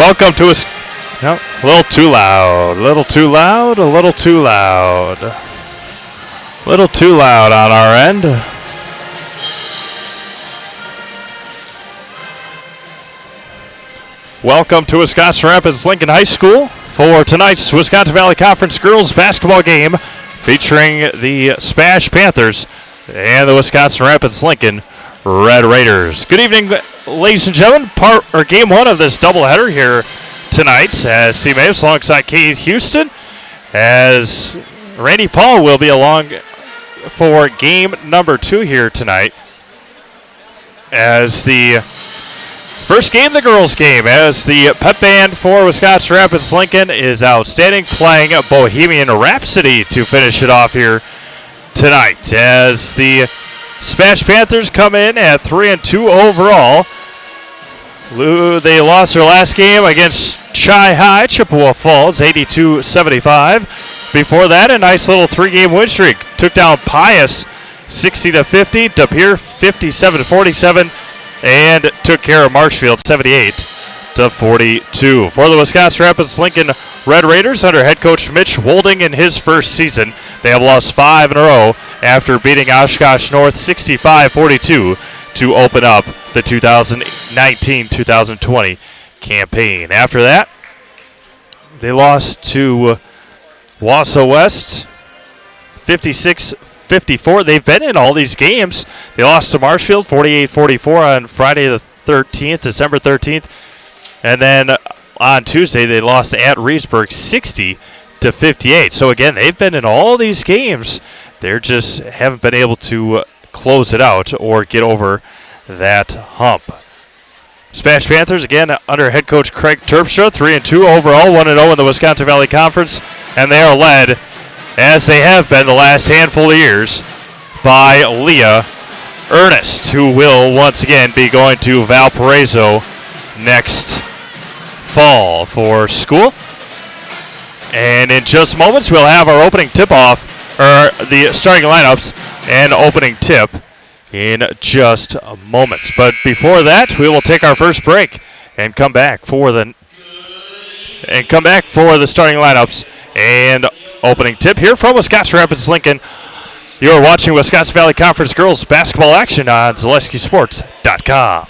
Welcome to us. No, a little too loud. A little too loud. A little too loud. A little too loud on our end. Welcome to Wisconsin Rapids Lincoln High School for tonight's Wisconsin Valley Conference girls basketball game featuring the SPASH Panthers and the Wisconsin Rapids Lincoln Red Raiders. Good evening, ladies and gentlemen. Game one of this doubleheader here tonight as Steve Maves alongside Kate Houston, as Randy Paul will be along for game number 2 here tonight. As the first game, the girls' game, as the pep band for Wisconsin Rapids Lincoln is outstanding, playing Bohemian Rhapsody to finish it off here tonight. As the SPASH Panthers come in at 3-2 overall. They lost their last game against Chi High, Chippewa Falls, 82-75. Before that, a nice little 3-game win streak. Took down Pius 60-50, De Pere 57-47, and took care of Marshfield 78-42. For the Wisconsin Rapids Lincoln Red Raiders, under head coach Mitch Wolding in his first season, they have lost 5 in a row after beating Oshkosh North 65-42 to open up the 2019-2020 campaign. After that, they lost to Wausau West 56-54. They've been in all these games. They lost to Marshfield 48-44 on Friday the 13th, December 13th. And then on Tuesday, they lost at Reedsburg 60-58. So again, they've been in all these games. They just haven't been able to close it out or get over that hump. SPASH Panthers, again, under head coach Craig Terpstra, 3-2 overall, 1-0 in the Wisconsin Valley Conference, and they are led, as they have been the last handful of years, by Leah Ernest, who will once again be going to Valparaiso next fall for school. And in just moments, we'll have our opening tip-off, or the starting lineups and opening tip in just moments. But before that, we will take our first break and come back for the starting lineups and opening tip here from Wisconsin Rapids Lincoln. You are watching Wisconsin Valley Conference girls basketball action on ZaleskiSports.com.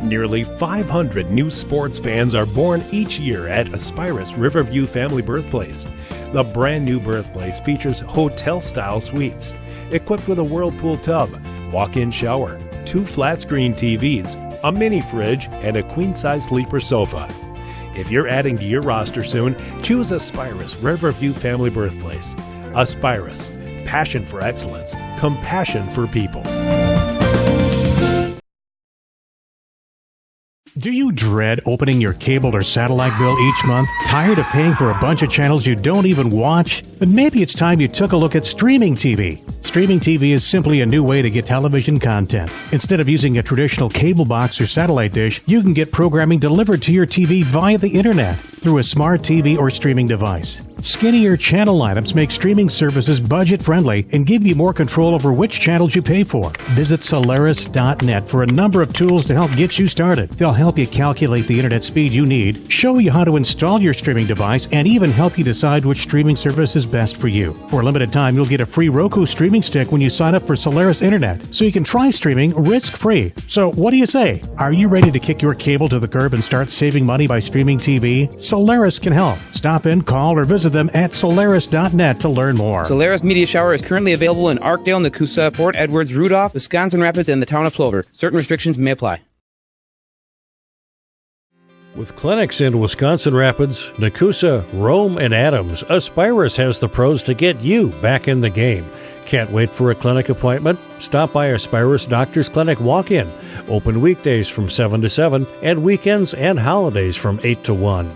Nearly 500 new sports fans are born each year at Aspirus Riverview Family Birthplace. The brand new birthplace features hotel-style suites, equipped with a whirlpool tub, walk-in shower, 2 flat-screen TVs, a mini fridge, and a queen-size sleeper sofa. If you're adding to your roster soon, choose Aspirus Riverview Family Birthplace. Aspirus, passion for excellence, compassion for people. Do you dread opening your cable or satellite bill each month? Tired of paying for a bunch of channels you don't even watch? Then maybe it's time you took a look at streaming TV. Streaming TV is simply a new way to get television content. Instead of using a traditional cable box or satellite dish, you can get programming delivered to your TV via the internet through a smart TV or streaming device. Skinnier channel lineups make streaming services budget-friendly and give you more control over which channels you pay for. Visit Solaris.net for a number of tools to help get you started. They'll help you calculate the internet speed you need, show you how to install your streaming device, and even help you decide which streaming service is best for you. For a limited time, you'll get a free Roku streaming stick when you sign up for Solaris Internet, so you can try streaming risk-free. So what do you say? Are you ready to kick your cable to the curb and start saving money by streaming TV? Solaris can help. Stop in, call, or visit them at Solaris.net to learn more. Solaris Media Shower is currently available in Arkdale, Nakusa, Port Edwards, Rudolph, Wisconsin Rapids, and the town of Plover. Certain restrictions may apply. With clinics in Wisconsin Rapids, Nakusa, Rome, and Adams, Aspirus has the pros to get you back in the game. Can't wait for a clinic appointment? Stop by Aspirus Doctors Clinic Walk-In. Open weekdays from 7 to 7 and weekends and holidays from 8 to 1.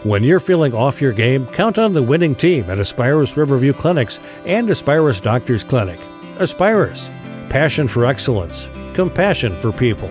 When you're feeling off your game, count on the winning team at Aspirus Riverview Clinics and Aspirus Doctors Clinic. Aspirus, passion for excellence, compassion for people.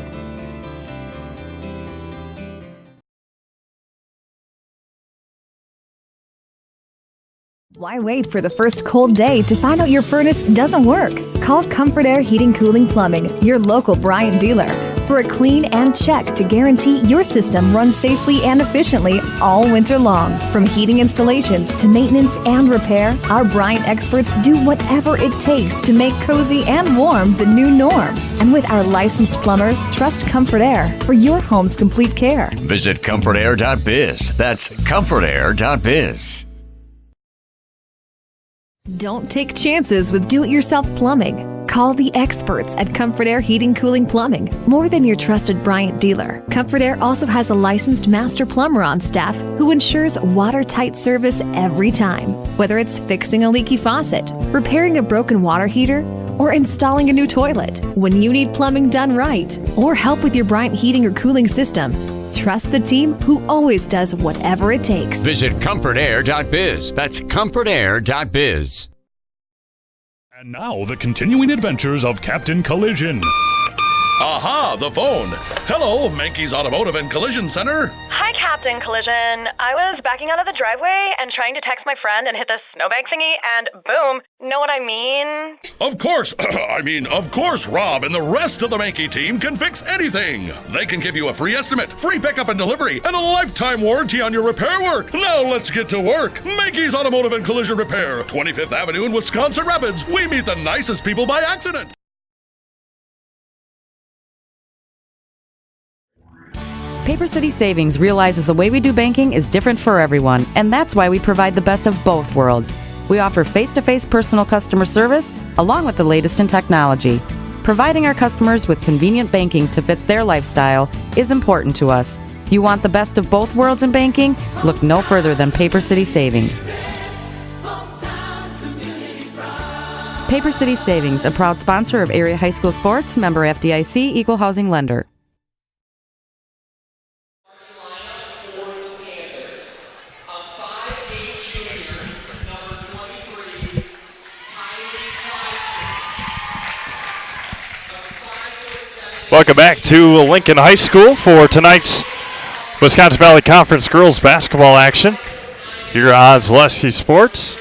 Why wait for the first cold day to find out your furnace doesn't work? Call Comfort Air Heating, Cooling, Plumbing, your local Bryant dealer, for a clean and check to guarantee your system runs safely and efficiently all winter long. From heating installations to maintenance and repair, our Bryant experts do whatever it takes to make cozy and warm the new norm. And with our licensed plumbers, trust Comfort Air for your home's complete care. Visit comfortair.biz. That's comfortair.biz. Don't take chances with do-it-yourself plumbing. Call the experts at Comfort Air Heating, Cooling, Plumbing. More than your trusted Bryant dealer, Comfort Air also has a licensed master plumber on staff who ensures watertight service every time. Whether it's fixing a leaky faucet, repairing a broken water heater, or installing a new toilet, when you need plumbing done right, or help with your Bryant heating or cooling system, trust the team who always does whatever it takes. Visit comfortair.biz. That's comfortair.biz. And now, the continuing adventures of Captain Collision. Aha, the phone. Hello, Mankey's Automotive and Collision Center. Hi, Captain Collision. I was backing out of the driveway and trying to text my friend and hit the snowbank thingy, and boom. Know what I mean? Of course. Of course, Rob and the rest of the Mankey team can fix anything. They can give you a free estimate, free pickup and delivery, and a lifetime warranty on your repair work. Now let's get to work. Mankey's Automotive and Collision Repair, 25th Avenue in Wisconsin Rapids. We meet the nicest people by accident. Paper City Savings realizes the way we do banking is different for everyone, and that's why we provide the best of both worlds. We offer face-to-face personal customer service along with the latest in technology. Providing our customers with convenient banking to fit their lifestyle is important to us. You want the best of both worlds in banking? Look no further than Paper City Savings. Paper City Savings, a proud sponsor of area high school sports, member FDIC, equal housing lender. Welcome back to Lincoln High School for tonight's Wisconsin Valley Conference girls basketball action here on Zaleski Sports.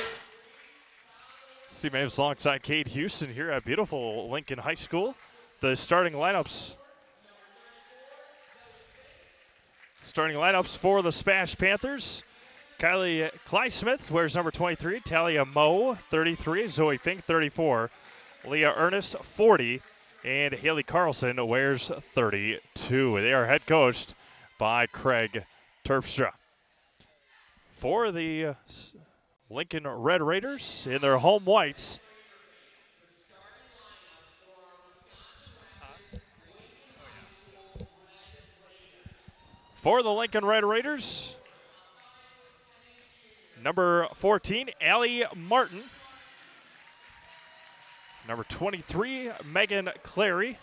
Steve Maves alongside Kate Houston here at beautiful Lincoln High School. The starting lineups for the SPASH Panthers. Kylie Kleismith wears number 23. Talia Moe, 33. Zoe Fink, 34. Leah Ernest, 40. And Haley Carlson wears 32. They are head coached by Craig Terpstra. For the Lincoln Red Raiders in their home whites, number 14, Allie Martin. Number 23, Megan Clary.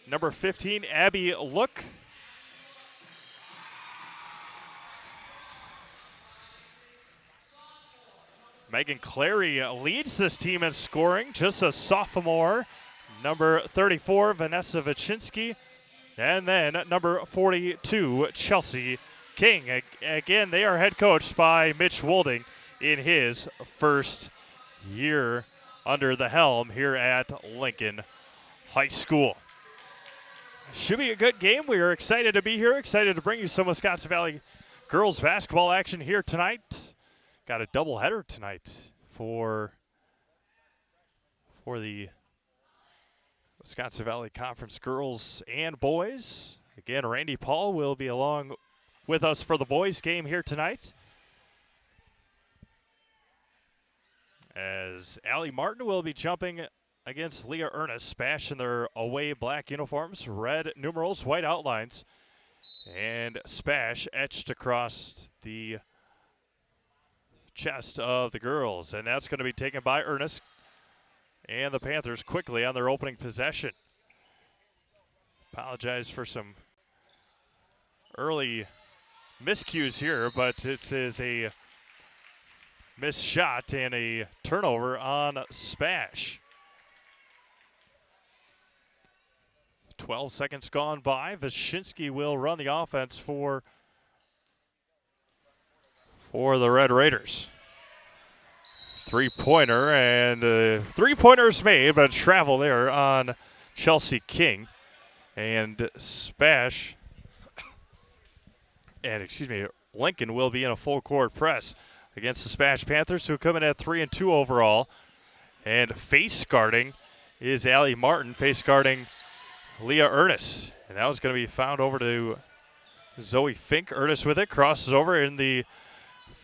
Number 15, Abby Look. Megan Clary leads this team in scoring, just a sophomore. Number 34, Vanessa Vichinsky. And then number 42, Chelsea King. Again, they are head coached by Mitch Wolding in his first year under the helm here at Lincoln High School. Should be a good game. We are excited to be here, excited to bring you some Wisconsin Valley girls basketball action here tonight. Got a doubleheader tonight for the Wisconsin Valley Conference girls and boys. Again, Randy Paul will be along with us for the boys game here tonight, as Allie Martin will be jumping against Leah Ernest. SPASH in their away black uniforms, red numerals, white outlines, and SPASH etched across the chest of the girls. And that's going to be taken by Ernest and the Panthers quickly on their opening possession. Apologize for some early miscues here, but it is a missed shot and a turnover on SPASH. 12 seconds gone by. Wyszynski will run the offense for for the Red Raiders. Three-pointer, and three-pointers made, but travel there on Chelsea King. And Lincoln will be in a full-court press against the SPASH Panthers, who come in at 3-2 overall. And face guarding is Allie Martin, face guarding Leah Ernest. And that was going to be found over to Zoe Fink. Ernest with it, crosses over in the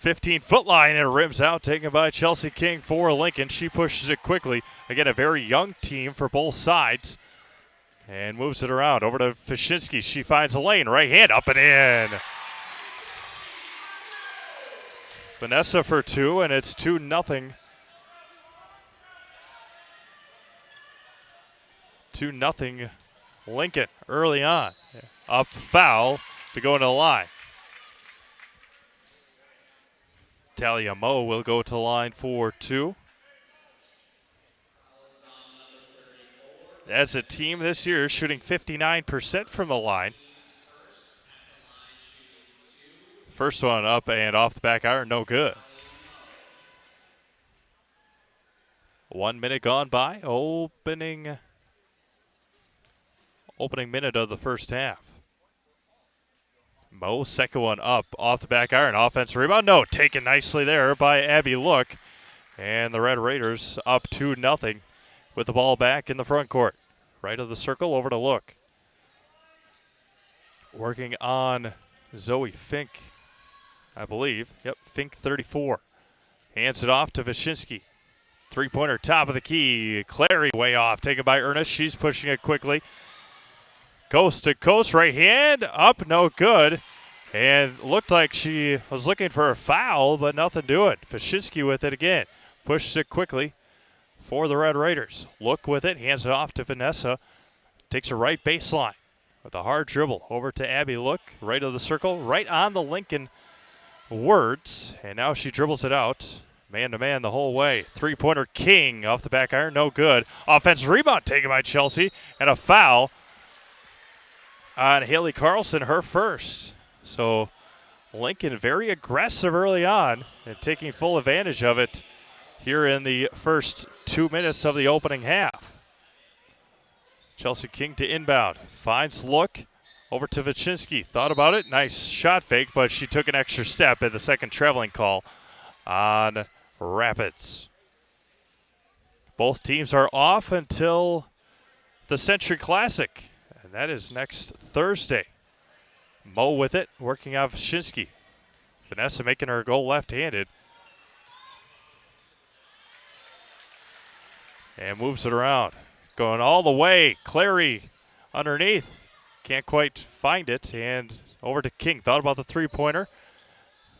15-foot line and rims out, taken by Chelsea King for Lincoln. She pushes it quickly. Again, a very young team for both sides. And moves it around over to Fashinsky. She finds a lane, right hand up and in. Vanessa for two, and it's 2-0. 2-0 Lincoln early on. Up foul to go into the line. Talia Moe will go to the line for two. As a team this year, shooting 59% from the line. First one up and off the back iron, no good. 1 minute gone by, opening minute of the first half. Moe, second one up, off the back iron, offensive rebound, no, taken nicely there by Abby Look. And the Red Raiders up 2-0 with the ball back in the front court. Right of the circle, over to Look. Working on Zoe Fink, I believe. Yep, Fink 34. Hands it off to Wyszynski. Three-pointer, top of the key. Clary way off, taken by Ernest. She's pushing it quickly. Coast to coast, right hand, up, no good. And looked like she was looking for a foul, but nothing doing. Wyszynski with it again. Pushes it quickly for the Red Raiders. Look with it, hands it off to Vanessa. Takes a right baseline with a hard dribble over to Abby Look. Right of the circle, right on the Lincoln words. And now she dribbles it out. Man-to-man the whole way. Three-pointer King off the back iron, no good. Offensive rebound taken by Chelsea, and a foul on Haley Carlson, her first. So Lincoln very aggressive early on and taking full advantage of it here in the first 2 minutes of the opening half. Chelsea King to inbound. Finds Look over to Wyszynski. Thought about it. Nice shot fake, but she took an extra step at the second traveling call on Rapids. Both teams are off until the Century Classic, and that is next Thursday. Moe with it, working off Wyszynski. Vanessa making her goal left-handed. And moves it around. Going all the way. Clary underneath. Can't quite find it. And over to King. Thought about the three-pointer.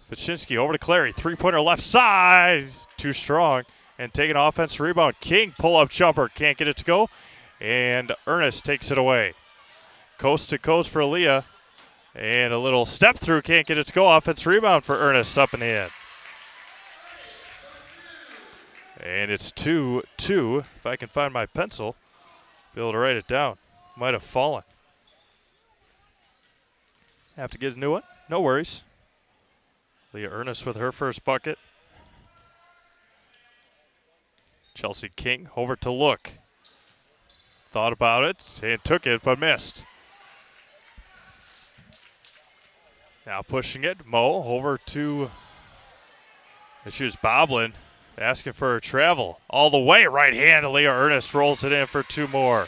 Wyszynski over to Clary. Three-pointer left side. Too strong. And taking an offensive rebound. King pull-up jumper. Can't get it to go. And Ernest takes it away. Coast to coast for Leah. And a little step through. Can't get it to go. Offensive rebound for Ernest up and in. And it's 2-2. If I can find my pencil, be able to write it down. Might have fallen. Have to get a new one. No worries. Leah Ernest with her first bucket. Chelsea King over to Look. Thought about it and took it, but missed. Now pushing it. Moe over to, she was bobbling. Asking for a travel. All the way right hand. Leah Ernest rolls it in for two more.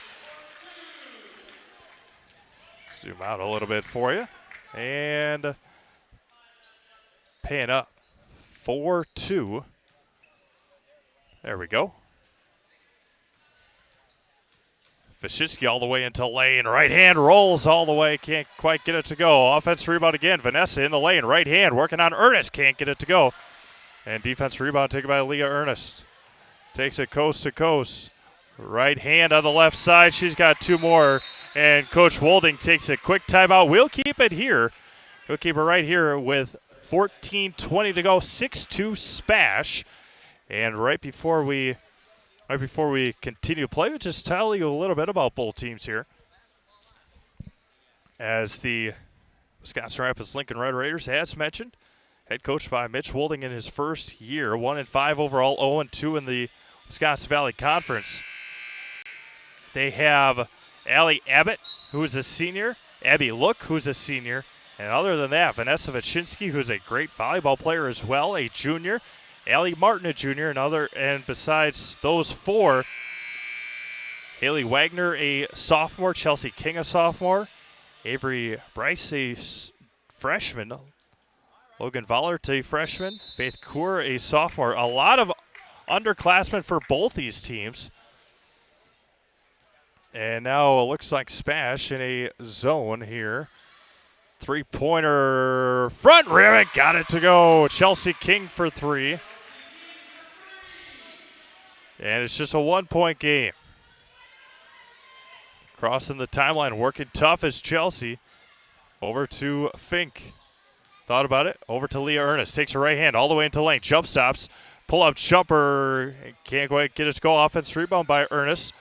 Zoom out a little bit for you. And pan up. 4-2. There we go. Wyszynski all the way into lane. Right hand rolls all the way. Can't quite get it to go. Offensive rebound again. Vanessa in the lane. Right hand working on Ernest. Can't get it to go. And defense rebound taken by Leah Ernest. Takes it coast to coast. Right hand on the left side. She's got two more. And Coach Wolding takes a quick timeout. We'll keep it here. We'll keep it right here with 14:20 to go. 6-2 SPASH. And right before we continue to play, we'll just tell you a little bit about both teams here. As the Wisconsin Rapids Lincoln Red Raiders, as mentioned, head coached by Mitch Wolding in his first year. 1-5 overall, 0-2 in the Wisconsin Valley Conference. They have Allie Abbott, who is a senior, Abby Look, who's a senior, and other than that, Vanessa Vachinsky, who's a great volleyball player as well, a junior, Allie Martin, a junior, and besides those four, Haley Wagner, a sophomore, Chelsea King, a sophomore, Avery Bryce, a freshman, Logan Vollert, a freshman, Faith Kaur, a sophomore. A lot of underclassmen for both these teams. And now it looks like SPASH in a zone here. Three-pointer front rim, got it to go. Chelsea King for three. And it's just a one-point game. Crossing the timeline, working tough is Chelsea. Over to Fink. Thought about it. Over to Leah Ernest. Takes her right hand all the way into lane. Jump stops. Pull-up jumper. Can't quite get it to go. Offense rebound by Ernest.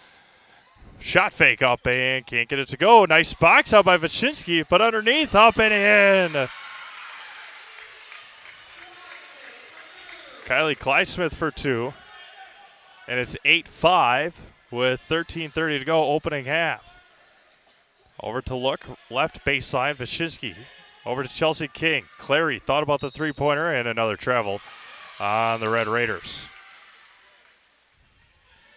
Shot fake up and can't get it to go. Nice box out by Vachinsky, but underneath, up and in. Kylie Kleismith for two. And it's 8-5 with 13:30 to go, opening half. Over to Look, left baseline, Vachinsky. Over to Chelsea King. Clary thought about the three-pointer and another travel on the Red Raiders.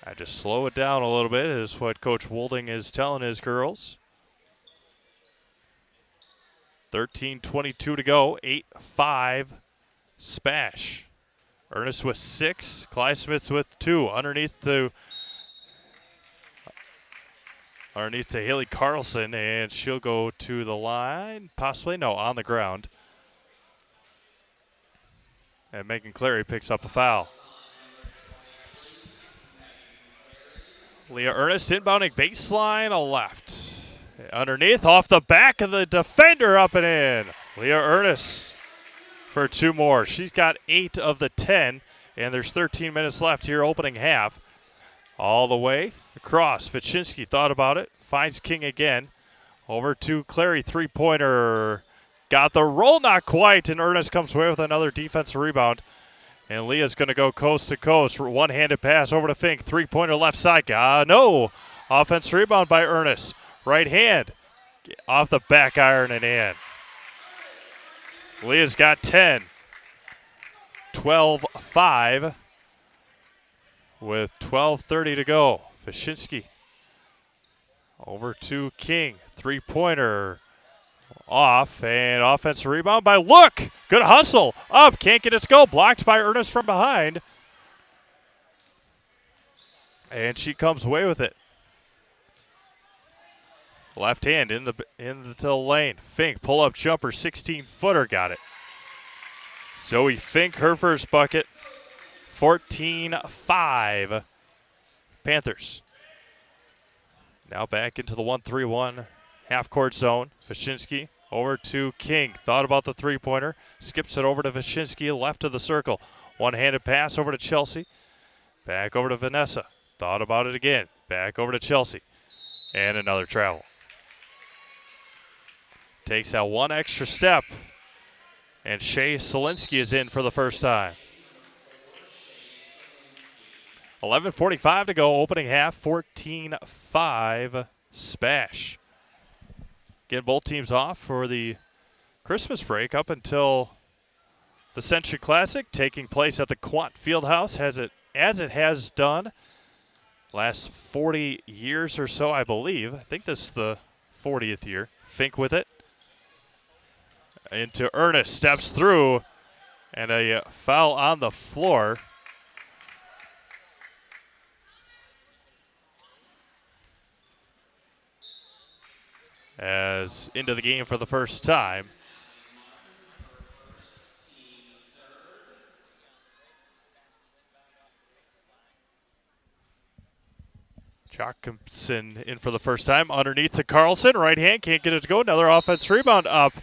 I just slow it down a little bit is what Coach Wolding is telling his girls. 13:22 to go, 8-5 SPASH. Ernest with 6, Kleismith with 2. Underneath to Haley Carlson, and she'll go to the line. Possibly, no, on the ground. And Megan Clary picks up a foul. Leah Ernest inbounding baseline, a left. Underneath, off the back of the defender, up and in. Leah Ernest for two more. She's got 8 of the 10, and there's 13 minutes left here, opening half. All the way across. Vachinsky thought about it. Finds King again. Over to Clary, three-pointer. Got the roll, not quite, and Ernest comes away with another defensive rebound. And Leah's going to go coast to coast for one-handed pass over to Fink. Three-pointer left side. No. Offense rebound by Ernest. Right hand. Off the back iron and in. Leah's got 10. 12-5 with 12:30 to go. Vachinsky over to King. Three-pointer off, and offensive rebound by Look. Good hustle. Up, can't get it to go. Blocked by Ernest from behind. And she comes away with it. Left hand in the lane. Fink, pull-up jumper, 16-footer, got it. Zoe Fink, her first bucket. 14-5 Panthers. Now back into the 1-3-1 half-court zone. Vachinsky over to King. Thought about the three-pointer. Skips it over to Vachinsky, left of the circle. One-handed pass over to Chelsea. Back over to Vanessa. Thought about it again. Back over to Chelsea. And another travel. Takes that one extra step. And Shea Solinsky is in for the first time. 11:45 to go, opening half, 14-5 SPASH. Again, both teams off for the Christmas break up until the Century Classic, taking place at the Quant Fieldhouse as it has done last 40 years or so, I believe. I think this is the 40th year. Fink with it. Into Ernest, steps through, and a foul on the floor. As into the game for the first time. Jacobson in for the first time. Underneath to Carlson. Right hand. Can't get it to go. Another offense rebound up.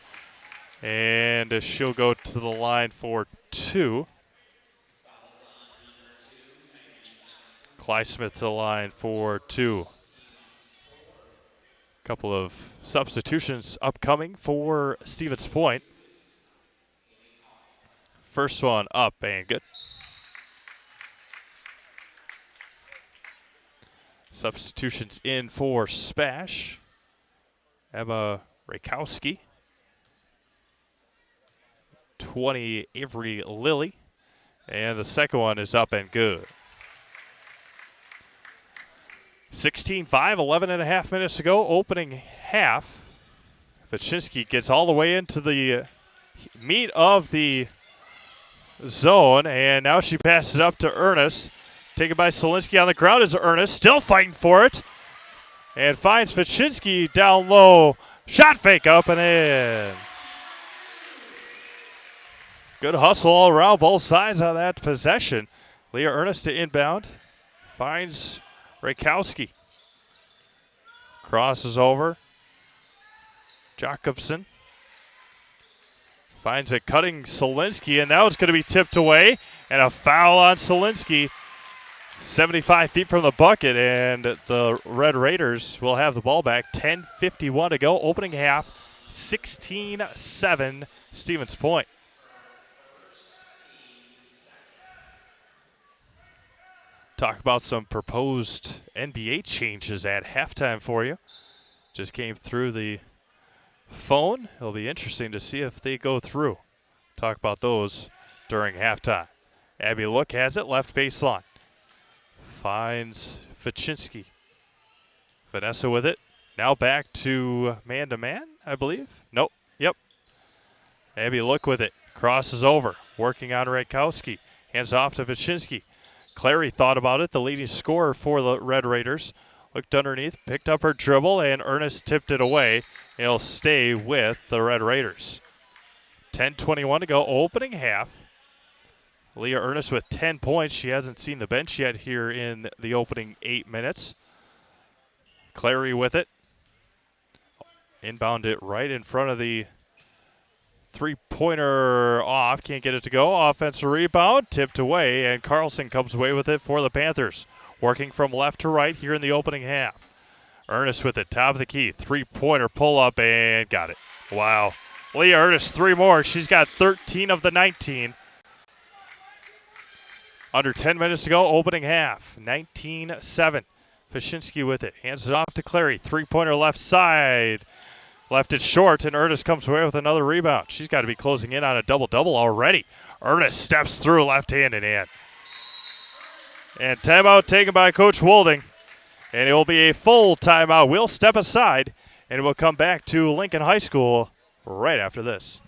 And she'll go to the line for 2. Kleismith to the line for 2. Couple of substitutions upcoming for Stevens Point. First one up and good. Substitutions in for SPASH. Emma Rakowski. 20, Avery Lilly. And the second one is up and good. 16-5, 11 and a half minutes to go. Opening half. Vachinsky gets all the way into the meat of the zone, and now she passes up to Ernest. Taken by Solinsky on the ground is Ernest, still fighting for it, and finds Vachinsky down low. Shot fake up and in. Good hustle all around, both sides on that possession. Leah Ernest to inbound. Finds Rakowski. Crosses over. Jacobson. Finds a cutting Solinsky, and now it's going to be tipped away. And a foul on Solinsky. 75 feet from the bucket, and the Red Raiders will have the ball back. 10:51 to go. Opening half, 16-7, Stevens Point. Talk about some proposed NBA changes at halftime for you. Just came through the phone. It'll be interesting to see if they go through. Talk about those during halftime. Abby Look has it, left baseline. Finds Vachinsky. Vanessa with it. Now back to man, I believe. Nope. Yep. Abby Look with it. Crosses over. Working on Rakowski. Hands off to Vachinsky. Clary thought about it, the leading scorer for the Red Raiders. Looked underneath, picked up her dribble, and Ernest tipped it away. It'll stay with the Red Raiders. 10:21 to go, opening half. Leah Ernest with 10 points. She hasn't seen the bench yet here in the opening 8 minutes. Clary with it. Inbound it right in front of the three-pointer off. Can't get it to go. Offensive rebound. Tipped away, and Carlson comes away with it for the Panthers. Working from left to right here in the opening half. Ernest with it. Top of the key. Three-pointer pull-up, and got it. Wow. Leah Ernest, 3 more. She's got 13 of the 19. Under 10 minutes to go, opening half. 19-7. Vachinsky with it. Hands it off to Clary. Three-pointer left side. Left it short, and Ernest comes away with another rebound. She's got to be closing in on a double-double already. Ernest steps through left-handed in. And timeout taken by Coach Wolding. And it will be a full timeout. We'll step aside, and we'll come back to Lincoln High School right after this.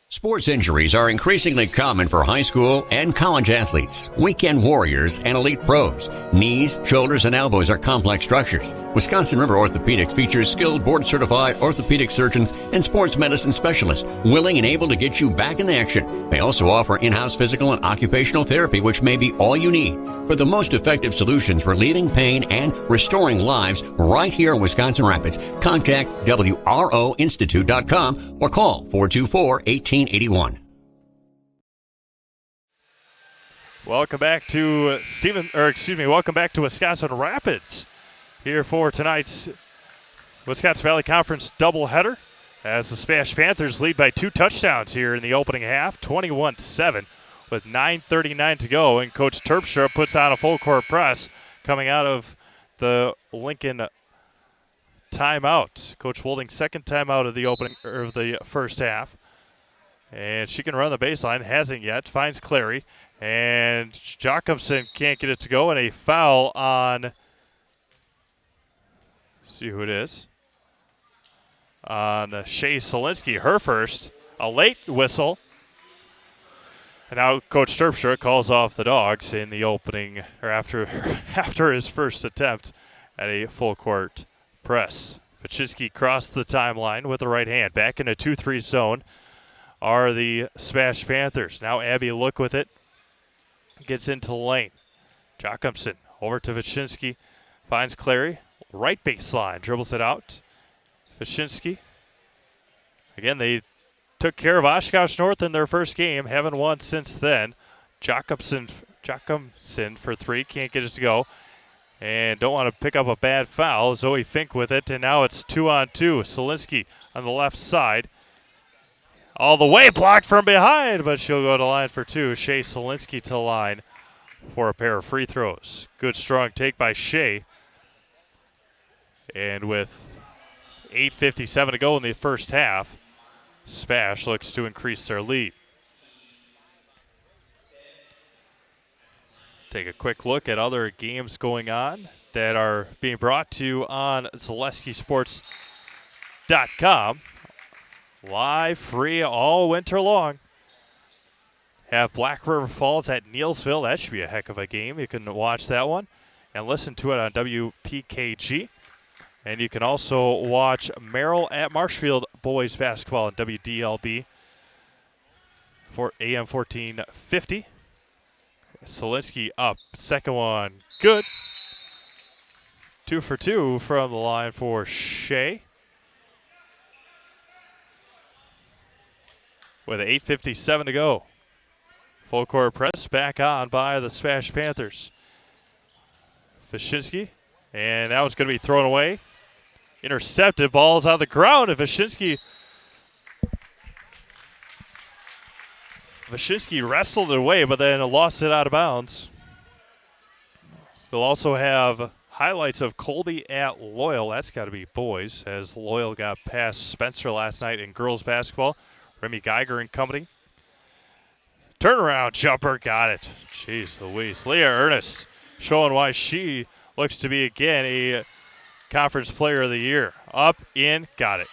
Sports injuries are increasingly common for high school and college athletes, weekend warriors, and elite pros. Knees, shoulders, and elbows are complex structures. Wisconsin River Orthopedics features skilled board-certified orthopedic surgeons and sports medicine specialists willing and able to get you back in action. They also offer in-house physical and occupational therapy, which may be all you need. For the most effective solutions relieving pain and restoring lives right here in Wisconsin Rapids, contact WROinstitute.com or call 424-1881. Welcome back to welcome back to Wisconsin Rapids here for tonight's Wisconsin Valley Conference doubleheader as the SPASH Panthers lead by 2 touchdowns here in the opening half, 21-7 with 9:39 to go, and Coach Terpstra puts on a full court press coming out of the Lincoln timeout. Coach Wolding's second timeout of the first half. And she can run the baseline, hasn't yet, finds Clary, and Jacobson can't get it to go, and a foul on, see who it is, on Shea Solinsky, her first, a late whistle, and now Coach Terpstra calls off the Dogs in the opening, or after his first attempt at a full court press. Vachinsky crossed the timeline with the right hand, back in a 2-3 zone are the SPASH Panthers. Now Abby Look with it. Gets into the lane. Jacobson over to Vachinsky. Finds Clary. Right baseline. Dribbles it out. Vachinsky. Again, they took care of Oshkosh North in their first game. Haven't won since then. Jacobson for 3. Can't get it to go. And don't want to pick up a bad foul. Zoe Fink with it, and now it's 2-on-2. Solinsky on the left side. All the way blocked from behind, but she'll go to line for two. Shea Solinsky to the line for a pair of free throws. Good strong take by Shea. And with 8:57 to go in the first half, SPASH looks to increase their lead. Take a quick look at other games going on that are being brought to you on ZaleskiSports.com. Live, free, all winter long. Have Black River Falls at Neelsville. That should be a heck of a game. You can watch that one and listen to it on WPKG. And you can also watch Merrill at Marshfield boys basketball on WDLB for AM 1450. Solinsky up. Second one, good. 2 for 2 from the line for Shea. With 8:57 to go. Full court press back on by the SPASH Panthers. Wyszynski, and that was going to be thrown away. Intercepted, ball's on the ground, and Wyszynski wrestled it away, but then lost it out of bounds. We'll also have highlights of Colby at Loyal. That's got to be boys, as Loyal got past Spencer last night in girls basketball. Remy Geiger and company. Turnaround jumper, got it. Jeez Louise. Leah Ernest showing why she looks to be, again, a Conference Player of the Year. Up, in, got it.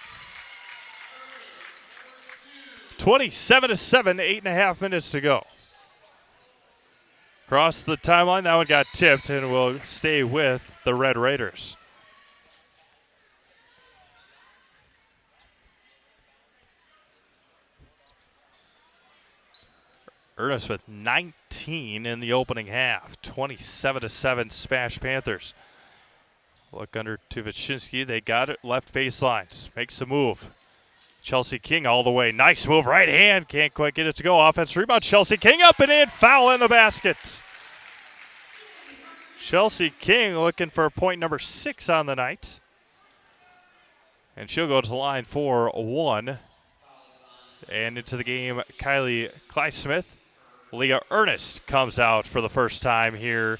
27-7, 8.5 minutes to go. Across the timeline, that one got tipped and will stay with the Red Raiders. Ernest with 19 in the opening half. 27-7 SPASH Panthers. Look under to Wyszynski. They got it. Left baseline. Makes a move. Chelsea King all the way. Nice move. Right hand. Can't quite get it to go. Offense rebound. Chelsea King up and in. Foul in the basket. Chelsea King looking for point number 6 on the night. And she'll go to the line for 1. And into the game, Kylie Kleismith. Leah Ernest comes out for the first time here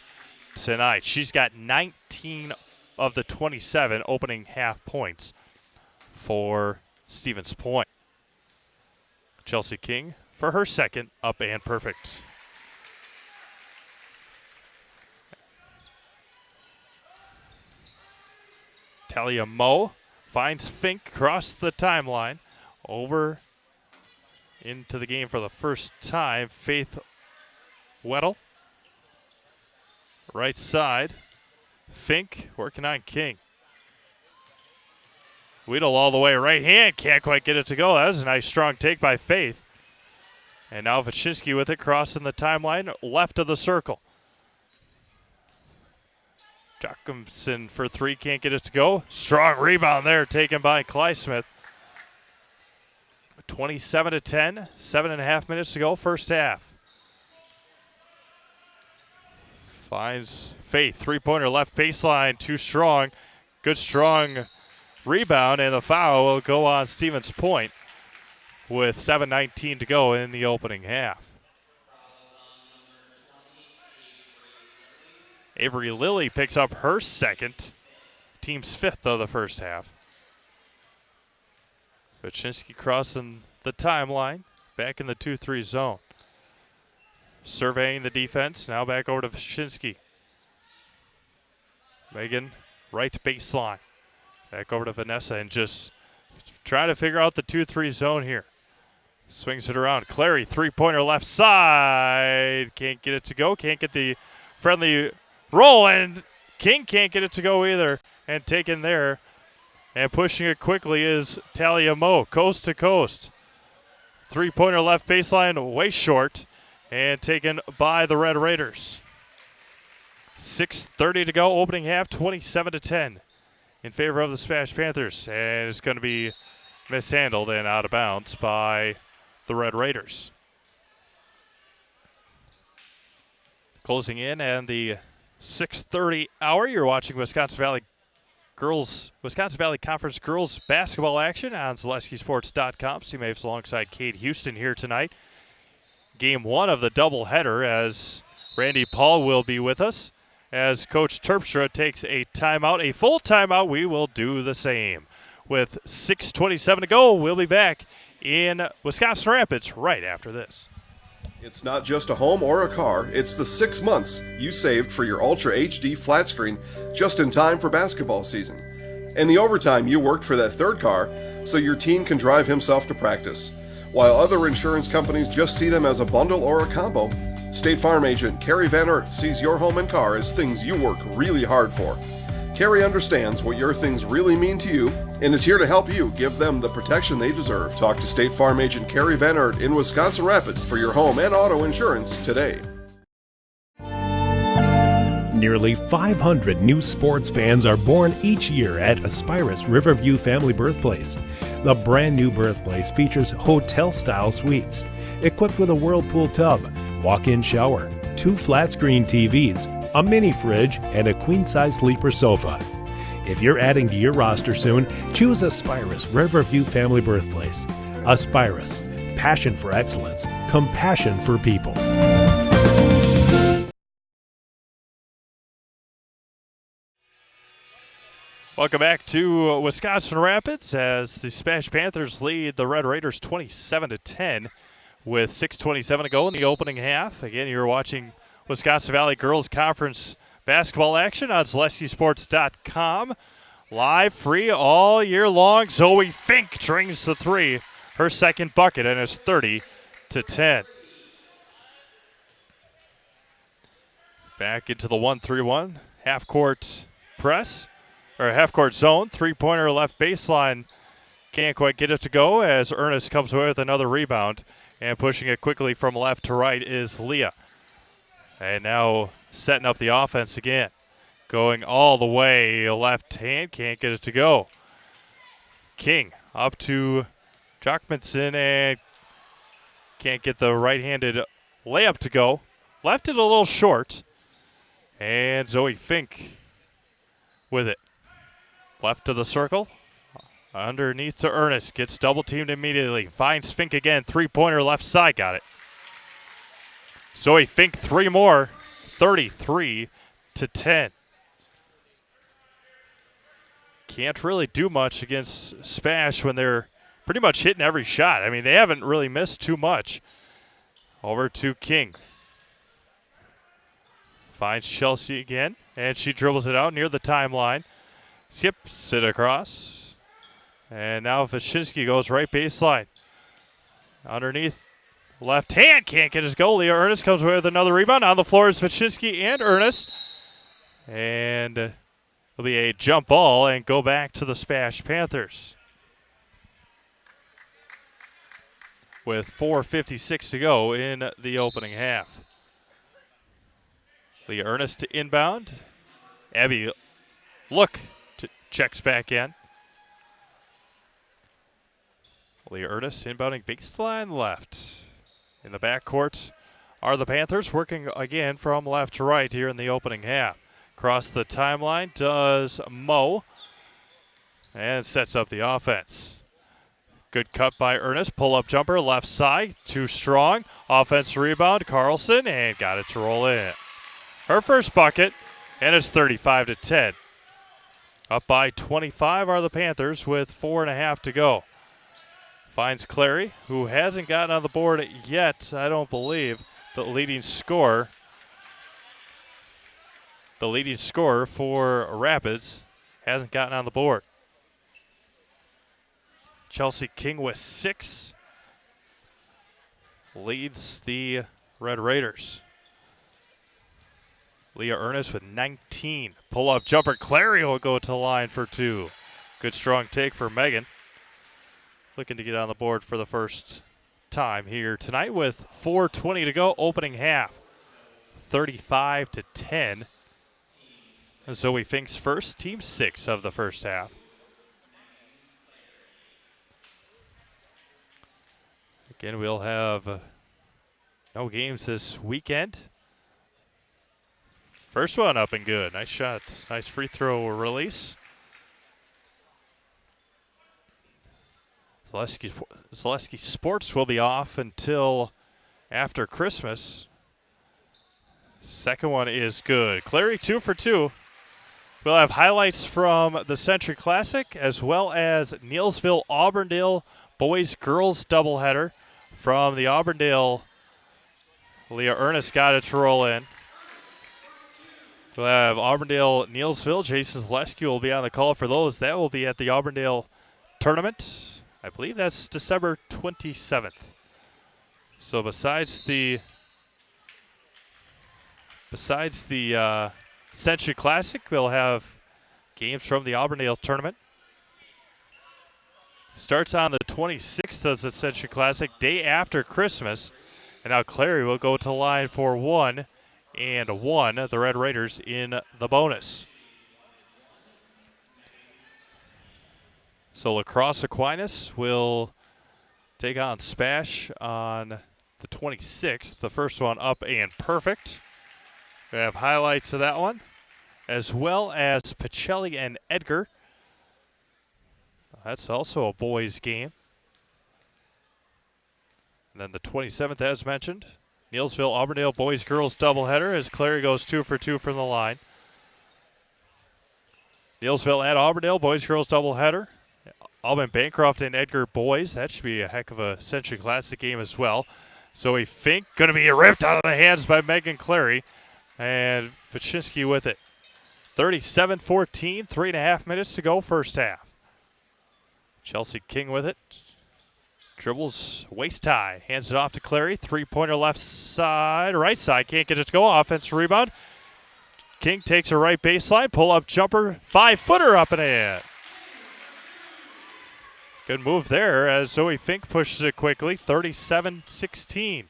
tonight. She's got 19 of the 27 opening half points for Stevens Point. Chelsea King for her second, up and perfect. Talia Moe finds Fink across the timeline. Over into the game for the first time, Faith Weddle. Right side, Fink working on King. Weedle all the way right hand, can't quite get it to go. That was a nice strong take by Faith. And now Wyszynski with it, crossing the timeline, left of the circle. Jacobson for 3, can't get it to go. Strong rebound there, taken by Kleismith. 27-10, 7.5 minutes to go, first half. Finds Faith, three-pointer left baseline, too strong. Good strong rebound, and the foul will go on Stevens Point with 7:19 to go in the opening half. Avery Lilly picks up her second, team's 5th of the first half. Wyszynski crossing the timeline, back in the 2-3 zone. Surveying the defense, now back over to Wyszynski. Megan, right baseline. Back over to Vanessa and just trying to figure out the 2-3 zone here. Swings it around. Clary, three-pointer left side. Can't get it to go. Can't get the friendly roll, and King can't get it to go either. And taken there. And pushing it quickly is Talia Moe, coast to coast. Three-pointer left baseline, way short, and taken by the Red Raiders. 6:30 to go, opening half, 27-10 in favor of the SPASH Panthers. And it's going to be mishandled and out of bounds by the Red Raiders. Closing in, and the 6:30 hour. You're watching Wisconsin Valley Conference girls basketball action on ZaleskySports.com. Steve Maves alongside Kate Houston here tonight. Game 1 of the doubleheader, as Randy Paul will be with us. As Coach Terpstra takes a timeout, a full timeout, we will do the same. With 6:27 to go, we'll be back in Wisconsin Rapids right after this. It's not just a home or a car, it's the 6 months you saved for your Ultra HD flat screen just in time for basketball season. And the overtime you worked for that third car so your teen can drive himself to practice. While other insurance companies just see them as a bundle or a combo, State Farm agent Carrie Van Oort sees your home and car as things you work really hard for. Carrie understands what your things really mean to you and is here to help you give them the protection they deserve. Talk to State Farm agent Carrie Van Oort in Wisconsin Rapids for your home and auto insurance today. Nearly 500 new sports fans are born each year at Aspirus Riverview Family Birthplace. The brand new birthplace features hotel-style suites, equipped with a whirlpool tub, walk-in shower, 2 flat-screen TVs, a mini fridge, and a queen-size sleeper sofa. If you're adding to your roster soon, choose Aspirus Riverview Family Birthplace. Aspirus, passion for excellence, compassion for people. Welcome back to Wisconsin Rapids as the SPASH Panthers lead the Red Raiders 27-10 with 6:27 to go in the opening half. Again, you're watching Wisconsin Valley Girls Conference basketball action on ZaleskySports.com. Live, free, all year long. Zoe Fink drains the 3, her second bucket, and it's 30-10. Back into the 1-3-1 half-court press. Or half-court zone, three-pointer left baseline. Can't quite get it to go as Ernest comes away with another rebound. And pushing it quickly from left to right is Leah. And now setting up the offense again. Going all the way left hand, can't get it to go. King up to Jockmanson and can't get the right-handed layup to go. Left it a little short. And Zoe Fink with it. Left to the circle. Underneath to Ernest. Gets double-teamed immediately. Finds Fink again. Three-pointer left side. Got it. Zoe Fink 3 more. 33-10. Can't really do much against SPASH when they're pretty much hitting every shot. I mean, they haven't really missed too much. Over to King. Finds Chelsea again. And she dribbles it out near the timeline. Skips it across. And now Wyszynski goes right baseline. Underneath left hand. Can't get his goalie. Ernest comes away with another rebound. On the floor is Wyszynski and Ernest. And it'll be a jump ball and go back to the SPASH Panthers. With 4:56 to go in the opening half. Leah Ernest to inbound. Abby checks back in. Leah Ernest inbounding baseline left. In the backcourt are the Panthers working again from left to right here in the opening half. Across the timeline does Mo. And sets up the offense. Good cut by Ernest. Pull-up jumper left side. Too strong. Offense rebound. Carlson and got it to roll in. Her first bucket, and it's 35-10. Up by 25 are the Panthers with 4.5 to go. Finds Clary, who hasn't gotten on the board yet, I don't believe. The leading scorer for Rapids hasn't gotten on the board. Chelsea King with 6 leads the Red Raiders. Leah Ernest with 19. Pull-up jumper. Clary will go to the line for 2. Good strong take for Megan. Looking to get on the board for the first time here tonight with 4:20 to go. Opening half. 35-10. Zoe Fink's first. Team 6 of the first half. Again, we'll have no games this weekend. First one up and good. Nice shot. Nice free throw release. Zaleski Sports will be off until after Christmas. Second one is good. Clary 2 for 2. We'll have highlights from the Century Classic as well as Neilsville-Auburndale boys-girls doubleheader from the Auburndale. Leah Ernest got it to roll in. We'll have Auburndale-Neilsville. Jason Zaleski will be on the call for those. That will be at the Auburndale tournament. I believe that's December 27th. So besides the Century Classic, we'll have games from the Auburndale tournament. Starts on the 26th as the Century Classic, day after Christmas. And now Clary will go to line for 1 and 1. The Red Raiders in the bonus. So La Crosse Aquinas will take on SPASH on the 26th. The first one up and perfect. We have highlights of that one, as well as Pacelli and Edgar. That's also a boys' game. And then the 27th, as mentioned, Neilsville-Auburndale boys-girls doubleheader as Clary goes 2 for 2 from the line. Neilsville at Auburndale boys-girls doubleheader. Alban Bancroft and Edgar boys. That should be a heck of a Century Classic game as well. Zoe Fink going to be ripped out of the hands by Megan Clary. And Vachinsky with it. 37-14, 3.5 minutes to go first half. Chelsea King with it. Dribbles, waist tie, hands it off to Clary. Three-pointer left side, right side. Can't get it to go. Offensive rebound. King takes a right baseline. Pull-up jumper. 5-footer up and in. Good move there as Zoe Fink pushes it quickly. 37-16.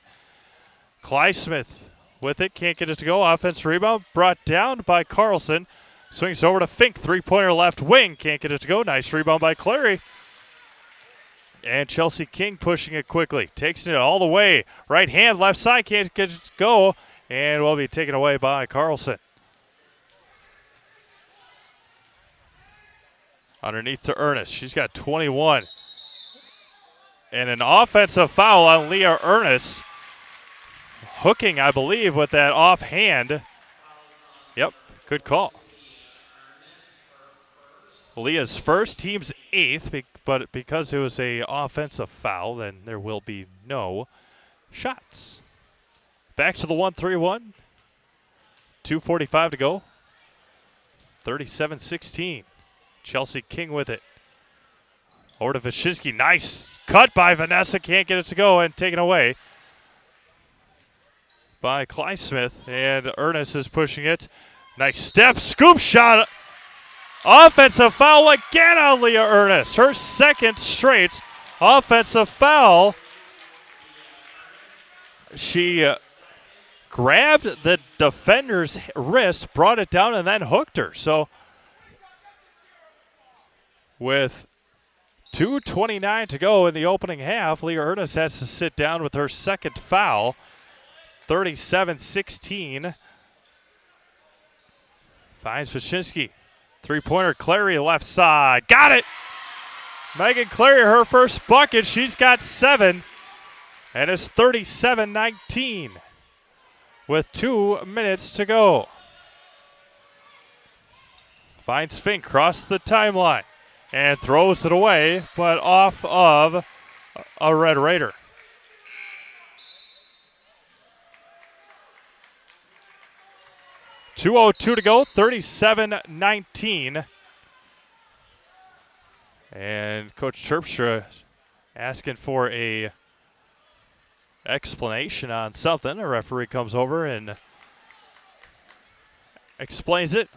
Clysmith with it. Can't get it to go. Offensive rebound. Brought down by Carlson. Swings over to Fink. Three-pointer left wing. Can't get it to go. Nice rebound by Clary. And Chelsea King pushing it quickly. Takes it all the way. Right hand, left side. Can't get it to go. And will be taken away by Carlson. Underneath to Ernest. She's got 21. And an offensive foul on Leah Ernest. Hooking, I believe, with that offhand. Yep, good call. Leah's first, team's 8th, but because it was an offensive foul, then there will be no shots. Back to the 1-3-1. 2:45 to go. 37-16. Chelsea King with it. Over to Vachinsky. Nice cut by Vanessa. Can't get it to go and taken away by Clysmith. And Ernest is pushing it. Nice step. Scoop shot. Offensive foul again on Leah Ernest. Her second straight offensive foul. She grabbed the defender's wrist, brought it down, and then hooked her. So with 2:29 to go in the opening half, Leah Ernest has to sit down with her second foul. 37-16. Finds Vachinsky. Three-pointer, Clary left side. Got it! Megan Clary, her first bucket. She's got 7. And it's 37-19 with 2 minutes to go. Finds Fink, cross the timeline, and throws it away, but off of a Red Raider. .202 to go, 37-19. And Coach Terpstra asking for a explanation on something. A referee comes over and explains it.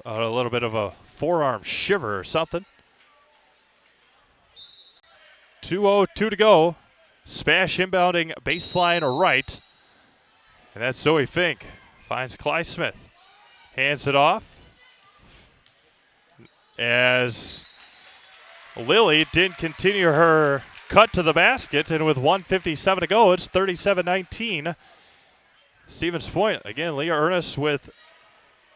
A little bit of a forearm shiver or something. 2:02 to go. SPASH inbounding baseline right. And that's Zoe Fink. Finds Clysmith. Hands it off. As Lily didn't continue her cut to the basket, and with 1:57 to go, it's 37-19. Stevens Point, again, Leah Ernest with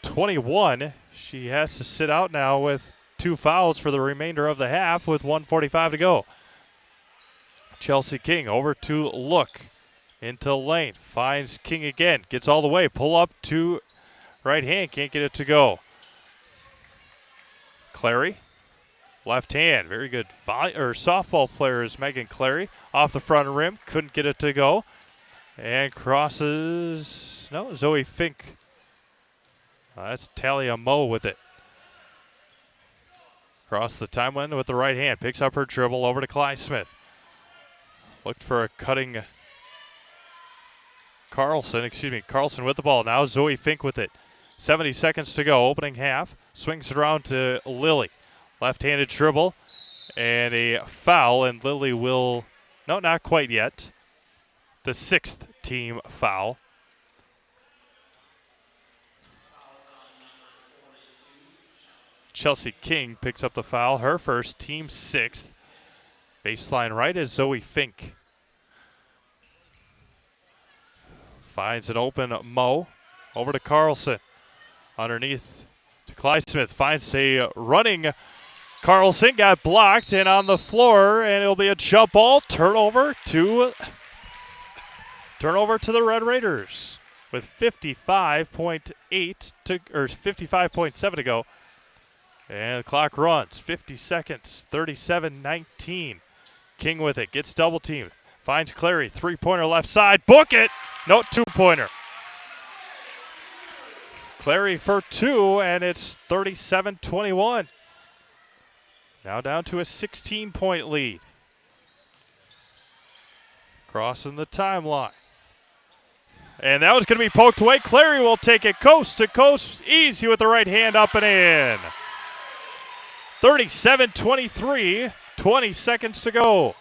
21. She has to sit out now with 2 fouls for the remainder of the half with 1:45 to go. Chelsea King over to Look into lane. Finds King again. Gets all the way. Pull up to right hand. Can't get it to go. Clary. Left hand. Very good softball player is Megan Clary. Off the front rim. Couldn't get it to go. And crosses. No, Zoe Fink. That's Talia Moe with it. Across the timeline with the right hand. Picks up her dribble over to Clyde Smith. Looked for a cutting Carlson with the ball. Now Zoe Fink with it. 70 seconds to go. Opening half. Swings it around to Lily. Left-handed dribble. And a foul. And Lily will... No, not quite yet. The 6th team foul. Chelsea King picks up the foul. Her first, team 6th. Baseline right is Zoe Fink. Finds an open Moe. Over to Carlson. Underneath to Clyde Smith. Finds a running Carlson. Got blocked and on the floor. And it'll be a jump ball. Turnover to the Red Raiders with 55.7 to go. And the clock runs. 50 seconds. 37-19. King with it. Gets double teamed. Finds Clary. 3-pointer left side. Book it. No, 2-pointer. Clary for 2, and it's 37-21. Now down to a 16-point lead. Crossing the timeline. And that was going to be poked away. Clary will take it coast to coast. Easy with the right hand up and in. 37-23. 20 seconds to go.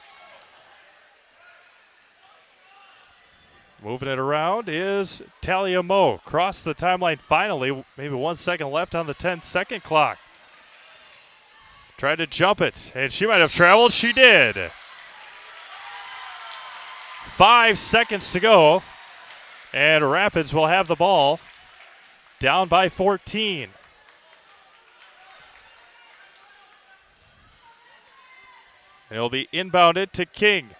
Moving it around is Talia Moe. Cross the timeline finally. Maybe 1 second left on the 10-second clock. Tried to jump it, and she might have traveled. She did. 5 seconds to go, and Rapids will have the ball. Down by 14. And it'll be inbounded to King.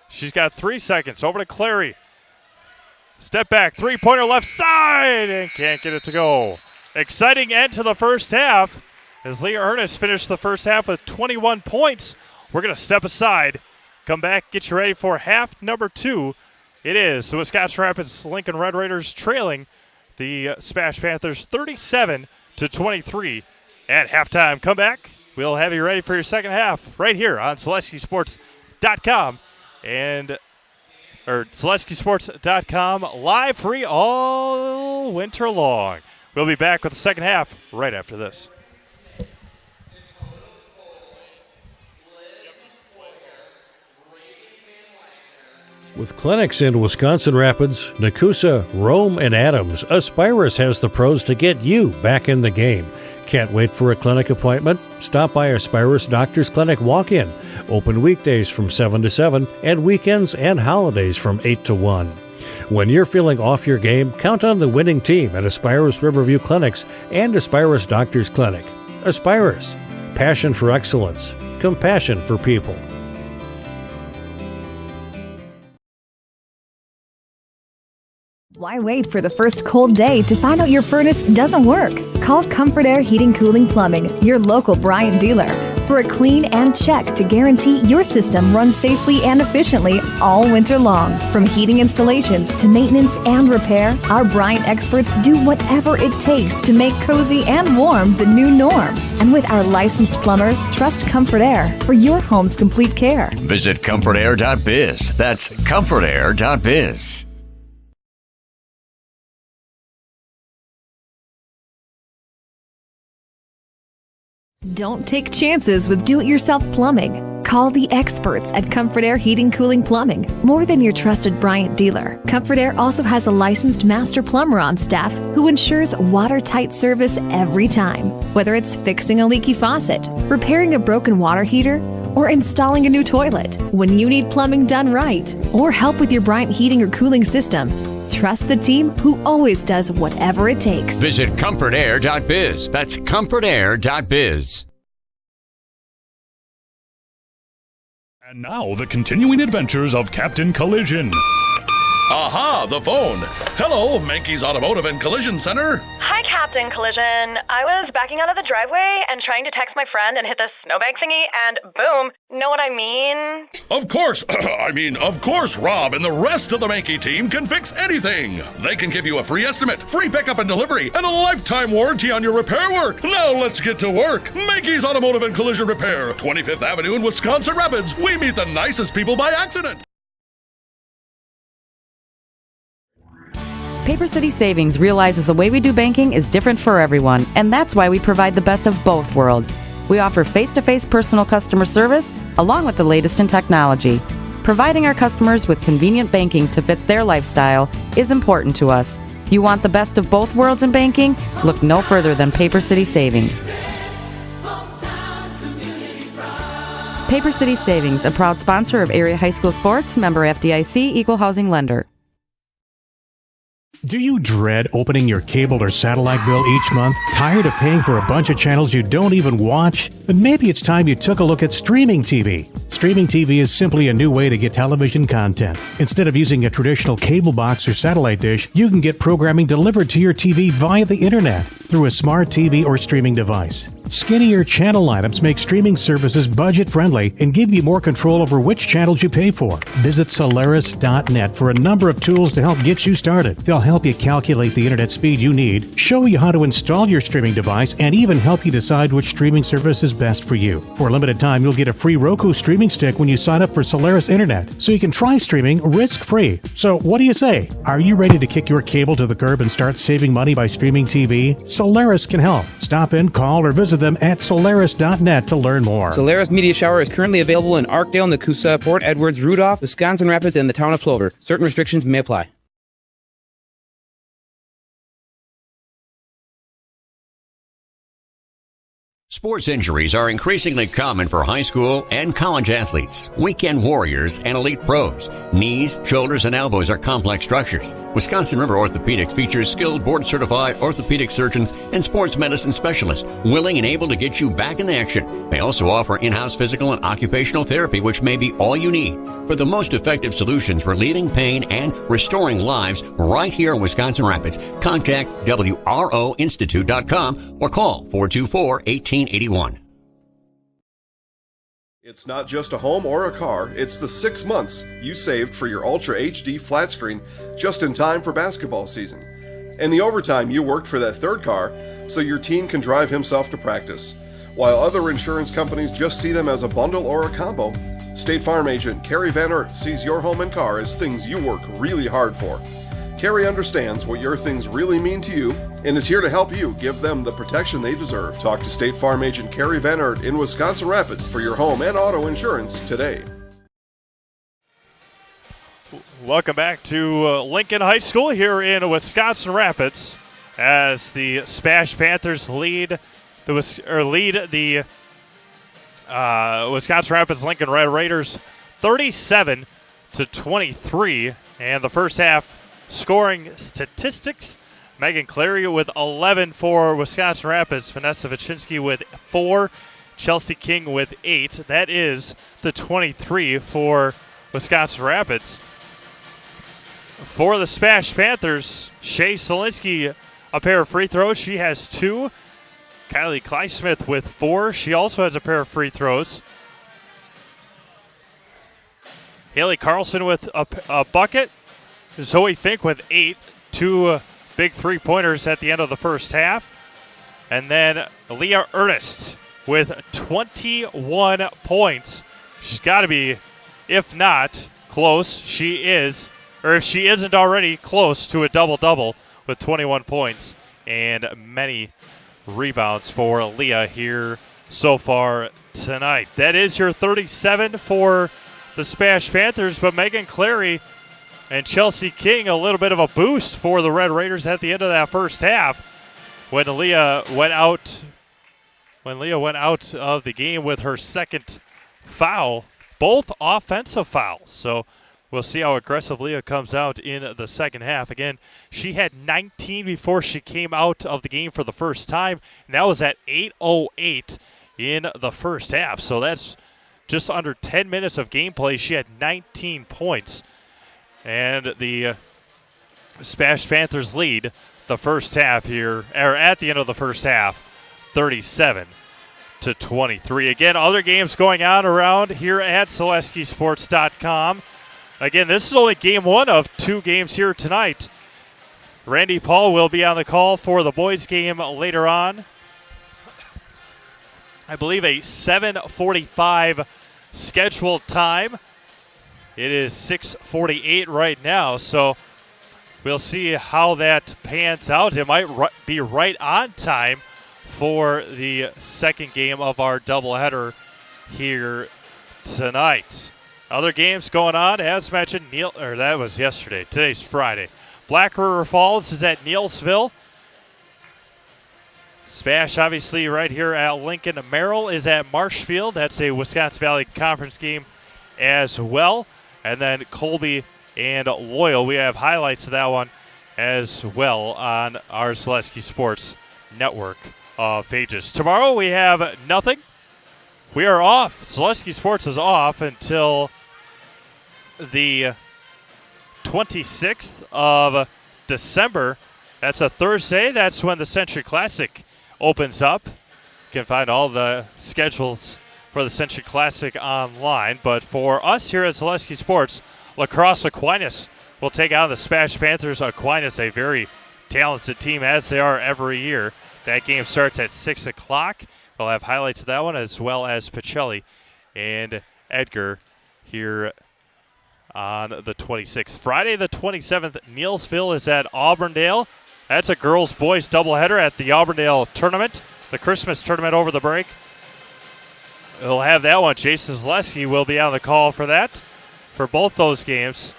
She's got 3 seconds. Over to Clary. Step back, 3-pointer left side, and can't get it to go. Exciting end to the first half as Leah Ernest finished the first half with 21 points. We're going to step aside, come back, get you ready for half number 2. It is the Wisconsin Rapids Lincoln Red Raiders trailing the SPASH Panthers 37-23 at halftime. Come back. We'll have you ready for your second half right here on SeleskySports.com or SeleskySports.com, live free all winter long. We'll be back with the second half right after this. With clinics in Wisconsin Rapids, Nakusa, Rome, and Adams, Aspirus has the pros to get you back in the game. Can't wait for a clinic appointment? Stop by Aspirus Doctors Clinic Walk-In. Open weekdays from 7 to 7 and weekends and holidays from 8 to 1. When you're feeling off your game, count on the winning team at Aspirus Riverview Clinics and Aspirus Doctors Clinic. Aspirus, passion for excellence, compassion for people. Why wait for the first cold day to find out your furnace doesn't work? Call Comfort Air Heating, Cooling, Plumbing, your local Bryant dealer, for a clean and check to guarantee your system runs safely and efficiently all winter long. From heating installations to maintenance and repair, our Bryant experts do whatever it takes to make cozy and warm the new norm. And with our licensed plumbers, trust Comfort Air for your home's complete care. Visit comfortair.biz. That's comfortair.biz. Don't take chances with do-it-yourself plumbing. Call the experts at Comfort Air Heating, Cooling, Plumbing. More than your trusted Bryant dealer, Comfort Air also has a licensed master plumber on staff who ensures watertight service every time. Whether it's fixing a leaky faucet, repairing a broken water heater, or installing a new toilet. When you need plumbing done right, or help with your Bryant heating or cooling system, trust the team who always does whatever it takes. Visit comfortair.biz. That's comfortair.biz. And now, the continuing adventures of Captain Collision. Aha, the phone. Hello, Mankey's Automotive and Collision Center. Hi, Captain Collision. I was backing out of the driveway and trying to text my friend and hit the snowbank thingy, and boom. Know what I mean? Of course, of course, Rob and the rest of the Mankey team can fix anything. They can give you a free estimate, free pickup and delivery, and a lifetime warranty on your repair work. Now let's get to work. Mankey's Automotive and Collision Repair, 25th Avenue in Wisconsin Rapids. We meet the nicest people by accident. Paper City Savings realizes the way we do banking is different for everyone, and that's why we provide the best of both worlds. We offer face-to-face personal customer service along with the latest in technology. Providing our customers with convenient banking to fit their lifestyle is important to us. You want the best of both worlds in banking? Look no further than Paper City Savings. Paper City Savings, a proud sponsor of area high school sports, member FDIC, equal housing lender. Do you dread opening your cable or satellite bill each month? Tired of paying for a bunch of channels you don't even watch? Then maybe it's time you took a look at streaming TV. Streaming TV is simply a new way to get television content. Instead of using a traditional cable box or satellite dish, you can get programming delivered to your TV via the internet through a smart TV or streaming device. Skinnier channel lineups make streaming services budget-friendly and give you more control over which channels you pay for. Visit Solaris.net for a number of tools to help get you started. They'll help you calculate the internet speed you need, show you how to install your streaming device, and even help you decide which streaming service is best for you. For a limited time, you'll get a free Roku streaming stick when you sign up for Solaris Internet, so you can try streaming risk-free. So what do you say? Are you ready to kick your cable to the curb and start saving money by streaming TV? Solaris can help. Stop in, call, or visit them at Solaris.net to learn more. Solaris Media Shower is currently available in Arkdale, Nakusa, Port Edwards, Rudolph, Wisconsin Rapids, and the town of Plover. Certain restrictions may apply. Sports injuries are increasingly common for high school and college athletes, weekend warriors, and elite pros. Knees, shoulders, and elbows are complex structures. Wisconsin River Orthopedics features skilled board-certified orthopedic surgeons and sports medicine specialists willing and able to get you back in action. They also offer in-house physical and occupational therapy, which may be all you need for the most effective solutions relieving pain and restoring lives right here in Wisconsin Rapids. Contact WROinstitute.com or call 424-1881. It's not just a home or a car, it's the 6 months you saved for your Ultra HD flat screen just in time for basketball season. And the overtime you worked for that third car so your teen can drive himself to practice. While other insurance companies just see them as a bundle or a combo, State Farm agent Carrie Van Ert sees your home and car as things you work really hard for. Carrie understands what your things really mean to you and is here to help you give them the protection they deserve. Talk to State Farm agent Carrie Van Ert in Wisconsin Rapids for your home and auto insurance today. Welcome back to Lincoln High School here in Wisconsin Rapids as the SPASH Panthers lead the Wisconsin Rapids Lincoln Red Raiders 37-23, and the first half scoring statistics: Megan Clary with 11 for Wisconsin Rapids, Vanessa Vachinsky with 4, Chelsea King with 8. That is the 23 for Wisconsin Rapids. For the SPASH Panthers, Shea Solinsky, a pair of free throws. She has 2. Kylie Kleismith with 4. She also has a pair of free throws. Haley Carlson with a bucket. Zoe Fink with 8. 2 big three-pointers at the end of the first half. And then Leah Ernest with 21 points. She's got to be, if not close, she is, or if she isn't already close to a double-double with 21 points and many rebounds for Leah here so far tonight. That is your 37 for the SPASH Panthers, but Megan Clary and Chelsea King, a little bit of a boost for the Red Raiders at the end of that first half when Leah went out of the game with her second foul, both offensive fouls. So we'll see how aggressive Leah comes out in the second half. Again, she had 19 before she came out of the game for the first time, and that was at 8:08 in the first half. So that's just under 10 minutes of gameplay. She had 19 points. And the SPASH Panthers lead the first half here, or at the end of the first half, 37-23. Again, other games going on around here at SeleskySports.com. Again, this is only game one of 2 games here tonight. Randy Paul will be on the call for the boys game later on. I believe a 7:45 scheduled time. It is 6:48 right now, so we'll see how that pans out. It might be right on time for the second game of our doubleheader here tonight. Other games going on, as mentioned, that was yesterday. Today's Friday. Black River Falls is at Neilsville. SPASH, obviously, right here at Lincoln. Merrill is at Marshfield. That's a Wisconsin Valley Conference game as well. And then Colby and Loyal. We have highlights of that one as well on our Selesky Sports network of pages. Tomorrow we have nothing. We are off. Selesky Sports is off until the 26th of December. That's a Thursday. That's when the Century Classic opens up. You can find all the schedules for the Century Classic online. But for us here at Selesky Sports, Lacrosse Aquinas will take on the SPASH Panthers. Aquinas, a very talented team, as they are every year. That game starts at 6 o'clock. We'll have highlights of that one, as well as Pacelli and Edgar here on the 26th. Friday the 27th, Neilsville is at Auburndale. That's a girls-boys doubleheader at the Auburndale tournament, the Christmas tournament over the break. We'll have that one. Jason Zaleski will be on the call for that, for both those games.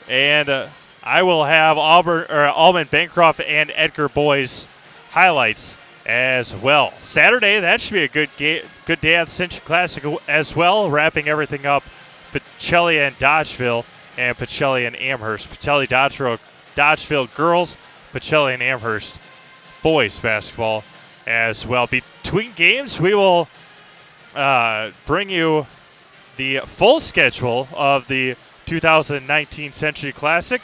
And I will have Almond Bancroft and Edgar Boys highlights as well. Saturday, that should be a good day at the Century Classic as well, wrapping everything up. Pacelli and Dodgeville, and Pacelli and Amherst. Pacelli Dodgeville girls, Pacelli and Amherst boys basketball as well. Between games, we will bring you the full schedule of the 2019 Century Classic.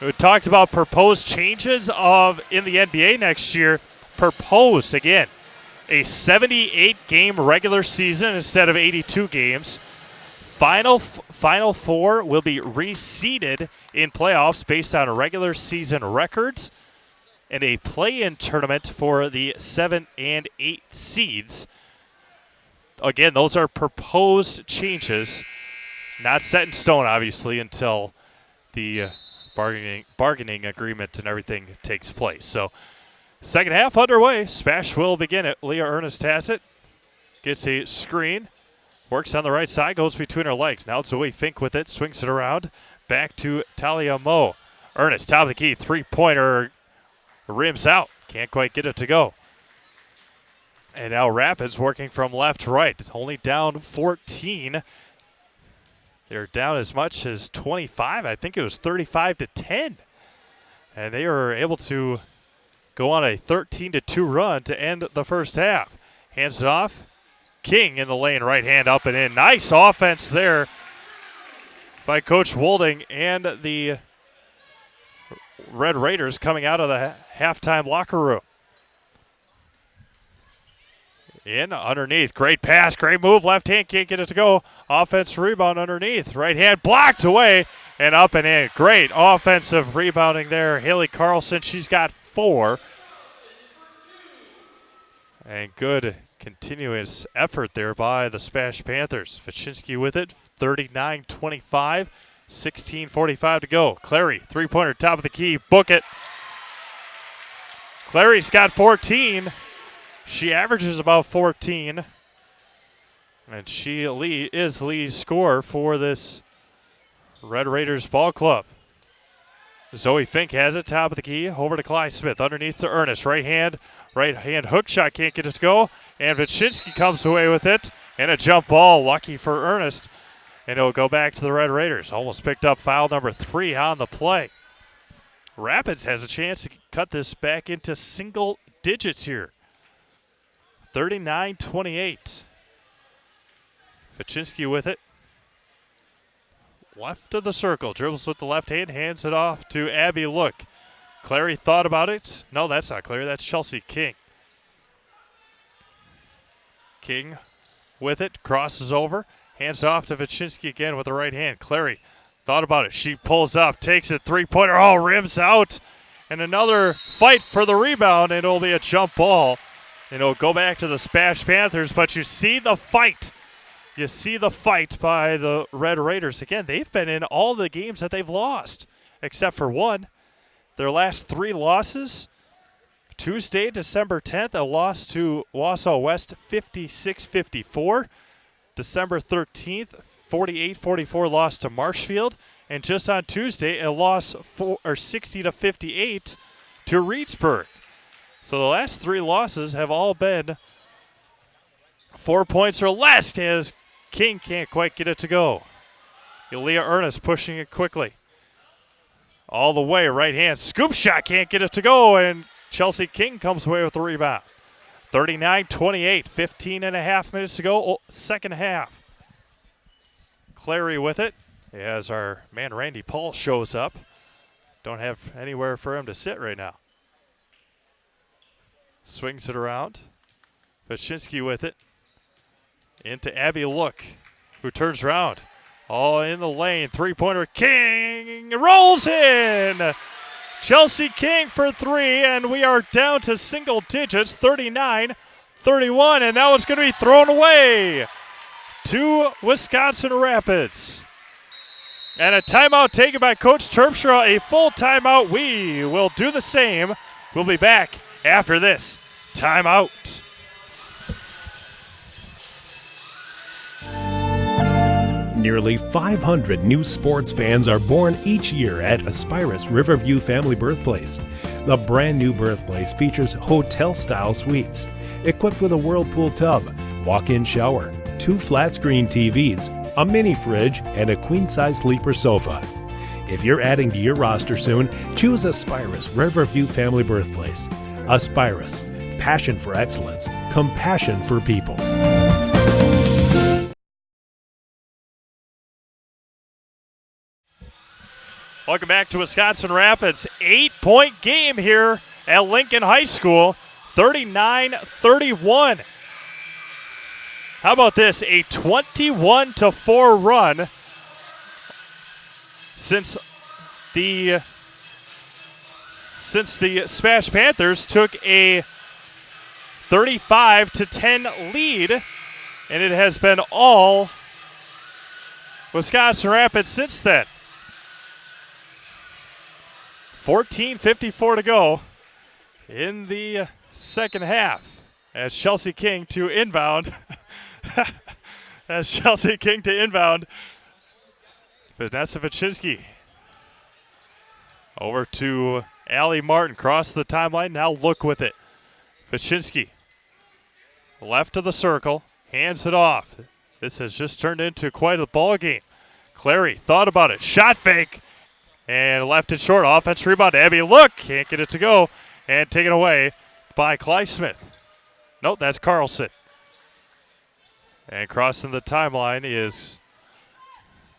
We talked about proposed changes in the NBA next year. Proposed, again, a 78-game regular season instead of 82 games. Final four will be reseeded in playoffs based on regular season records, and a play-in tournament for the 7 and 8 seeds. Again, those are proposed changes, not set in stone, obviously, until the bargaining agreement and everything takes place. So, second half underway. SPASH will begin it. Leah Ernest has it. Gets a screen. Works on the right side. Goes between her legs. Now it's Zoe Fink with it. Swings it around. Back to Talia Moe. Ernest, top of the key. Three-pointer. Rims out. Can't quite get it to go. And now Rapids working from left to right. It's only down 14. They're down as much as 25. I think it was 35-10. And they were able to go on a 13-2 run to end the first half. Hands it off. King in the lane, right hand up and in. Nice offense there by Coach Wolding and the Red Raiders coming out of the halftime locker room. In underneath. Great pass, great move. Left hand can't get it to go. Offensive rebound underneath. Right hand blocked away and up and in. Great offensive rebounding there. Haley Carlson, she's got 4. And good continuous effort there by the SPASH Panthers. Vachinsky with it. 39-25. 16:45 to go. Clary, three-pointer, top of the key. Book it. Clary's got 14. She averages about 14. And she is Lee's scorer for this Red Raiders ball club. Zoe Fink has it, top of the key. Over to Clyde Smith, underneath to Ernest. Right hand hook shot, can't get it to go. And Vachinsky comes away with it. And a jump ball, lucky for Ernest. and it'll go back to the Red Raiders. Almost picked up foul number 3 on the play. Rapids has a chance to cut this back into single digits here. 39-28. Vachinsky with it. Left of the circle. Dribbles with the left hand. Hands it off to Abby Look. Clary thought about it. No, that's not Clary. That's Chelsea King. King with it. Crosses over. Hands off to Vachinsky again with the right hand. Clary thought about it. She pulls up. Takes it. Three-pointer. Oh, rims out. And another fight for the rebound. And it'll be a jump ball. And it'll go back to the SPASH Panthers. But you see the fight. You see the fight by the Red Raiders. Again, they've been in all the games that they've lost, except for one. Their last 3 losses. Tuesday, December 10th, a loss to Wausau West, 56-54. December 13th, 48-44 loss to Marshfield. And just on Tuesday, a loss 60-58 to Reedsburg. So the last 3 losses have all been 4 points or less, as King can't quite get it to go. Leah Ernest pushing it quickly. All the way, right hand. Scoop shot, can't get it to go, and Chelsea King comes away with the rebound. 39-28, 15 and a half minutes to go, second half. Clary with it, as our man Randy Paul shows up. Don't have anywhere for him to sit right now. Swings it around. Vachinsky with it. Into Abby Look, who turns around. All in the lane. Three-pointer. King rolls in. Chelsea King for 3, and we are down to single digits, 39-31, and that one's going to be thrown away to Wisconsin Rapids. And a timeout taken by Coach Terpstra, a full timeout. We will do the same. We'll be back after this timeout. Nearly 500 new sports fans are born each year at Aspirus Riverview Family Birthplace. The brand new birthplace features hotel-style suites, equipped with a whirlpool tub, walk-in shower, 2 flat-screen TVs, a mini fridge, and a queen-size sleeper sofa. If you're adding to your roster soon, choose Aspirus Riverview Family Birthplace. Aspirus, passion for excellence, compassion for people. Welcome back to Wisconsin Rapids. 8-point game here at Lincoln High School, 39-31. How about this? A 21-4 run since the SPASH Panthers took a 35-10 lead, and it has been all Wisconsin Rapids since then. 14:54 to go in the second half as Chelsea King to inbound. Vanessa Vachinsky over to Allie Martin, cross the timeline. Now Look with it. Vachinsky left of the circle, hands it off. This has just turned into quite a ball game. Clary thought about it, shot fake. And left it short. Offense rebound. Abby Look can't get it to go. And taken away by Clyde Smith. Nope, that's Carlson. And crossing the timeline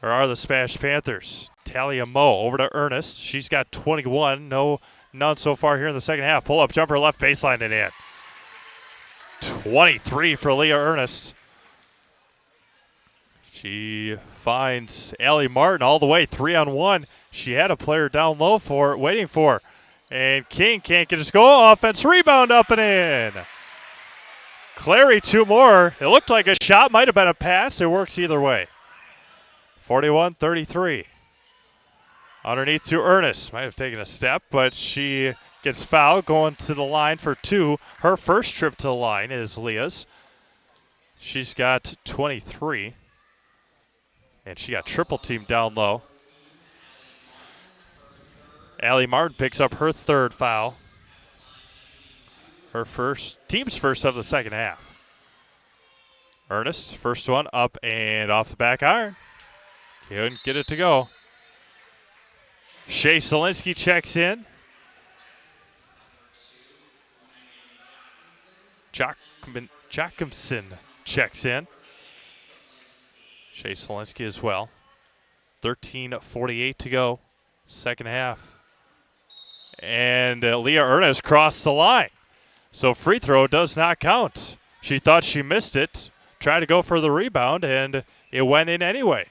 are the SPASH Panthers. Talia Moe over to Ernest. She's got 21. None so far here in the second half. Pull-up jumper left baseline and in. 23 for Leah Ernest. She finds Allie Martin all the way, 3-on-1. She had a player down low waiting for her. And King can't get it to go. Offense rebound up and in. Clary 2 more. It looked like a shot, might have been a pass. It works either way. 41-33. Underneath to Ernest. Might have taken a step, but she gets fouled going to the line for 2. Her first trip to the line is Leah's. She's got 23. And she got triple teamed down low. Allie Martin picks up her 3rd foul. Her team's first of the second half. Ernest, first one up and off the back iron. Couldn't get it to go. Shea Solinsky checks in. Jacobson checks in. Shea Solinsky as well. 13:48 to go. Second half. And Leah Ernest crossed the line. So free throw does not count. She thought she missed it. Tried to go for the rebound, and it went in anyway.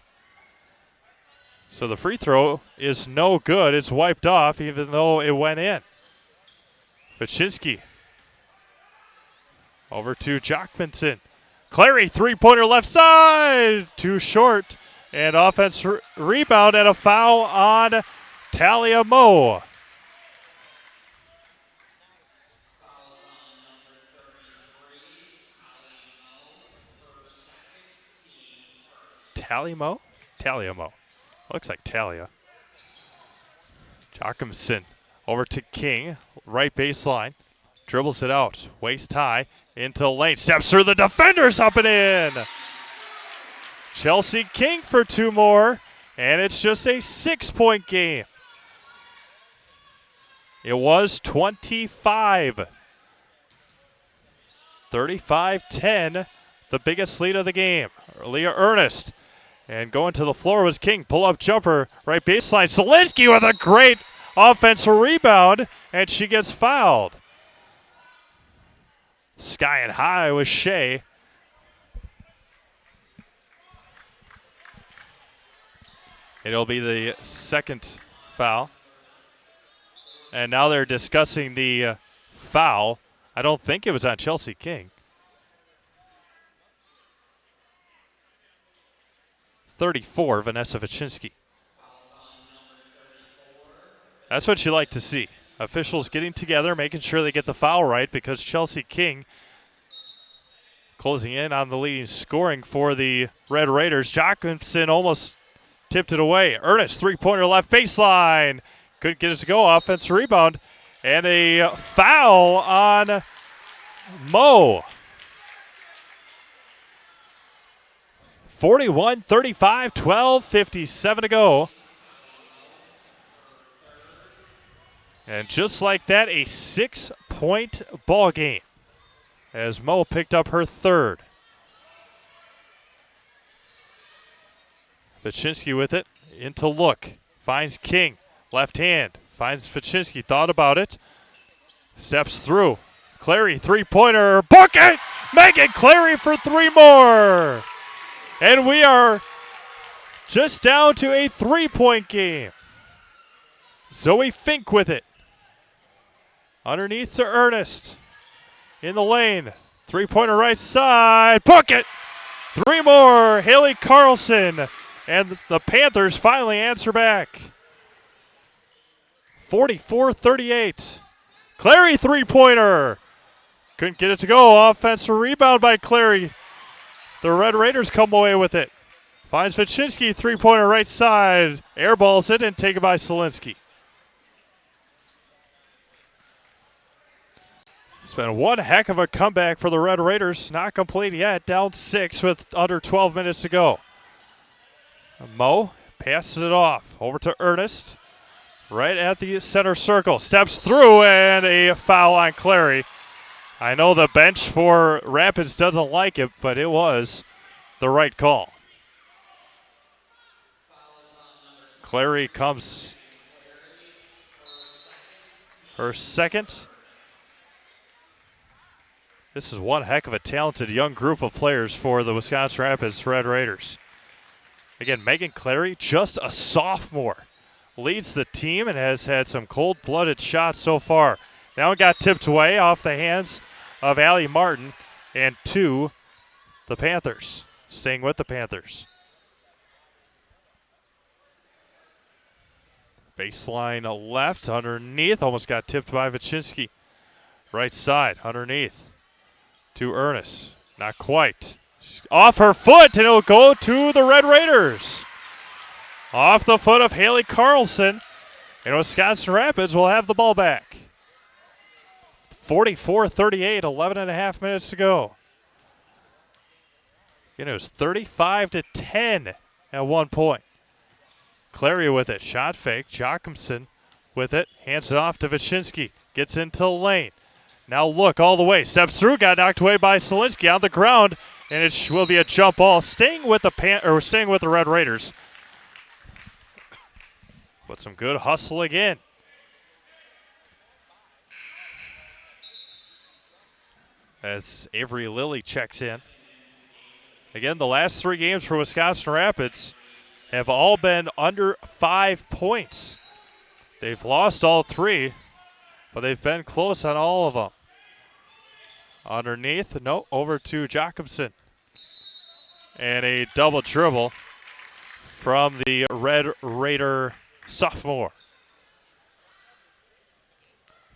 So the free throw is no good. It's wiped off even though it went in. Vachinsky over to Jockmanson. Clary, three-pointer left side. Too short. And offense rebound and a foul on Talia Moe. Talia Moe. Looks like Talia. Jockmanson over to King. Right baseline. Dribbles it out. Waist high. Into lane. Steps through the defenders. Up and in. Chelsea King for two more. And it's just a 6-point game. It was 25. 35-10. The biggest lead of the game. Leah Ernest. And going to the floor was King. Pull-up jumper, right baseline. Solinsky with a great offensive rebound, and she gets fouled. Sky and high with Shea. It'll be the second foul. And now they're discussing the foul. I don't think it was on Chelsea King. 34, Vanessa Vachinsky. That's what you like to see. Officials getting together, making sure they get the foul right, because Chelsea King closing in on the leading scoring for the Red Raiders. Jockmanson almost tipped it away. Ernest, three-pointer left baseline. Couldn't get it to go. Offensive rebound. And a foul on Moe. 41-35, 12:57 to go. And just like that, a 6-point ball game as Moe picked up her third. Vachinsky with it, into look, finds King, left hand, finds Vachinsky, thought about it, steps through. Clary, three-pointer, book it! Megan Clary for three more! And we are just down to a 3-point game. Zoe Fink with it. Underneath to Ernest. In the lane. Three-pointer right side. Book it! Three more. Haley Carlson. And the Panthers finally answer back. 44-38. Clary three-pointer. Couldn't get it to go. Offensive rebound by Clary. The Red Raiders come away with it. Finds Vachinsky, three-pointer right side. Airballs it and taken by Solinsky. It's been one heck of a comeback for the Red Raiders. Not complete yet. Down 6 with under 12 minutes to go. Moe passes it off. Over to Ernest. Right at the center circle. Steps through and a foul on Clary. I know the bench for Rapids doesn't like it, but it was the right call. Clary comes her second. This is one heck of a talented young group of players for the Wisconsin Rapids Red Raiders. Again, Megan Clary, just a sophomore, leads the team and has had some cold-blooded shots so far. That one got tipped away off the hands of Allie Martin and to the Panthers, staying with the Panthers. Baseline left, underneath, almost got tipped by Vachinsky. Right side, underneath, to Ernest. Not quite. Off her foot, and it'll go to the Red Raiders. Off the foot of Haley Carlson, and Wisconsin Rapids will have the ball back. 44-38, 11 and a half minutes to go. Again, it was 35-10 at one point. Clary with it. Shot fake. Jocumsen with it. Hands it off to Wyszynski. Gets into lane. Now look all the way. Steps through. Got knocked away by Solinsky on the ground. And it will be a jump ball. Staying with the Red Raiders. But some good hustle again. As Avery Lilly checks in. Again, the last 3 games for Wisconsin Rapids have all been under 5 points. They've lost all 3, but they've been close on all of them. Underneath, no, over to Jocumsen. And a double dribble from the Red Raider sophomore.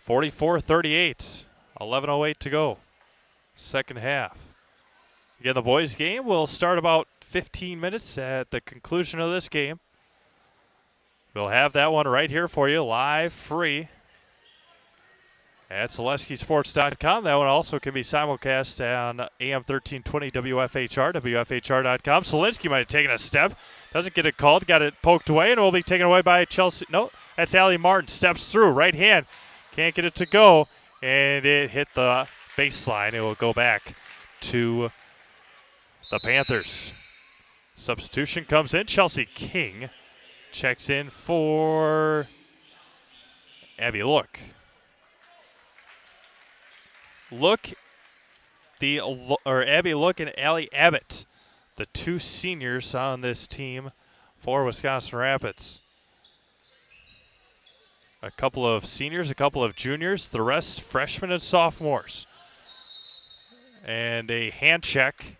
44-38, 11:08 to go. Second half. Again, the boys' game will start about 15 minutes at the conclusion of this game. We'll have that one right here for you, live, free, at SeleskySports.com. That one also can be simulcast on AM 1320 WFHR, WFHR.com. Solinsky might have taken a step. Doesn't get it called. Got it poked away, and will be taken away by Chelsea. No, that's Allie Martin. Steps through, right hand. Can't get it to go, and it hit the baseline. It will go back to the Panthers. Substitution comes in. Chelsea King checks in for Abby Look. Abby Look and Allie Abbott, the 2 seniors on this team for Wisconsin Rapids. A couple of seniors, a couple of juniors, the rest freshmen and sophomores. And a hand check.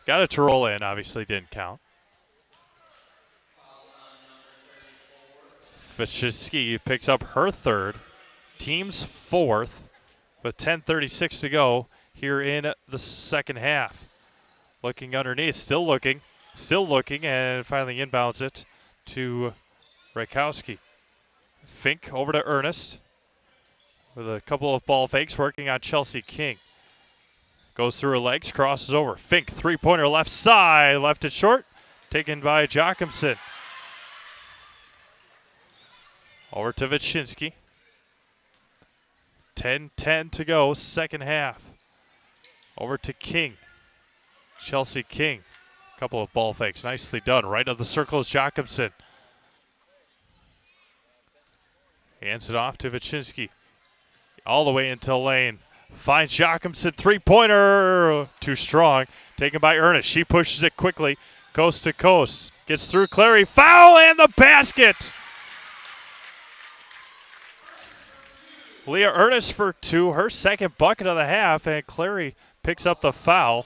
Got it to roll in, obviously didn't count. Wyszynski picks up her 3rd, team's 4th, with 10:36 to go here in the second half. Looking underneath, still looking, and finally inbounds it to Rakowski. Fink over to Ernest with a couple of ball fakes working on Chelsea King. Goes through her legs, crosses over. Fink, 3-pointer left side, left it short, taken by Jocumsen. Over to Wyszynski. 10:10 to go, second half. Over to King. Chelsea King. Couple of ball fakes, nicely done. Right of the circle is Jocumsen. Hands it off to Wyszynski. All the way into lane. Finds Jocumsen, 3-pointer. Too strong. Taken by Ernest. She pushes it quickly. Coast to coast. Gets through Clary. Foul and the basket. Leah Ernest for 2. Her second bucket of the half. And Clary picks up the foul.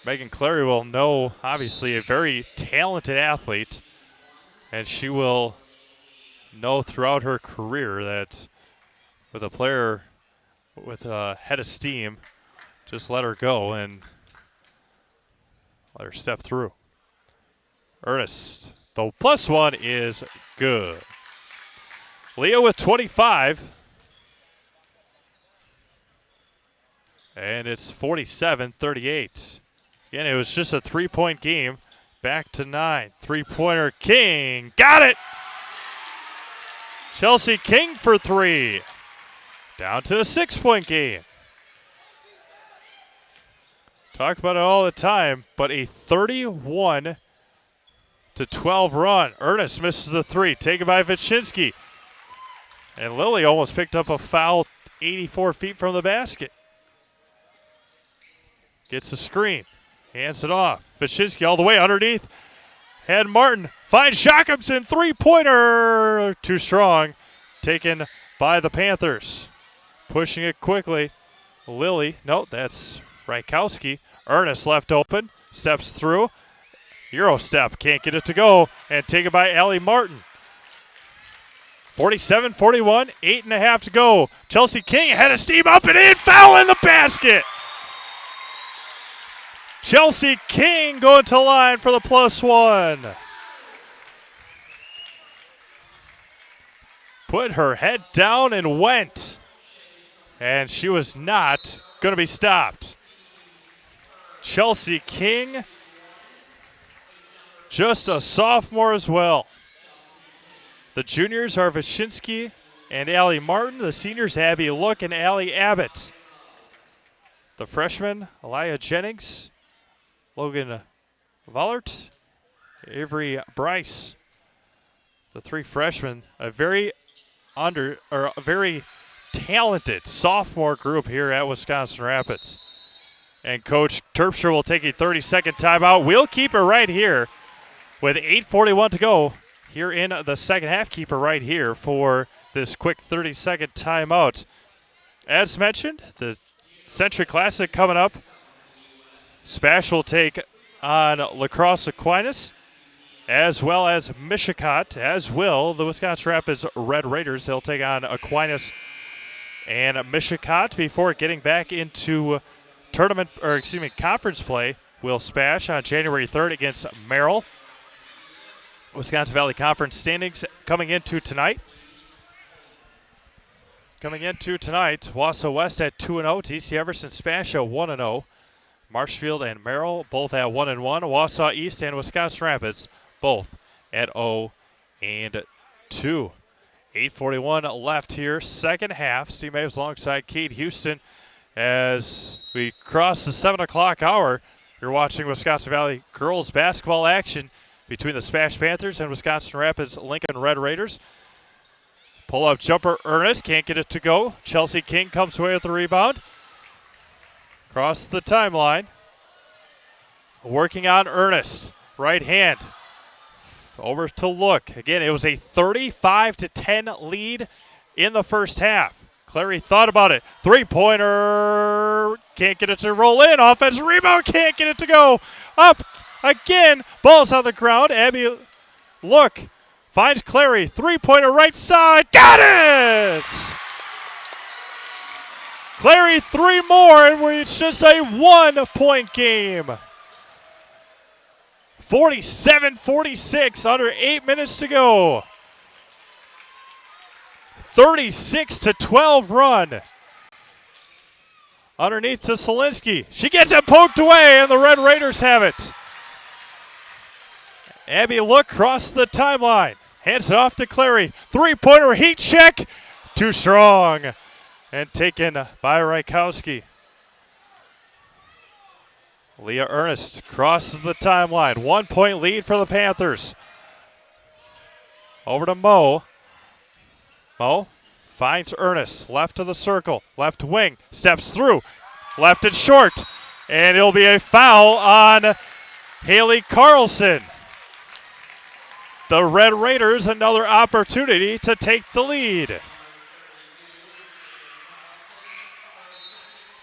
Megan Clary will know, obviously, a very talented athlete. And she will know throughout her career that with a player with a head of steam, just let her go and let her step through. Ernest, the +1 is good. Leah with 25. And it's 47-38. Again, it was just a 3-point game. Back to 9. 3-pointer King. Got it! Chelsea King for 3. Down to a 6-point game. Talk about it all the time, but a 31-12 run. Ernest misses the 3, taken by Wyszynski. And Lilly almost picked up a foul 84 feet from the basket. Gets a screen, hands it off. Wyszynski all the way underneath. And Martin finds Jocumsen, 3-pointer. Too strong, taken by the Panthers. Pushing it quickly. Lilly, no, that's Rakowski. Ernest left open, steps through. Euro step, can't get it to go, and taken by Allie Martin. 47-41, 8.5 to go. Chelsea King had a steam up and in, foul in the basket. Chelsea King going to line for the +1. Put her head down and went. And she was not going to be stopped. Chelsea King just a sophomore as well. The juniors are Wyszynski and Allie Martin. The seniors, Abby Look and Allie Abbott. The freshmen, Elia Jennings, Logan Vollert, Avery Bryce. The three freshmen, a very talented sophomore group here at Wisconsin Rapids. And Coach Terpstra will take a 30-second timeout. We'll keep it right here with 8:41 to go here in the second half. Keep it right here for this quick 30-second timeout. As mentioned, the Century Classic coming up. SPASH will take on La Crosse Aquinas, as well as Mishicot, as will the Wisconsin Rapids Red Raiders. They'll take on Aquinas and Mishicot before getting back into conference play. Will SPASH on January 3rd against Merrill. Wisconsin Valley Conference standings coming into tonight. Wausau West at 2-0. TC Everson, SPASH at 1-0. Marshfield and Merrill both at 1-1. Wausau East and Wisconsin Rapids both at 0-2. 8:41 left here, second half. Steve Maves alongside Kate Houston as we cross the 7 o'clock hour. You're watching Wisconsin Valley girls basketball action between the SPASH Panthers and Wisconsin Rapids Lincoln Red Raiders. Pull-up jumper, Ernest, can't get it to go. Chelsea King comes away with the rebound. Across the timeline. Working on Ernest, right hand. Over to Look. Again, it was a 35-10 lead in the first half. Clary thought about it. Three-pointer. Can't get it to roll in. Offensive rebound. Can't get it to go. Up again. Ball's on the ground. Abby Look finds Clary. Three-pointer right side. Got it! Clary three more, and it's just a 1-point game. 47-46, under 8 minutes to go. 36-12 run. Underneath to Solinsky. She gets it poked away, and the Red Raiders have it. Abby Look across the timeline. Hands it off to Clary. Three-pointer heat check. Too strong. And taken by Rykowski. Leah Ernest crosses the timeline. 1-point lead for the Panthers. Over to Mo. Mo finds Ernest. Left of the circle. Left wing. Steps through. Left it short. And it'll be a foul on Haley Carlson. The Red Raiders another opportunity to take the lead.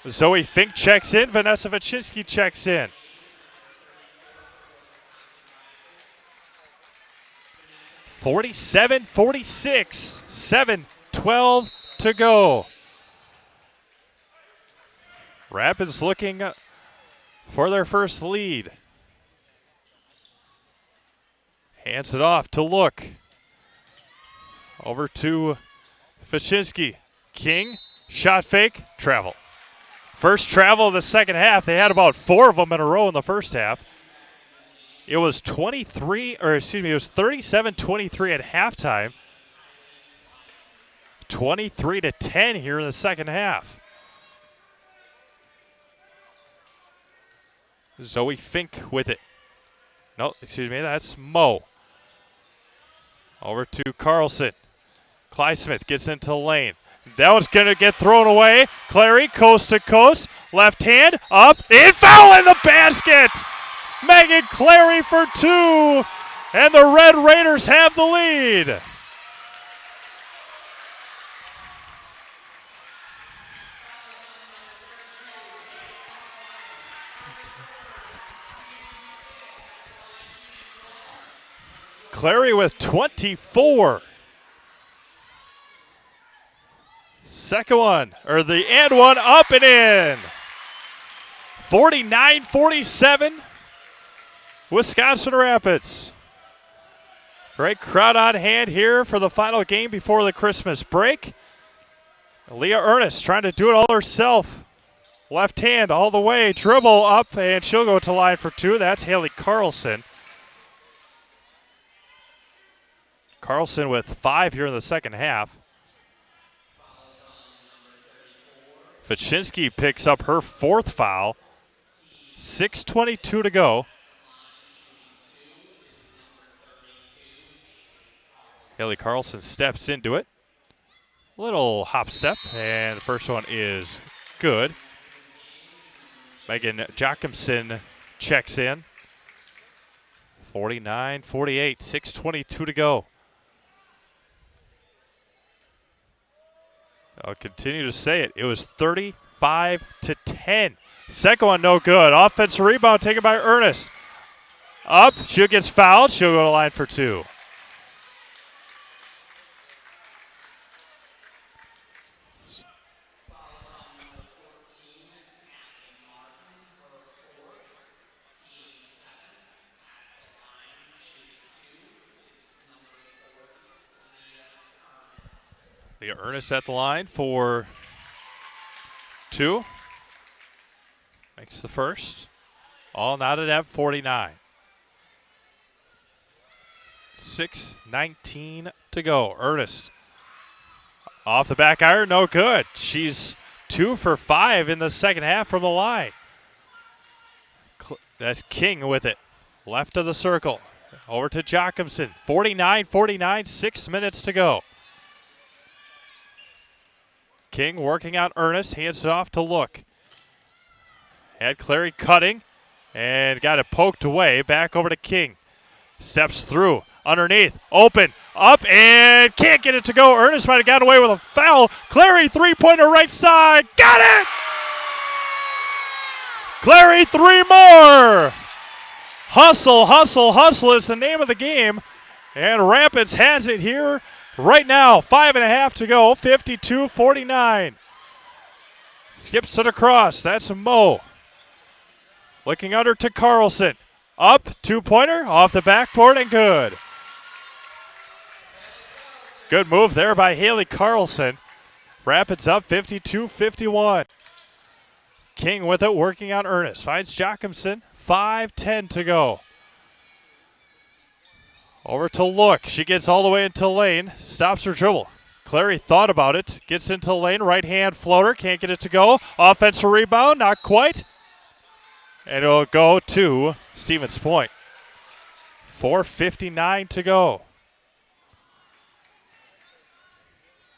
Zoe Fink checks in. Vanessa Wyszynski checks in. (47-46), 7:12 to go. Rapids looking for their first lead. Hands it off to Look. Over to Wyszynski. King, shot fake, travel. First travel of the second half. They had about 4 of them in a row in the first half. It was 37-23 at halftime. 23-10 here in the second half. Zoe Fink with it. No, excuse me, that's Mo. Over to Carlson. Clysmith gets into the lane. That one's going to get thrown away. Clary, coast to coast. Left hand, up, and foul in the basket! Megan Clary for 2, and the Red Raiders have the lead. Clary with 24. Second one, or the and one, up and in. 49-47, Wisconsin Rapids. Great crowd on hand here for the final game before the Christmas break. Leah Ernest trying to do it all herself. Left hand all the way, dribble up, and she'll go to line for 2. That's Haley Carlson. Carlson with 5 here in the second half. Fachinsky picks up her 4th foul. 6:22 to go. Haley Carlson steps into it. Little hop step, and the first one is good. Megan Jacobson checks in. 49-48, 6:22 to go. I'll continue to say it. It was 35-10. Second one, no good. Offensive rebound taken by Ernest. Up, she gets fouled. She'll go to line for 2. Leah Ernest at the line for 2. Makes the first. All knotted at 49. 6:19 to go. Ernest off the back iron, no good. She's 2 for 5 in the second half from the line. That's King with it. Left of the circle. Over to Jacobson. 49-49, 6 minutes to go. King working on Ernest, hands it off to Look. Had Clary cutting and got it poked away. Back over to King. Steps through, underneath, open, up, and can't get it to go. Ernest might have gotten away with a foul. Clary, 3-pointer right side, got it! Clary, 3 more! Hustle, hustle, hustle is the name of the game. And Rapids has it here right now. 5.5 to go, 52-49. Skips it across, that's Mo. Looking under to Carlson. Up, 2-pointer, off the backboard and good. Good move there by Haley Carlson. Rapids up 52-51. King with it, working on Ernest. Finds Jacobson, 5:10 to go. Over to Look. She gets all the way into lane. Stops her dribble. Clary thought about it. Gets into lane. Right hand floater. Can't get it to go. Offensive rebound. Not quite. And it'll go to Stevens Point. 4:59 to go.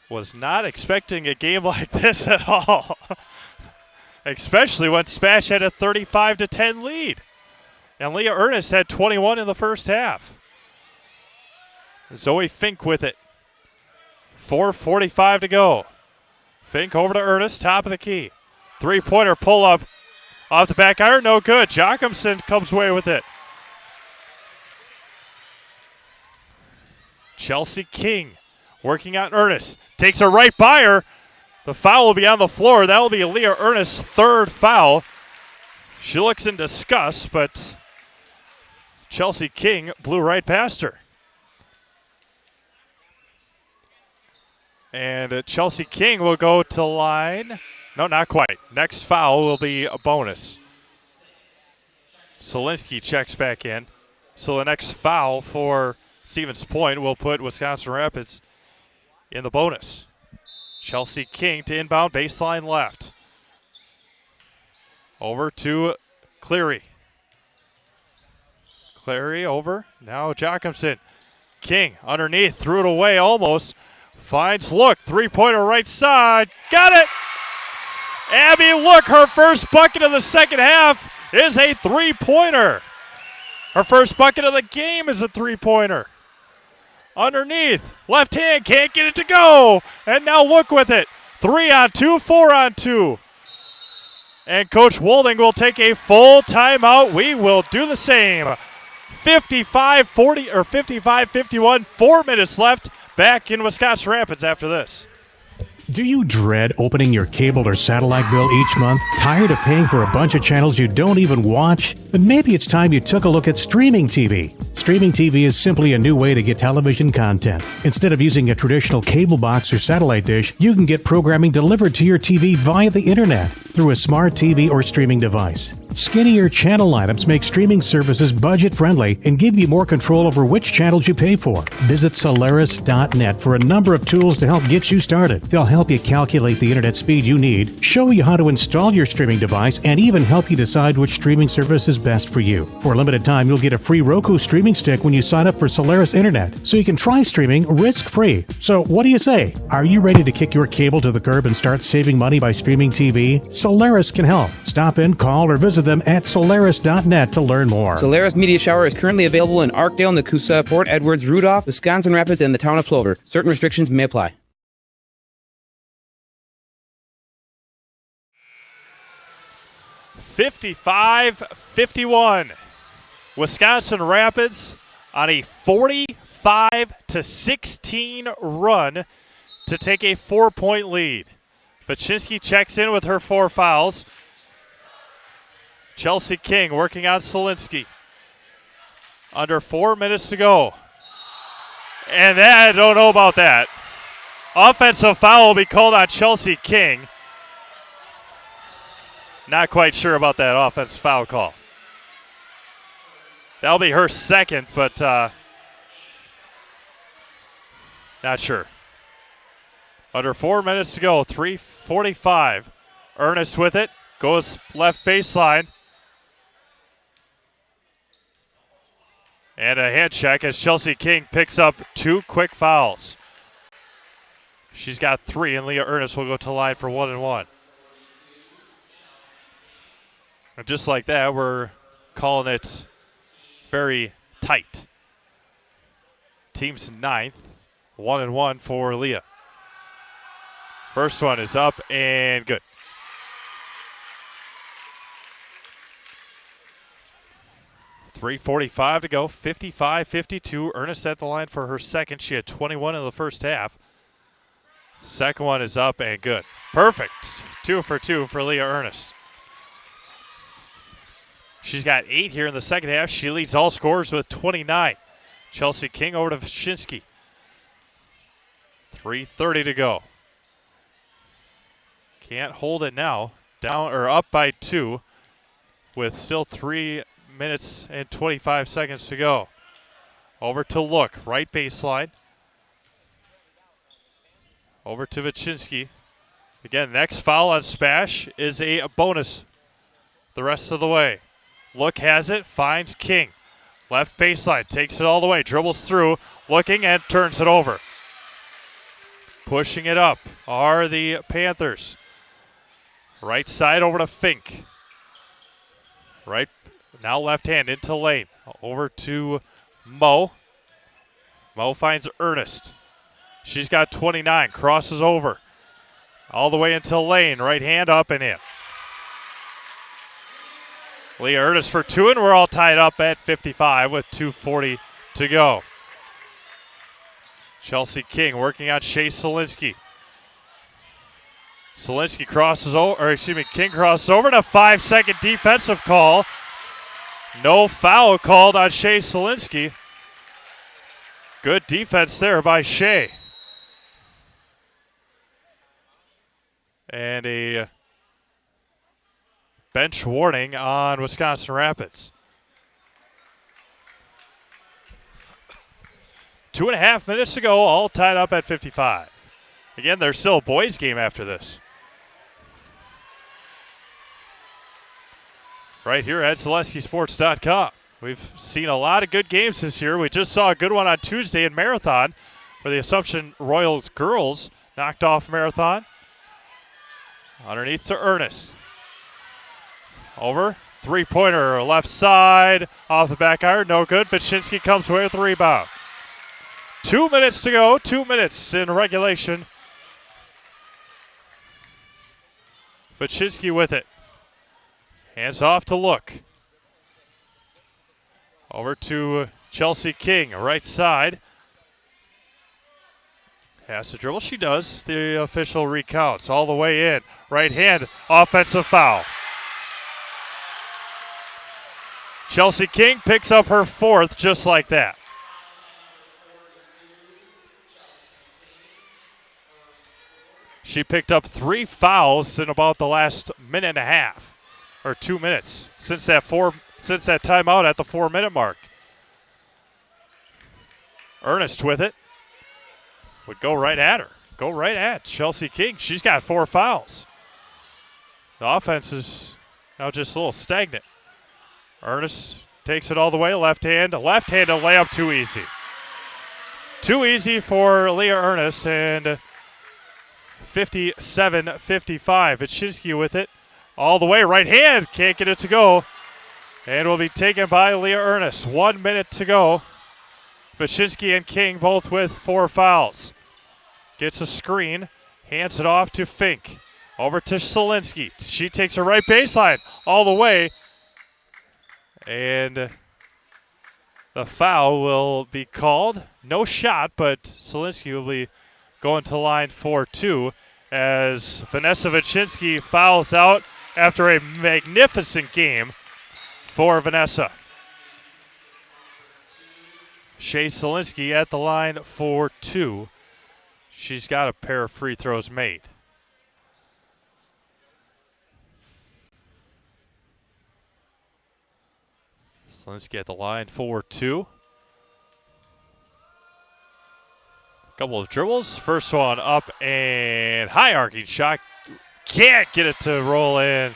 Was not expecting a game like this at all. Especially when SPASH had a 35-10 lead. And Leah Ernest had 21 in the first half. Zoe Fink with it. 4:45 to go. Fink over to Ernest, top of the key. 3-pointer pull-up off the back iron, no good. Jacobson comes away with it. Chelsea King working on Ernest. Takes her right by her. The foul will be on the floor. That will be Leah Ernest's 3rd foul. She looks in disgust, but Chelsea King blew right past her. And Chelsea King will go to line. No, not quite. Next foul will be a bonus. Solinsky checks back in. So the next foul for Stevens Point will put Wisconsin Rapids in the bonus. Chelsea King to inbound, baseline left. Over to Cleary. Cleary over. Now Jacobson. King underneath, threw it away almost. Finds Look, 3-pointer right side. Got it! Abby Look, her first bucket of the second half is a 3-pointer. Her first bucket of the game is a 3-pointer. Underneath, left hand, can't get it to go. And now Look with it. 3-on-2, 4-on-2. And Coach Wolding will take a full timeout. We will do the same. 55-40 or 55-51, 4 minutes left. Back in Wisconsin Rapids after this. Do you dread opening your cable or satellite bill each month? Tired of paying for a bunch of channels you don't even watch? Then maybe it's time you took a look at streaming TV. Streaming TV is simply a new way to get television content. Instead of using a traditional cable box or satellite dish, you can get programming delivered to your TV via the internet. through a smart TV or streaming device. Skinnier channel lineups make streaming services budget-friendly and give you more control over which channels you pay for. Visit Solaris.net for a number of tools to help get you started. They'll help you calculate the internet speed you need, show you how to install your streaming device, and even help you decide which streaming service is best for you. For a limited time, you'll get a free Roku streaming stick when you sign up for Solaris Internet, so you can try streaming risk-free. So what do you say? Are you ready to kick your cable to the curb and start saving money by streaming TV? Solaris can help. Stop in, call, or visit them at Solaris.net to learn more. Solaris Media Shower is currently available in Arkdale, Nakusa, Port Edwards, Rudolph, Wisconsin Rapids, and the town of Plover. Certain restrictions may apply. (55-51). Wisconsin Rapids on a 45-16 run to take a 4-point lead. Vachinsky checks in with her 4 fouls. Chelsea King working on Solinsky. Under 4 minutes to go. And I don't know about that. Offensive foul will be called on Chelsea King. Not quite sure about that offensive foul call. That'll be her second, but not sure. Under 4 minutes to go, 3:45. Ernest with it, goes left baseline. And a hand check as Chelsea King picks up 2 quick fouls. She's got 3, and Leah Ernest will go to the line for 1 and 1. And just like that, we're calling it very tight. Team's 9th, 1 and 1 for Leah. First one is up and good. .345 to go, 55-52. Ernest at the line for her second. She had 21 in the first half. Second one is up and good. Perfect. 2 for 2 for Leah Ernest. She's got 8 here in the second half. She leads all scorers with 29. Chelsea King over to Vachinsky. 3:30 to go. Can't hold it now. Down or up by 2 with still 3 minutes and 25 seconds to go. Over to Look, right baseline. Over to Vachinsky. Again, next foul on Spash is a bonus the rest of the way. Look has it, finds King. Left baseline, takes it all the way, dribbles through, looking and turns it over. Pushing it up are the Panthers. Right side over to Fink. Right, now left hand into lane. Over to Mo. Mo finds Ernest. She's got 29, crosses over. All the way into lane, right hand up and in. Leah Ernest for 2, and we're all tied up at 55 with 2:40 to go. Chelsea King working on Shea Solinsky. Solinsky crosses over, or excuse me, King crosses over, and a 5-second defensive call. No foul called on Shea Solinsky. Good defense there by Shea. And a bench warning on Wisconsin Rapids. 2.5 minutes to go, all tied up at 55. Again, there's still a boys game after this. Right here at SeleskySports.com. We've seen a lot of good games this year. We just saw a good one on Tuesday in Marathon where the Assumption Royals girls knocked off Marathon. Underneath to Ernest. Over, 3-pointer, left side, off the back iron, no good. Vachinsky comes away with the rebound. 2 minutes to go, 2 minutes in regulation. Vachinsky with it. Hands off to Look. Over to Chelsea King, right side. Has to dribble, she does. The official recounts all the way in. Right hand, offensive foul. Chelsea King picks up her 4th just like that. She picked up 3 fouls in about the last minute and a half, or 2 minutes, since that timeout at the 4-minute mark. Ernest with it. Would go right at her. Go right at Chelsea King. She's got 4 fouls. The offense is now just a little stagnant. Ernest takes it all the way. Left hand. A left-handed layup too easy. Too easy for Leah Ernest, and 57-55. Vichinsky with it. All the way. Right hand. Can't get it to go. And will be taken by Leah Ernest. 1 minute to go. Vichinsky and King both with 4 fouls. Gets a screen. Hands it off to Fink. Over to Solinsky. She takes a right baseline all the way. And the foul will be called. No shot, but Solinsky will be going to line for 2 as Vanessa Vichinsky fouls out after a magnificent game for Vanessa. Shea Solinsky at the line for 2. She's got a pair of free throws made. Solinsky at the line for 2. Couple of dribbles. First one up and high arcing shot. Can't get it to roll in.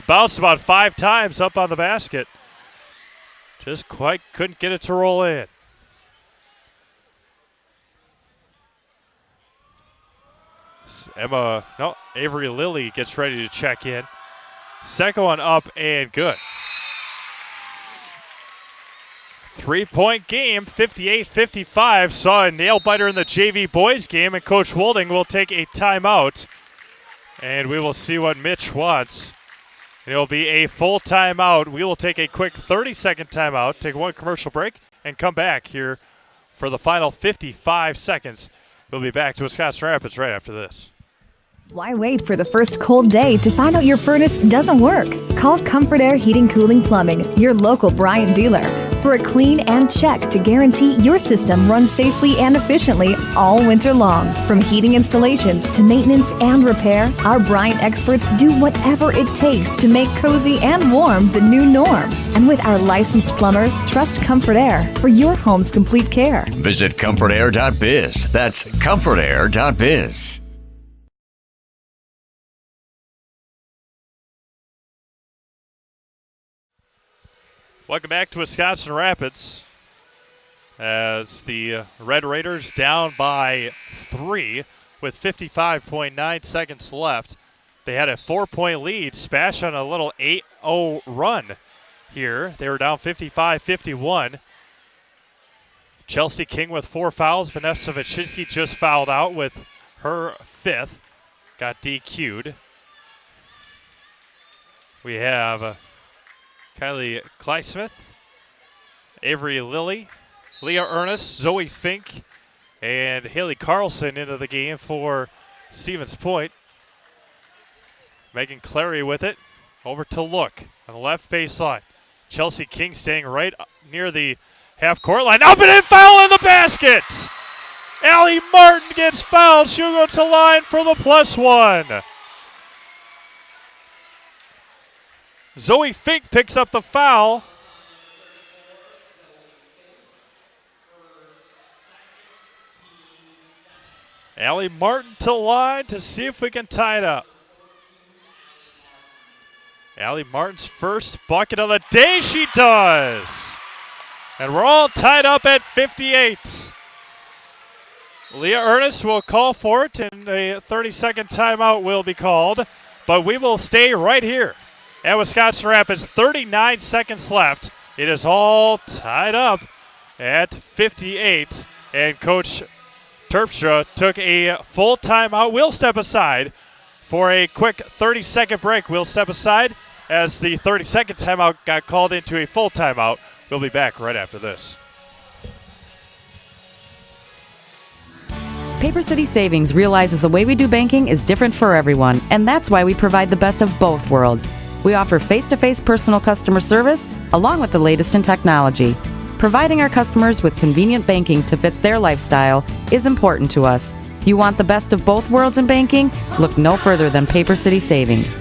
Bounced about 5 times up on the basket. Just quite couldn't get it to roll in. Avery Lilly gets ready to check in. Second one up and good. 3-point game, 58-55. Saw a nail-biter in the JV boys game, and Coach Wolding will take a timeout. And we will see what Mitch wants. It will be a full timeout. We will take a quick 30-second timeout, take one commercial break, and come back here for the final 55 seconds. We'll be back to Wisconsin Rapids right after this. Why wait for the first cold day to find out your furnace doesn't work? Call Comfort Air Heating, Cooling, Plumbing, your local Bryant dealer, for a clean and check to guarantee your system runs safely and efficiently all winter long. From heating installations to maintenance and repair, our Bryant experts do whatever it takes to make cozy and warm the new norm. And with our licensed plumbers, trust Comfort Air for your home's complete care. Visit comfortair.biz. That's comfortair.biz. Welcome back to Wisconsin Rapids as the Red Raiders down by 3 with 55.9 seconds left. They had a 4-point lead. SPASH on a little 8-0 run here. They were down 55-51. Chelsea King with 4 fouls. Vanessa Vichinsky just fouled out with her 5th. Got DQ'd. We have Kylie Kleismith, Avery Lilly, Leah Ernest, Zoe Fink, and Haley Carlson into the game for Stevens Point. Megan Clary with it. Over to Look on the left baseline. Chelsea King staying right near the half-court line. Up and in, foul in the basket! Allie Martin gets fouled. She'll go to line for the +1. Zoe Fink picks up the foul. Allie Martin to line to see if we can tie it up. Allie Martin's first bucket of the day, she does. And we're all tied up at 58. Leah Ernest will call for it, and a 30-second timeout will be called. But we will stay right here at Wisconsin Rapids. 39 seconds left. It is all tied up at 58. And Coach Terpstra took a full timeout. We'll step aside for a quick 30-second break. We'll step aside as the 30-second timeout got called into a full timeout. We'll be back right after this. Paper City Savings realizes the way we do banking is different for everyone, and that's why we provide the best of both worlds. We offer face-to-face personal customer service along with the latest in technology. Providing our customers with convenient banking to fit their lifestyle is important to us. You want the best of both worlds in banking? Look no further than Paper City Savings.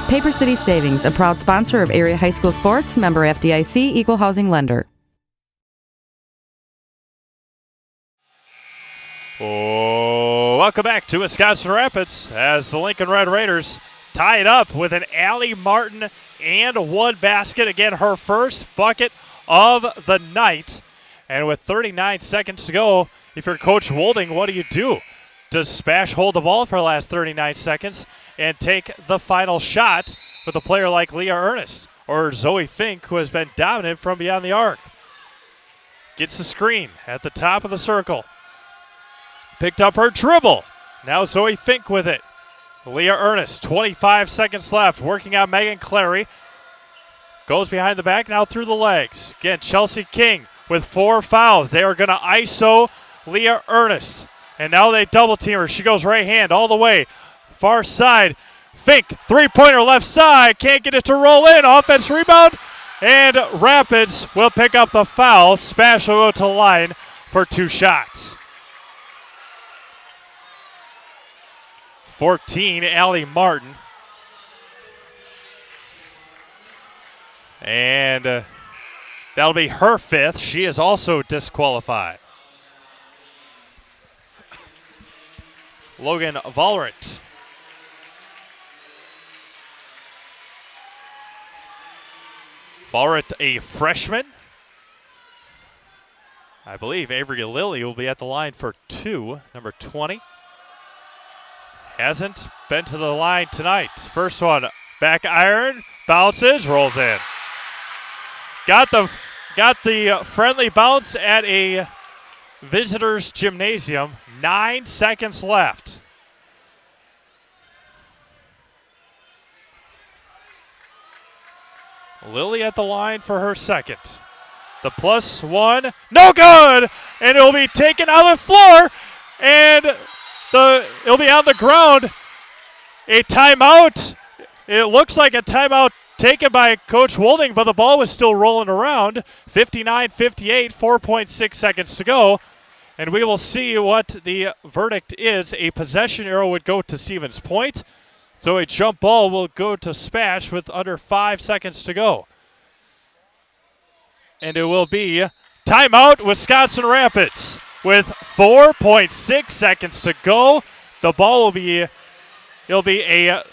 Paper City Savings, a proud sponsor of area high school sports, member FDIC, equal housing lender. Oh, welcome back to Wisconsin Rapids as the Lincoln Red Raiders tie it up with an Allie Martin and one basket. Again, her first bucket of the night. And with 39 seconds to go, if you're Coach Wolding, what do? Does SPASH hold the ball for the last 39 seconds and take the final shot with a player like Leah Ernest or Zoe Fink, who has been dominant from beyond the arc? Gets the screen at the top of the circle. Picked up her dribble. Now Zoe Fink with it. Leah Ernest, 25 seconds left, working on Megan Clary. Goes behind the back, now through the legs. Again, Chelsea King with 4 fouls. They are going to ISO Leah Ernest. And now they double team her. She goes right hand all the way. Far side. Fink, three-pointer left side. Can't get it to roll in. Offense rebound. And Rapids will pick up the foul. SPASH will go to the line for 2 shots. 14, Allie Martin. And that'll be her 5th. She is also disqualified. Logan Vollert. Vollert, a freshman. I believe Avery Lilly will be at the line for 2, number 20. Hasn't been to the line tonight. First one, back iron, bounces, rolls in. Got the friendly bounce at a visitors gymnasium. 9 seconds left. Lily at the line for her second. The +1, no good! And it'll be taken on the floor, and it'll be on the ground. A timeout. It looks like a timeout taken by Coach Wolding, but the ball was still rolling around. 59-58, 4.6 seconds to go. And we will see what the verdict is. A possession arrow would go to Stevens Point. So a jump ball will go to SPASH with under 5 seconds to go. And it will be timeout Wisconsin Rapids. With 4.6 seconds to go, the ball will be, it'll be a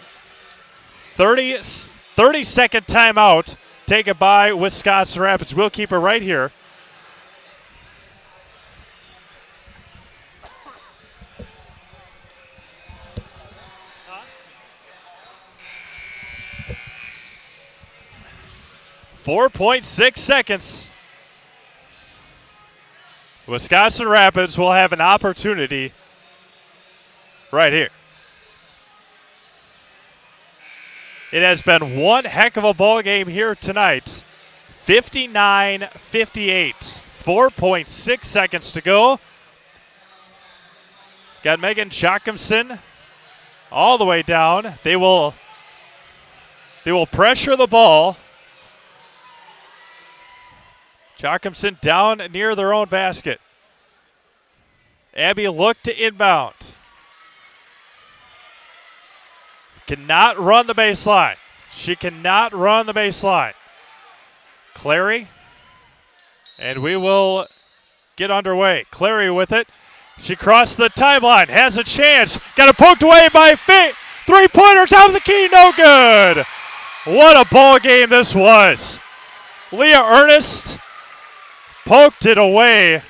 30-second timeout taken by Wisconsin Rapids. We'll keep it right here. .6 seconds. Wisconsin Rapids will have an opportunity right here. It has been one heck of a ball game here tonight. 59-58, 4.6 seconds to go. Got Megan Jacobson all the way down. They will pressure the ball. Jacobson down near their own basket. Abby looked to inbound. Cannot run the baseline. She cannot run the baseline. Clary. And we will get underway. Clary with it. She crossed the timeline. Has a chance. Got it poked away by Fink. Three-pointer, top of the key, no good. What a ball game this was. Leah Ernest poked it away.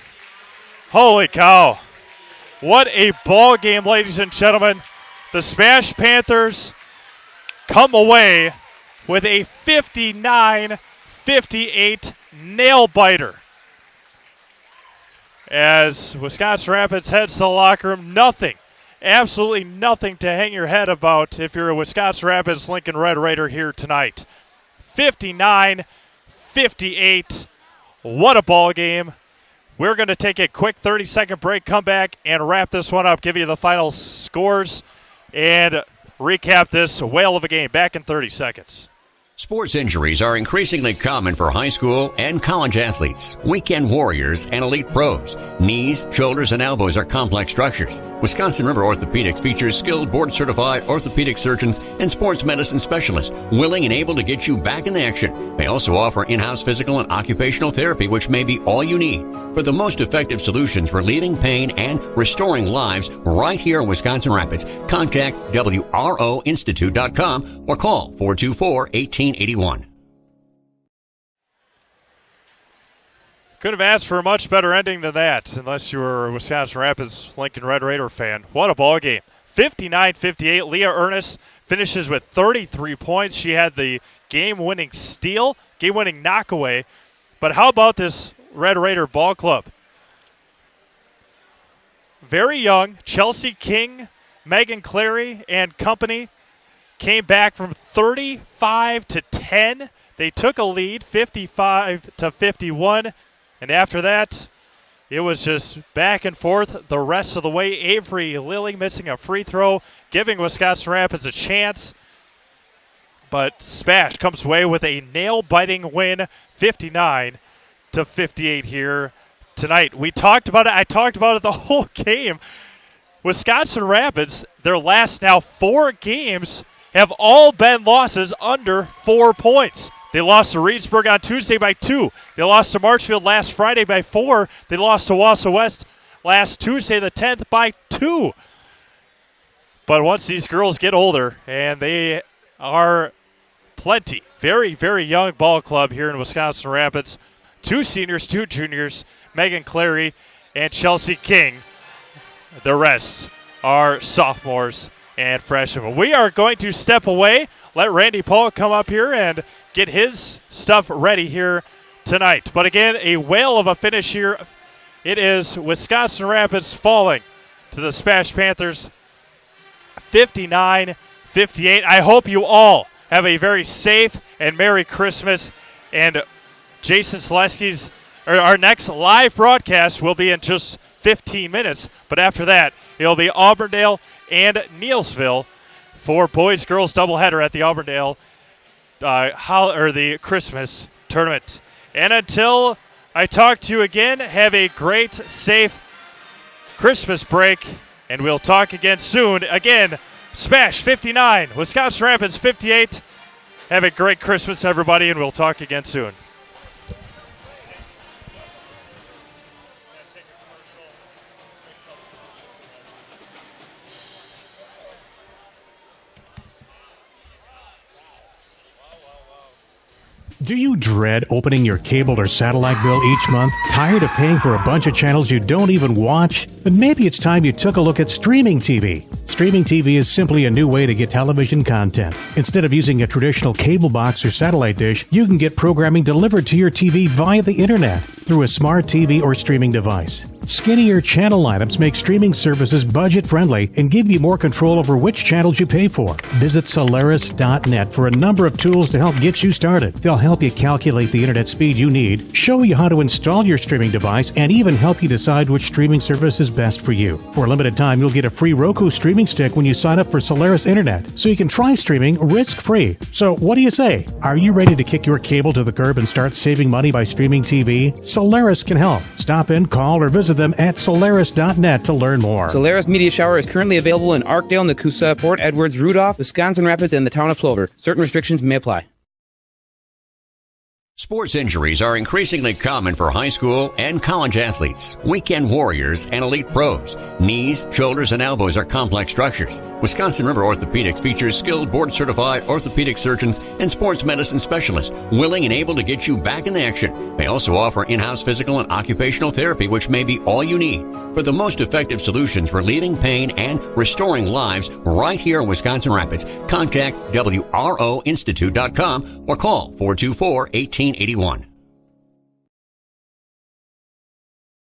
Holy cow. What a ball game, ladies and gentlemen. The SPASH Panthers come away with a 59-58 nail-biter. As Wisconsin Rapids heads to the locker room, nothing, absolutely nothing to hang your head about if you're a Wisconsin Rapids Lincoln Red Raider here tonight. 59-58. What a ball game. We're going to take a quick 30-second break, come back, and wrap this one up, give you the final scores, and recap this whale of a game. Back in 30 seconds. Sports injuries are increasingly common for high school and college athletes, weekend warriors, and elite pros. Knees, shoulders, and elbows are complex structures. Wisconsin River Orthopedics features skilled board-certified orthopedic surgeons and sports medicine specialists willing and able to get you back in action. They also offer in-house physical and occupational therapy, which may be all you need. For the most effective solutions relieving pain and restoring lives right here in Wisconsin Rapids, contact WROinstitute.com or call 424-1881. Could have asked for a much better ending than that, unless you were a Wisconsin Rapids Lincoln Red Raider fan. What a ball game. 59-58. Leah Ernest finishes with 33 points. She had the game-winning steal, game-winning knockaway. But how about this Red Raider ball club? Very young. Chelsea King, Megan Clary, and company came back from 35-10. They took a lead, 55-51. And after that, it was just back and forth the rest of the way. Avery Lilly missing a free throw, giving Wisconsin Rapids a chance. But SPASH comes away with a nail-biting win, 59-58 here tonight. We talked about it. I talked about it the whole game. Wisconsin Rapids, their last now 4 games, have all been losses under 4 points. They lost to Reedsburg on Tuesday by 2. They lost to Marshfield last Friday by 4. They lost to Wausau West last Tuesday the 10th by 2. But once these girls get older, and they are plenty, very, very young ball club here in Wisconsin Rapids. 2 seniors, 2 juniors, Megan Clary and Chelsea King. The rest are sophomores and freshmen. We are going to step away, let Randy Paul come up here and get his stuff ready here tonight. But again, a whale of a finish here. It is Wisconsin Rapids falling to the SPASH Panthers 59-58. I hope you all have a very safe and Merry Christmas. And Jason Selesky's, our next live broadcast will be in just 15 minutes. But after that, it'll be Auburndale and Neelsville for boys-girls doubleheader at the Auburndale the Christmas tournament. And until I talk to you again, have a great, safe Christmas break, and we'll talk again soon. Again, SPASH 59, Wisconsin Rapids 58. Have a great Christmas, everybody, and we'll talk again soon. Do you dread opening your cable or satellite bill each month? Tired of paying for a bunch of channels you don't even watch? Then maybe it's time you took a look at streaming TV. Streaming TV is simply a new way to get television content. Instead of using a traditional cable box or satellite dish, you can get programming delivered to your TV via the internet through a smart TV or streaming device. Skinnier channel lineups make streaming services budget-friendly and give you more control over which channels you pay for. Visit Solaris.net for a number of tools to help get you started. They'll help you calculate the internet speed you need, show you how to install your streaming device, and even help you decide which streaming service is best for you. For a limited time, you'll get a free Roku streaming stick when you sign up for Solaris Internet, so you can try streaming risk-free. So what do you say? Are you ready to kick your cable to the curb and start saving money by streaming TV? Solaris can help. Stop in, call, or visit them at Solaris.net to learn more. Solaris Media Shower is currently available in Arkdale, Nakusa, Port Edwards, Rudolph, Wisconsin Rapids, and the town of Plover. Certain restrictions may apply. Sports injuries are increasingly common for high school and college athletes, weekend warriors, and elite pros. Knees, shoulders, and elbows are complex structures. Wisconsin River Orthopedics features skilled board-certified orthopedic surgeons and sports medicine specialists willing and able to get you back in action. They also offer in-house physical and occupational therapy, which may be all you need. For the most effective solutions relieving pain and restoring lives right here in Wisconsin Rapids, contact WROinstitute.com or call 424-1881.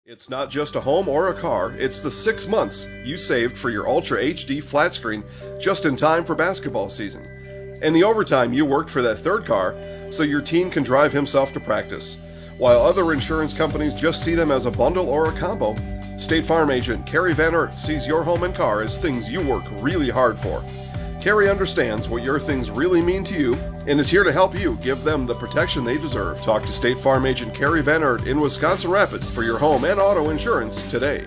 It's not just a home or a car, it's the 6 months you saved for your Ultra HD flat screen just in time for basketball season. And the overtime you worked for that third car so your teen can drive himself to practice. While other insurance companies just see them as a bundle or a combo, State Farm agent Carrie Van Ert sees your home and car as things you work really hard for. Carrie understands what your things really mean to you and is here to help you give them the protection they deserve. Talk to State Farm agent Carrie Van Aert in Wisconsin Rapids for your home and auto insurance today.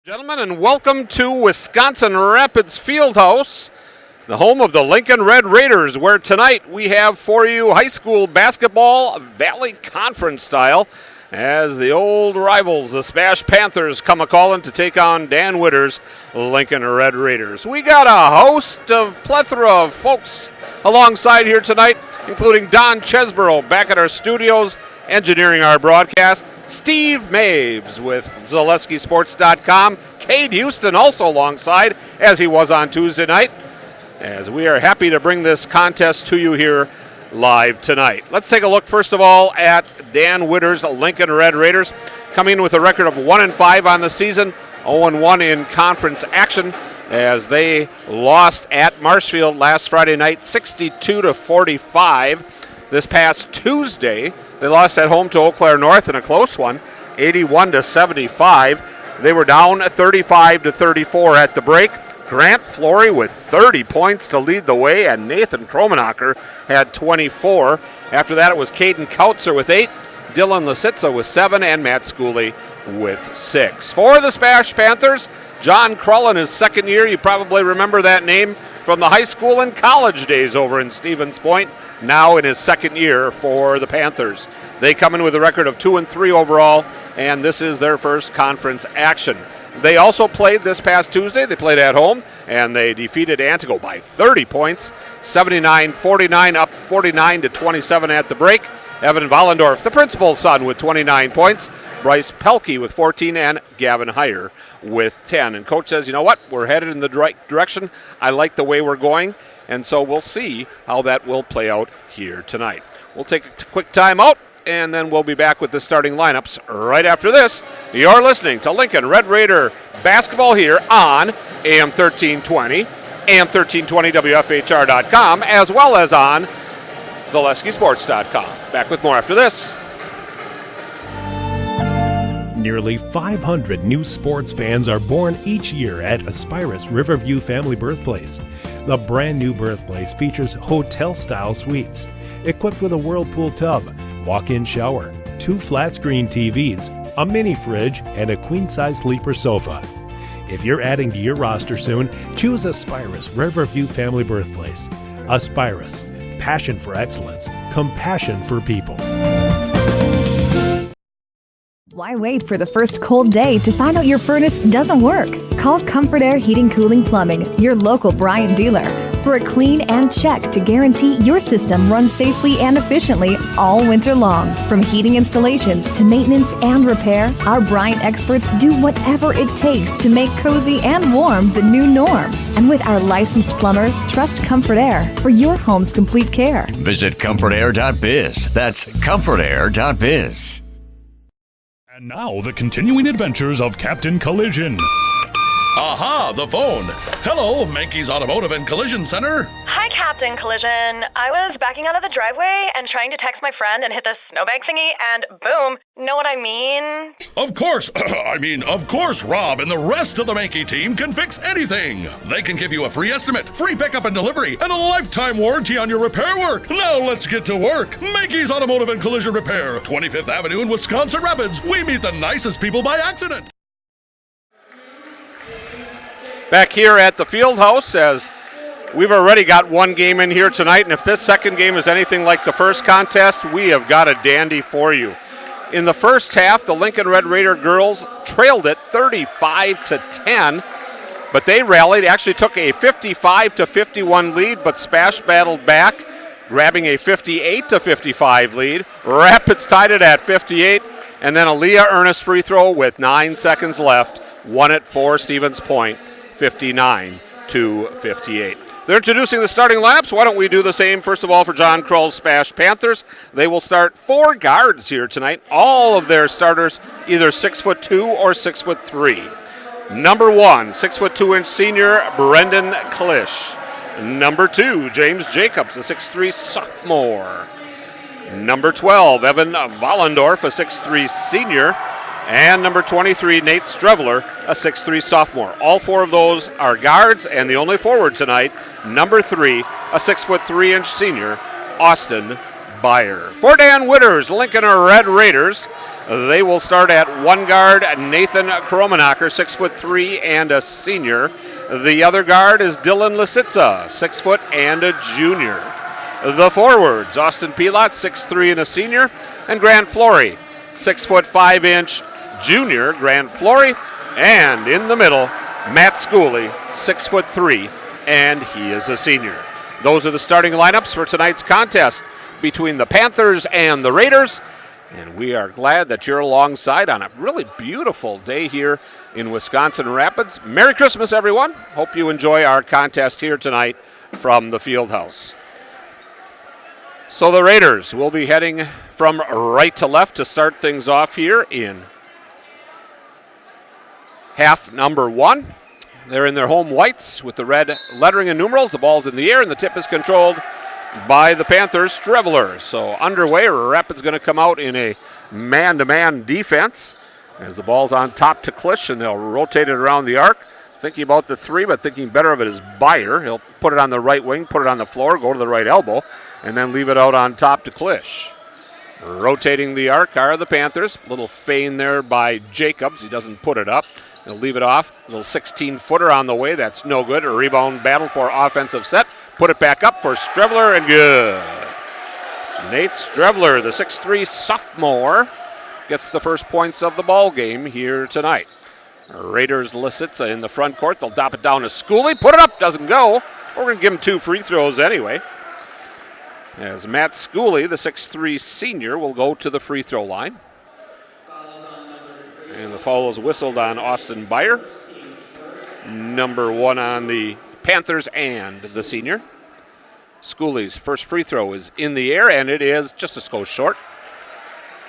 Gentlemen, and welcome to Wisconsin Rapids Fieldhouse, the home of the Lincoln Red Raiders, where tonight we have for you high school basketball, Valley Conference style, as the old rivals, the SPASH Panthers, come a-calling to take on Dan Witter's Lincoln Red Raiders. We got a host of plethora of folks alongside here tonight, including Don Chesborough back at our studios, engineering our broadcast, Steve Mabes with ZaleskiSports.com, Cade Houston also alongside, as he was on Tuesday night, as we are happy to bring this contest to you here live tonight. Let's take a look first of all at Dan Witter's Lincoln Red Raiders, coming in with a record of 1-5 on the season, 0-1 in conference action, as they lost at Marshfield last Friday night 62-45. This past Tuesday, they lost at home to Eau Claire North in a close one, 81-75. They were down 35-34 at the break. Grant Flory with 30 points to lead the way, and Nathan Kromenacher had 24. After that, it was Caden Kautzer with 8, Dylan Lisitza with 7, and Matt Schooley with 6. For the SPASH Panthers, John Krull in his second year. You probably remember that name from the high school and college days over in Stevens Point. Now in his second year for the Panthers. They come in with a record of 2-3 overall, and this is their first conference action. They also played this past Tuesday. They played at home, and they defeated Antigo by 30 points, 79-49, up 49-27 at the break. Evan Vollendorf, the principal's son, with 29 points. Bryce Pelkey with 14, and Gavin Heyer with 10. And Coach says, you know what, we're headed in the right direction. I like the way we're going. And so we'll see how that will play out here tonight. We'll take a quick time out, and then we'll be back with the starting lineups right after this. You're listening to Lincoln Red Raider basketball here on AM 1320, AM 1320 WFHR.com, as well as on ZaleskiSports.com. Back with more after this. Nearly 500 new sports fans are born each year at Aspirus Riverview Family Birthplace. The brand new birthplace features hotel-style suites, equipped with a whirlpool tub, walk-in shower, 2 flat-screen TVs, a mini fridge, and a queen-size sleeper sofa. If you're adding to your roster soon, choose Aspirus Riverview Family Birthplace. Aspirus, passion for excellence, compassion for people. Why wait for the first cold day to find out your furnace doesn't work? Call Comfort Air Heating Cooling Plumbing, your local Bryant dealer, for a clean and check to guarantee your system runs safely and efficiently all winter long. From heating installations to maintenance and repair, our Bryant experts do whatever it takes to make cozy and warm the new norm. And with our licensed plumbers, trust Comfort Air for your home's complete care. Visit comfortair.biz. That's comfortair.biz. And now, the continuing adventures of Captain Collision. Aha, the phone. Hello, Mankey's Automotive and Collision Center. Hi, Captain Collision. I was backing out of the driveway and trying to text my friend and hit the snowbank thingy, and boom. Know what I mean? Of course, of course, Rob and the rest of the Mankey team can fix anything. They can give you a free estimate, free pickup and delivery, and a lifetime warranty on your repair work. Now let's get to work. Mankey's Automotive and Collision Repair, 25th Avenue in Wisconsin Rapids. We meet the nicest people by accident. Back here at the field house, as we've already got one game in here tonight, and if this second game is anything like the first contest, we have got a dandy for you. In the first half, the Lincoln Red Raider girls trailed it 35-10, but they rallied, actually took a 55-51 lead, but SPASH battled back, grabbing a 58-55 lead. Rapids tied it at 58, and then a Leah Ernest free throw with 9 seconds left, won it for Stevens Point, 59-58. They're introducing the starting lineups. Why don't we do the same, first of all, for John Krull's SPASH Panthers. They will start 4 guards here tonight. All of their starters either 6'2" or 6'3". Number 1, 6'2" senior Brendan Klisch. Number 2, James Jacobs, a 6'3" sophomore. Number 12, Evan Vollendorf, a 6'3" senior. And number 23, Nate Strevler, a 6'3" sophomore. All 4 of those are guards, and the only forward tonight, number 3, a 6'3" senior, Austin Byer. For Dan Witter's Lincoln Red Raiders, They will start at one guard, Nathan Kromenacher, 6'3" and a senior. The other guard is Dylan Lisitza, 6 foot and a junior. The forwards, Austin Pilat, 6'3" and a senior, and Grant Flory, 6'5" junior Grant Flory, and in the middle, Matt Schooley, 6'3", and he is a senior. Those are the starting lineups for tonight's contest between the Panthers and the Raiders, and we are glad that you're alongside on a really beautiful day here in Wisconsin Rapids. Merry Christmas, everyone. Hope you enjoy our contest here tonight from the field house. So the Raiders will be heading from right to left to start things off here in half number 1. They're in their home whites with the red lettering and numerals. The ball's in the air, and the tip is controlled by the Panthers' Streveler. So underway, Rapids going to come out in a man-to-man defense as the ball's on top to Klisch, and they'll rotate it around the arc. Thinking about the 3, but thinking better of it is Byer. He'll put it on the right wing, put it on the floor, go to the right elbow, and then leave it out on top to Klisch. Rotating the arc are the Panthers. Little feign there by Jacobs. He doesn't put it up. They'll leave it off. A little 16-footer on the way. That's no good. A rebound battle for offensive set. Put it back up for Streveler, and good. Nate Streveler, the 6'3" sophomore, gets the first points of the ball game here tonight. Raiders Lisitza in the front court. They'll dop it down to Schooley. Put it up. Doesn't go. We're going to give him 2 free throws anyway. As Matt Schooley, the 6'3" senior, will go to the free throw line. And the foul is whistled on Austin Byer. Number 1 on the Panthers and the senior. Schooley's first free throw is in the air, and it is just a skosh short.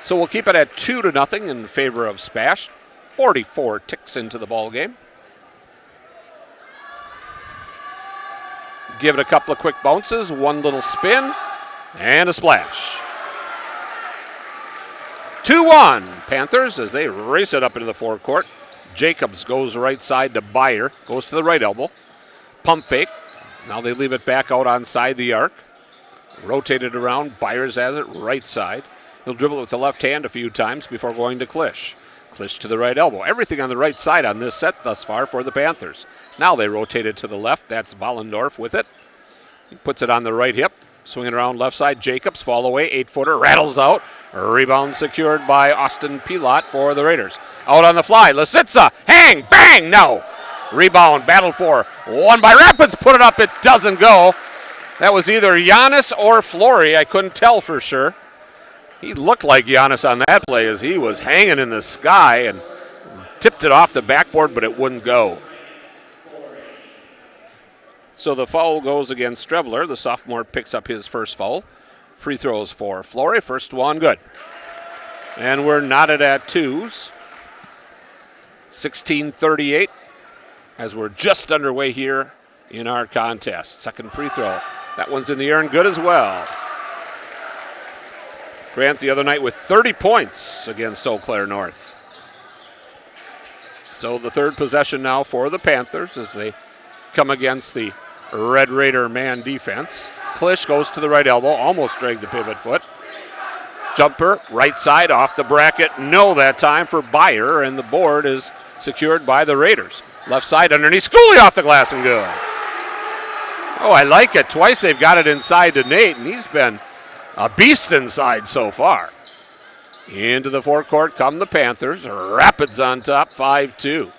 So we'll keep it at 2-0 in favor of SPASH. 44 ticks into the ball game. Give it a couple of quick bounces, one little spin, and a splash. 2-1 Panthers as they race it up into the forecourt. Jacobs goes right side to Byer, goes to the right elbow. Pump fake. Now they leave it back out onside the arc. Rotate it around. Byers has it right side. He'll dribble it with the left hand a few times before going to Klisch. Klisch to the right elbow. Everything on the right side on this set thus far for the Panthers. Now they rotate it to the left. That's Vollendorf with it. He puts it on the right hip. Swinging around left side. Jacobs fall away. 8-footer. Rattles out. Rebound secured by Austin Pilat for the Raiders. Out on the fly. Lisitza. Hang. Bang. No. Rebound. Battle for one by Rapids. Put it up. It doesn't go. That was either Giannis or Flory. I couldn't tell for sure. He looked like Giannis on that play as he was hanging in the sky and tipped it off the backboard, but it wouldn't go. So the foul goes against Streveler. The sophomore picks up his first foul. Free throws for Flory. First one, good. And we're knotted at 2s. 16:38 as we're just underway here in our contest. Second free throw. That one's in the air and good as well. Grant the other night with 30 points against Eau Claire North. So the third possession now for the Panthers as they come against the Red Raider man defense. Klisch goes to the right elbow, almost dragged the pivot foot. Jumper, right side, off the bracket. No that time for Byer, and the board is secured by the Raiders. Left side underneath, Schooley off the glass and good. Oh, I like it. Twice they've got it inside to Nate, and he's been a beast inside so far. Into the forecourt come the Panthers. Rapids on top, 5-2.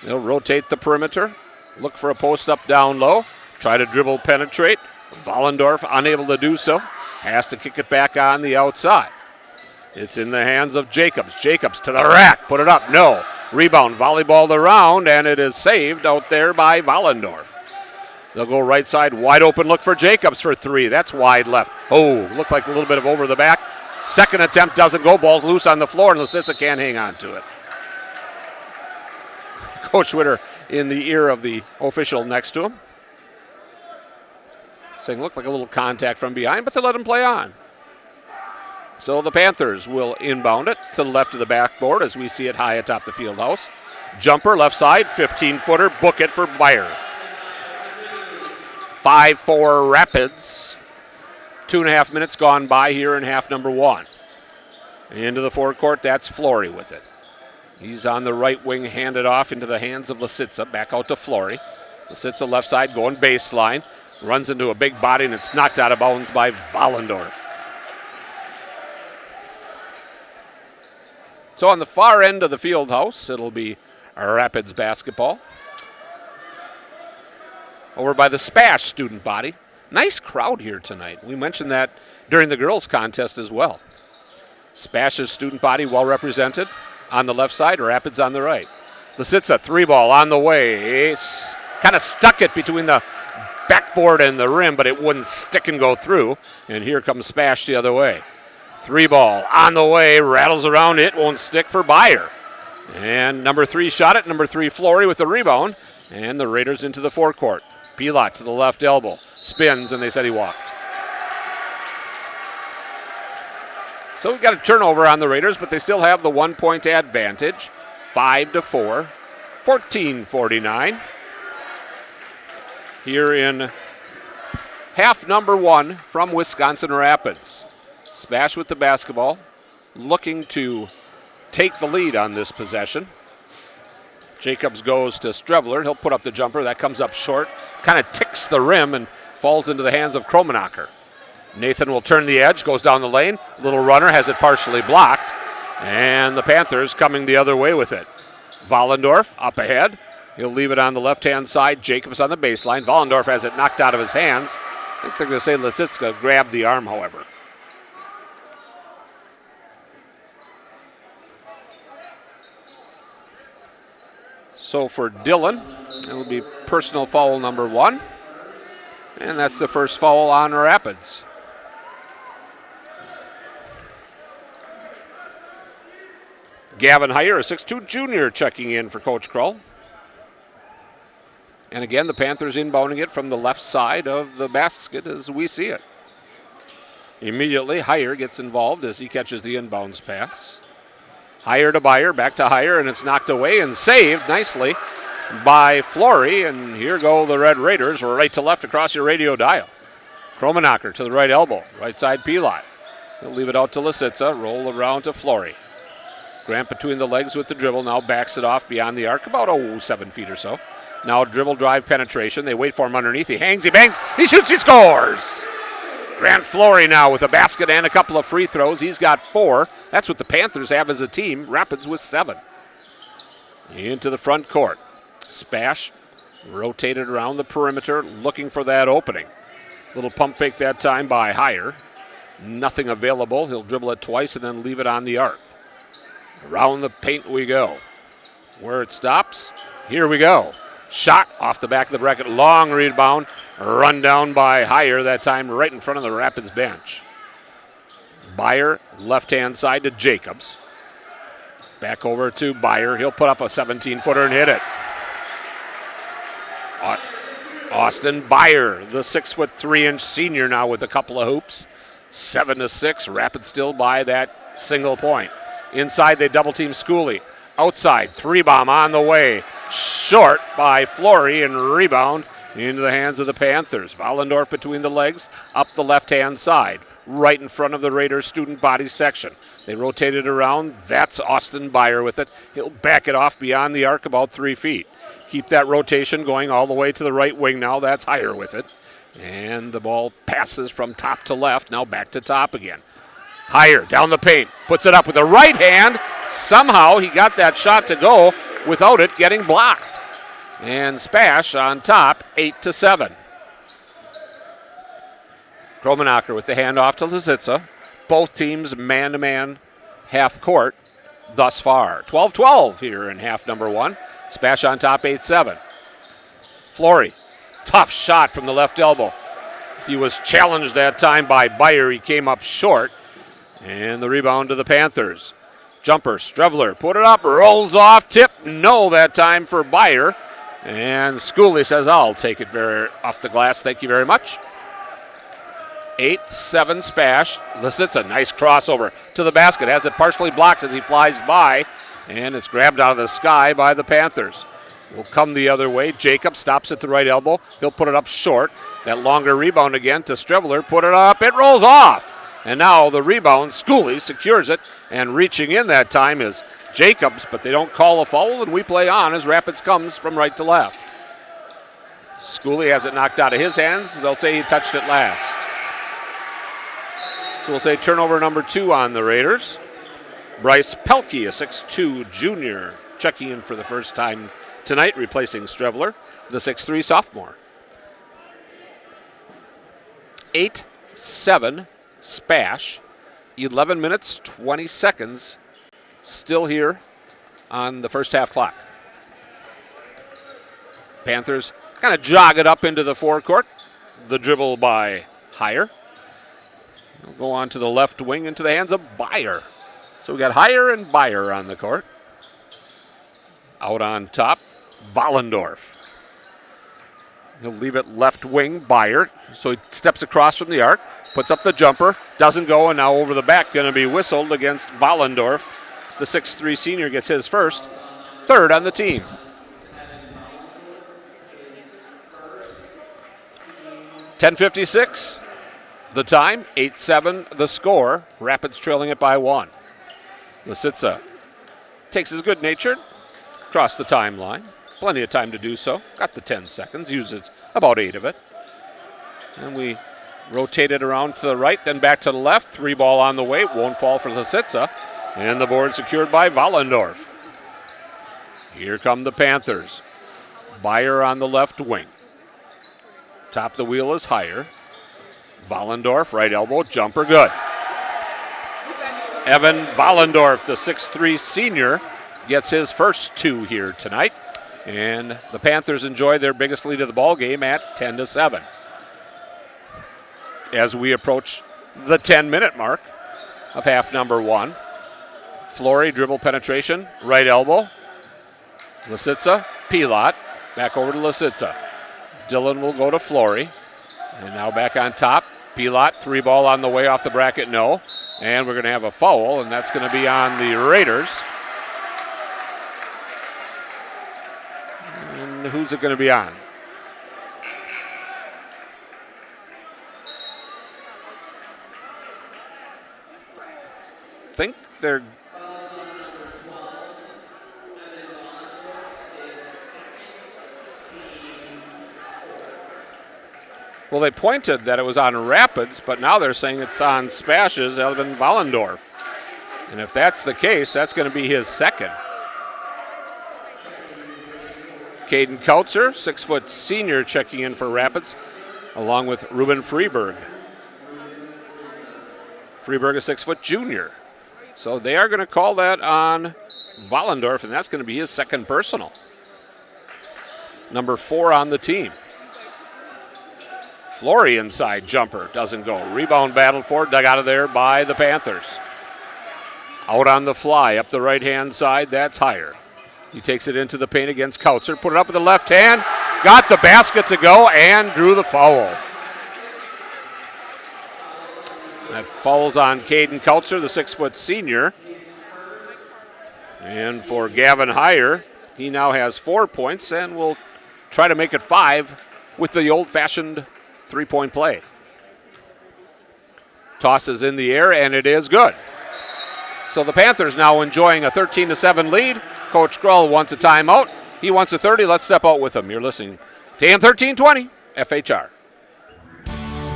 They'll rotate the perimeter. Look for a post up down low. Try to dribble penetrate. Vollendorf unable to do so. Has to kick it back on the outside. It's in the hands of Jacobs. Jacobs to the rack. Put it up. No. Rebound. Volleyballed around, and it is saved out there by Vollendorf. They'll go right side. Wide open look for Jacobs for 3. That's wide left. Oh, looked like a little bit of over the back. Second attempt doesn't go. Ball's loose on the floor, and Lisitza can't hang on to it. Coach Witter in the ear of the official next to him, saying looked like a little contact from behind, but they let him play on. So the Panthers will inbound it to the left of the backboard as we see it high atop the field house. Jumper left side, 15-footer, book it for Byer. 5-4 Rapids. 2.5 minutes gone by here in half number 1. Into the forecourt, that's Flory with it. He's on the right wing, handed off into the hands of Lisitsa. Back out to Flory. Lisitsa left side going baseline. Runs into a big body, and it's knocked out of bounds by Vollendorf. So on the far end of the field house, it'll be Rapids basketball. Over by the SPASH student body. Nice crowd here tonight. We mentioned that during the girls' contest as well. SPASH's student body well represented on the left side, Rapids on the right. Lisitsa, 3-ball on the way. It's kind of stuck it between the backboard and the rim, but it wouldn't stick and go through. And here comes SPASH the other way. 3-ball on the way, rattles around it, won't stick for Byer. And number 3 shot it, number 3 Flory with the rebound, and the Raiders into the forecourt. Pilot to the left elbow, spins, and they said he walked. So we've got a turnover on the Raiders, but they still have the 1-point advantage, 5-4, 14-49. Here in half number 1 from Wisconsin Rapids. SPASH with the basketball, looking to take the lead on this possession. Jacobs goes to Strevler. He'll put up the jumper. That comes up short. Kind of ticks the rim and falls into the hands of Kromenacher. Nathan will turn the edge, goes down the lane. Little runner has it partially blocked. And the Panthers coming the other way with it. Vollendorf up ahead. He'll leave it on the left-hand side. Jacobs on the baseline. Vollendorf has it knocked out of his hands. I think they're going to say Lisitsa grabbed the arm, however. So for Dillon, it will be personal foul number 1. And that's the first foul on Rapids. Gavin Heyer, a 6'2 junior, checking in for Coach Krull. And again, the Panthers inbounding it from the left side of the basket as we see it. Immediately, Heyer gets involved as he catches the inbounds pass. Heyer to Byer, back to Heyer, and it's knocked away and saved nicely by Flory. And here go the Red Raiders, right to left across your radio dial. Kromenacher to the right elbow, right side Pilot. He'll leave it out to Lisitsa, roll around to Flory. Grant between the legs with the dribble, now backs it off beyond the arc, about 7 feet or so. Now dribble drive penetration, they wait for him underneath, he hangs, he bangs, he shoots, he scores! Grant Flory now with a basket and a couple of free throws. He's got 4. That's what the Panthers have as a team. Rapids with 7. Into the front court. SPASH rotated around the perimeter looking for that opening. Little pump fake that time by Heyer. Nothing available. He'll dribble it twice and then leave it on the arc. Around the paint we go. Where it stops, here we go. Shot off the back of the bracket. Long rebound. Run down by Heyer, that time right in front of the Rapids bench. Byer, left-hand side to Jacobs. Back over to Byer. He'll put up a 17-footer and hit it. Austin Byer, the 6'3" senior now with a couple of hoops. 7-6. Rapids still by that single point. Inside they double-team Schooley. Outside, 3-bomb on the way. Short by Flory and rebound into the hands of the Panthers. Vollendorf between the legs, up the left-hand side, right in front of the Raiders student body section. They rotate it around. That's Austin Byer with it. He'll back it off beyond the arc about 3 feet. Keep that rotation going all the way to the right wing now. That's Heyer with it. And the ball passes from top to left, now back to top again. Heyer down the paint, puts it up with the right hand. Somehow he got that shot to go without it getting blocked. And SPASH on top, 8-7. Kromenacher with the handoff to Lisitsa. Both teams man-to-man half court thus far. 12-12 here in half number 1. SPASH on top, 8-7. Flory, tough shot from the left elbow. He was challenged that time by Byer. He came up short. And the rebound to the Panthers. Jumper, Strevler, put it up, rolls off, tip, no that time for Byer. And Schooley says, I'll take it off the glass, thank you very much. 8-7 SPASH. Lisitsa, nice crossover to the basket, has it partially blocked as he flies by, and it's grabbed out of the sky by the Panthers. Will come the other way. Jacob stops at the right elbow. He'll put it up short. That longer rebound again to Strevler, put it up, it rolls off. And now the rebound, Schooley secures it, and reaching in that time is Jacobs, but they don't call a foul, and we play on as Rapids comes from right to left. Schooley has it knocked out of his hands. They'll say he touched it last. So we'll say turnover number 2 on the Raiders. Bryce Pelkey, a 6'2 junior, checking in for the first time tonight, replacing Strevler, the 6'3 sophomore. 8-7 SPASH. 11 minutes, 20 seconds still here on the first half clock. Panthers kind of jog it up into the forecourt. The dribble by Heyer. We'll go on to the left wing into the hands of Byer. So we got Heyer and Byer on the court. Out on top, Vollendorf. He'll leave it left wing, Byer. So he steps across from the arc, puts up the jumper, doesn't go, and now over the back, going to be whistled against Vollendorf. The 6'3 senior gets his first, third on the team. .56 the time, 8-7 the score. Rapids trailing it by 1. Lisitsa takes his good-natured, across the timeline. Plenty of time to do so. Got the 10 seconds, uses about 8 of it. And we rotate it around to the right, then back to the left. 3 ball on the way, won't fall for Lisitsa. And the board secured by Vollendorf. Here come the Panthers. Byer on the left wing. Top of the wheel is Heyer. Vollendorf, right elbow, jumper good. Evan Vollendorf, the 6'3 senior, gets his first 2 here tonight. And the Panthers enjoy their biggest lead of the ball game at 10-7. As we approach the 10-minute mark of half number 1. Flory, dribble penetration, right elbow. Lisitsa, Pilot, back over to Lisitsa. Dillon will go to Flory. And now back on top. Pilot, 3 ball on the way off the bracket, no. And we're going to have a foul, and that's going to be on the Raiders. And who's it going to be on? I think they're... Well, they pointed that it was on Rapids, but now they're saying it's on Spash's Evan Vollendorf. And if that's the case, that's going to be his second. Caden Kautzer, 6' senior, checking in for Rapids, along with Ruben Freeberg. Freeberg, a 6' junior. So they are going to call that on Vollendorf, and that's going to be his second personal. Number 4 on the team. Flory inside jumper, doesn't go. Rebound battled for, dug out of there by the Panthers. Out on the fly, up the right-hand side, that's Heyer. He takes it into the paint against Kautzer, put it up with the left hand, got the basket to go, and drew the foul. That falls on Caden Kautzer, the 6' senior. And for Gavin Heyer, he now has 4 points and will try to make it 5 with the old-fashioned 3-point play. Tosses in the air, and it is good. So the Panthers now enjoying a 13-7 lead. Coach Grull wants a timeout. He wants a 30. Let's step out with him. You're listening to AM 1320 FHR.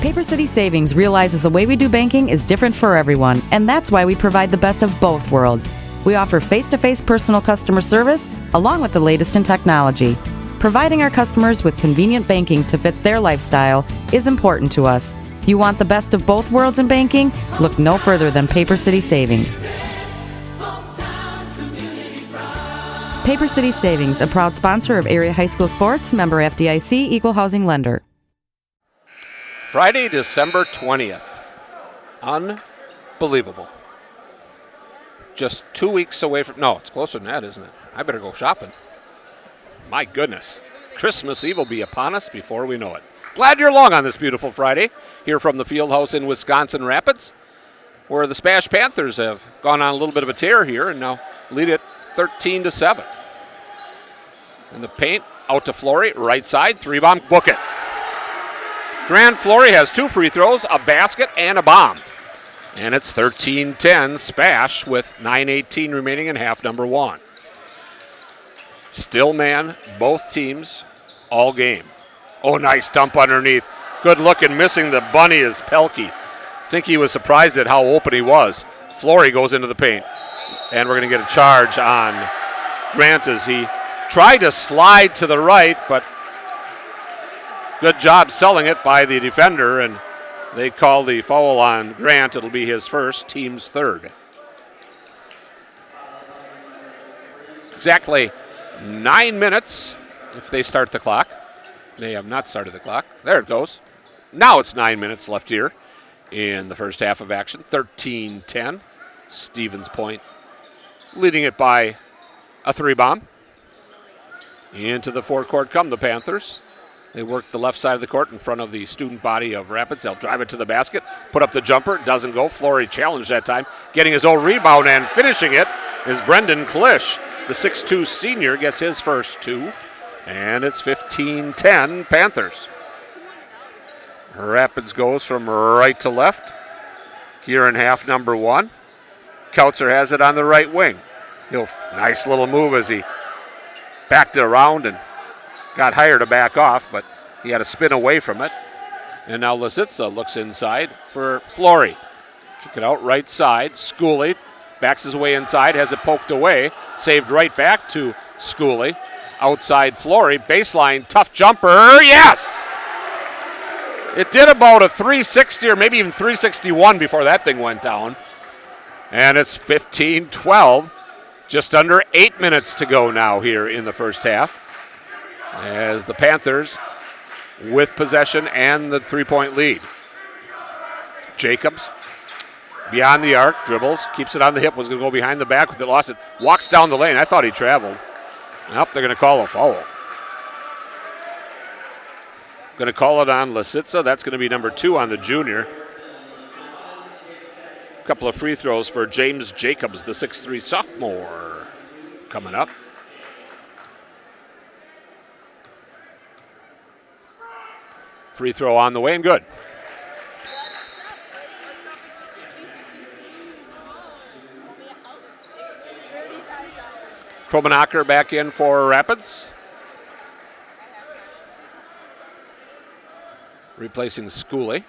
Paper City Savings realizes the way we do banking is different for everyone, and that's why we provide the best of both worlds. We offer face-to-face personal customer service along with the latest in technology. Providing our customers with convenient banking to fit their lifestyle is important to us. You want the best of both worlds in banking? Look no further than Paper City Savings. Paper City Savings, a proud sponsor of area high school sports, member FDIC, equal housing lender. Friday, December 20th. Unbelievable. Just 2 weeks away from... No, it's closer than that, isn't it? I better go shopping. My goodness. Christmas Eve will be upon us before we know it. Glad you're along on this beautiful Friday here from the field house in Wisconsin Rapids, where the SPASH Panthers have gone on a little bit of a tear here and now lead it 13-7. And the paint out to Flory, right side, 3-bomb, book it. Grant Flory has 2 free throws, a basket, and a bomb. And it's 13-10 SPASH with 9:18 remaining in half number 1. Still man, both teams, all game. Oh, nice dump underneath. Good looking, missing the bunny is Pelkey. I think he was surprised at how open he was. Flory goes into the paint. And we're going to get a charge on Grant as he tried to slide to the right, but good job selling it by the defender, and they call the foul on Grant. It'll be his first, team's third. Exactly 9 minutes if they start the clock. They have not started the clock. There it goes. Now it's 9 minutes left here in the first half of action. 13-10. Stevens Point leading it by a 3-bomb. Into the forecourt come the Panthers. They work the left side of the court in front of the student body of Rapids. They'll drive it to the basket, put up the jumper. Doesn't go. Flory challenged that time. Getting his own rebound and finishing it is Brendan Klisch. The 6'2 senior gets his first 2. And it's 15-10 Panthers. Rapids goes from right to left here in half number 1. Kautzer has it on the right wing. Nice little move as he backed it around and got Heyer to back off, but he had to spin away from it. And now Lisitsa looks inside for Flory. Kick it out right side. Schooley backs his way inside, has it poked away. Saved right back to Schooley. Outside Flory, baseline, tough jumper, yes! It did about a 360 or maybe even 361 before that thing went down. And it's 15-12, just under 8 minutes to go now here in the first half. As the Panthers with possession and the 3-point lead. Jacobs beyond the arc, dribbles, keeps it on the hip, was going to go behind the back with it, lost it, walks down the lane. I thought he traveled. Nope, they're going to call a foul. Going to call it on Lisitsa. That's going to be number 2 on the junior. A couple of free throws for James Jacobs, the 6'3 sophomore, coming up. Free throw on the way and good. Kromenacher back in for Rapids. Replacing Schooley.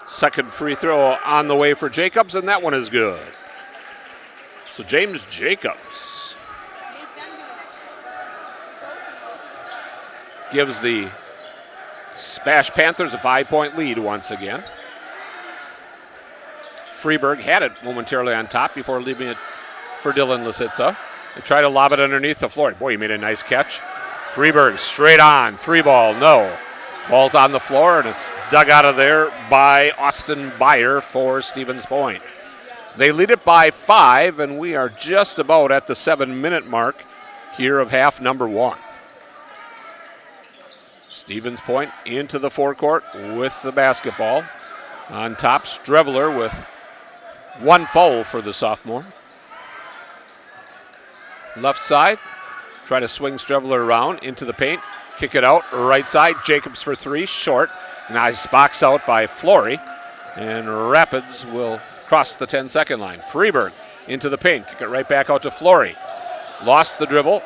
Second free throw on the way for Jacobs, and that one is good. So James Jacobs gives the SPASH Panthers a 5-point lead once again. Freeburg had it momentarily on top before leaving it for Dylan Lisitsa. They try to lob it underneath the floor. Boy, he made a nice catch. Freeburg straight on, 3-ball, no. Ball's on the floor, and it's dug out of there by Austin Byer for Stevens Point. They lead it by 5, and we are just about at the 7-minute mark here of half number 1. Stevens Point into the forecourt with the basketball. On top, Streveler with 1 foul for the sophomore. Left side, try to swing Streveler around into the paint. Kick it out, right side, Jacobs for 3, short. Nice box out by Flory. And Rapids will cross the 10-second line. Freeburg into the paint, kick it right back out to Flory. Lost the dribble,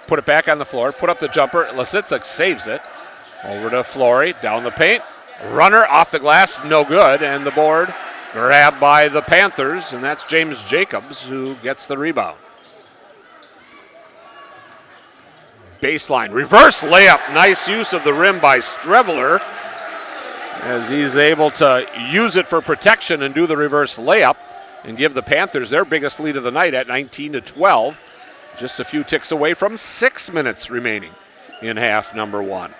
put it back on the floor, put up the jumper. Lisitsa saves it. Over to Flory, down the paint. Runner off the glass, no good. And the board grabbed by the Panthers, and that's James Jacobs who gets the rebound. Baseline, reverse layup. Nice use of the rim by Streveler as he's able to use it for protection and do the reverse layup and give the Panthers their biggest lead of the night at 19-12. Just a few ticks away from 6 minutes remaining in half number 1.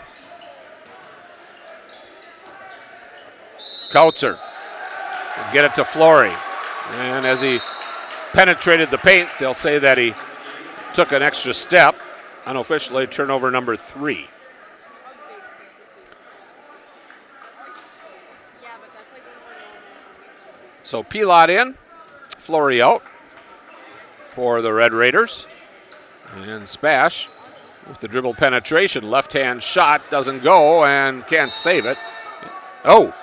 Kautzer will get it to Flory. And as he penetrated the paint, they'll say that he took an extra step. Unofficially, turnover number 3. So Pilot in, Flory out for the Red Raiders. And SPASH with the dribble penetration. Left-hand shot doesn't go and can't save it. Oh,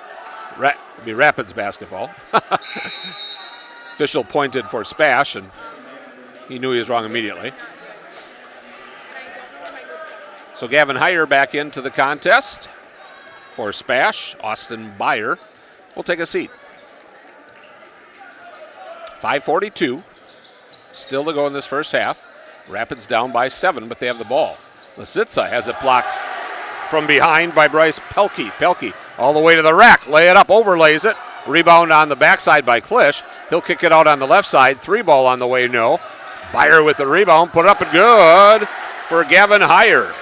It'll be Rapids basketball. Official pointed for SPASH, and he knew he was wrong immediately. So Gavin Heyer back into the contest for SPASH. Austin Byer will take a seat. 5:42 still to go in this first half. Rapids down by 7, but they have the ball. Lisitsa has it blocked from behind by Bryce Pelkey. Pelkey all the way to the rack. Lay it up, overlays it. Rebound on the backside by Klisch. He'll kick it out on the left side. 3 ball on the way, no. Byer with the rebound, put it up and good for Gavin Heyer.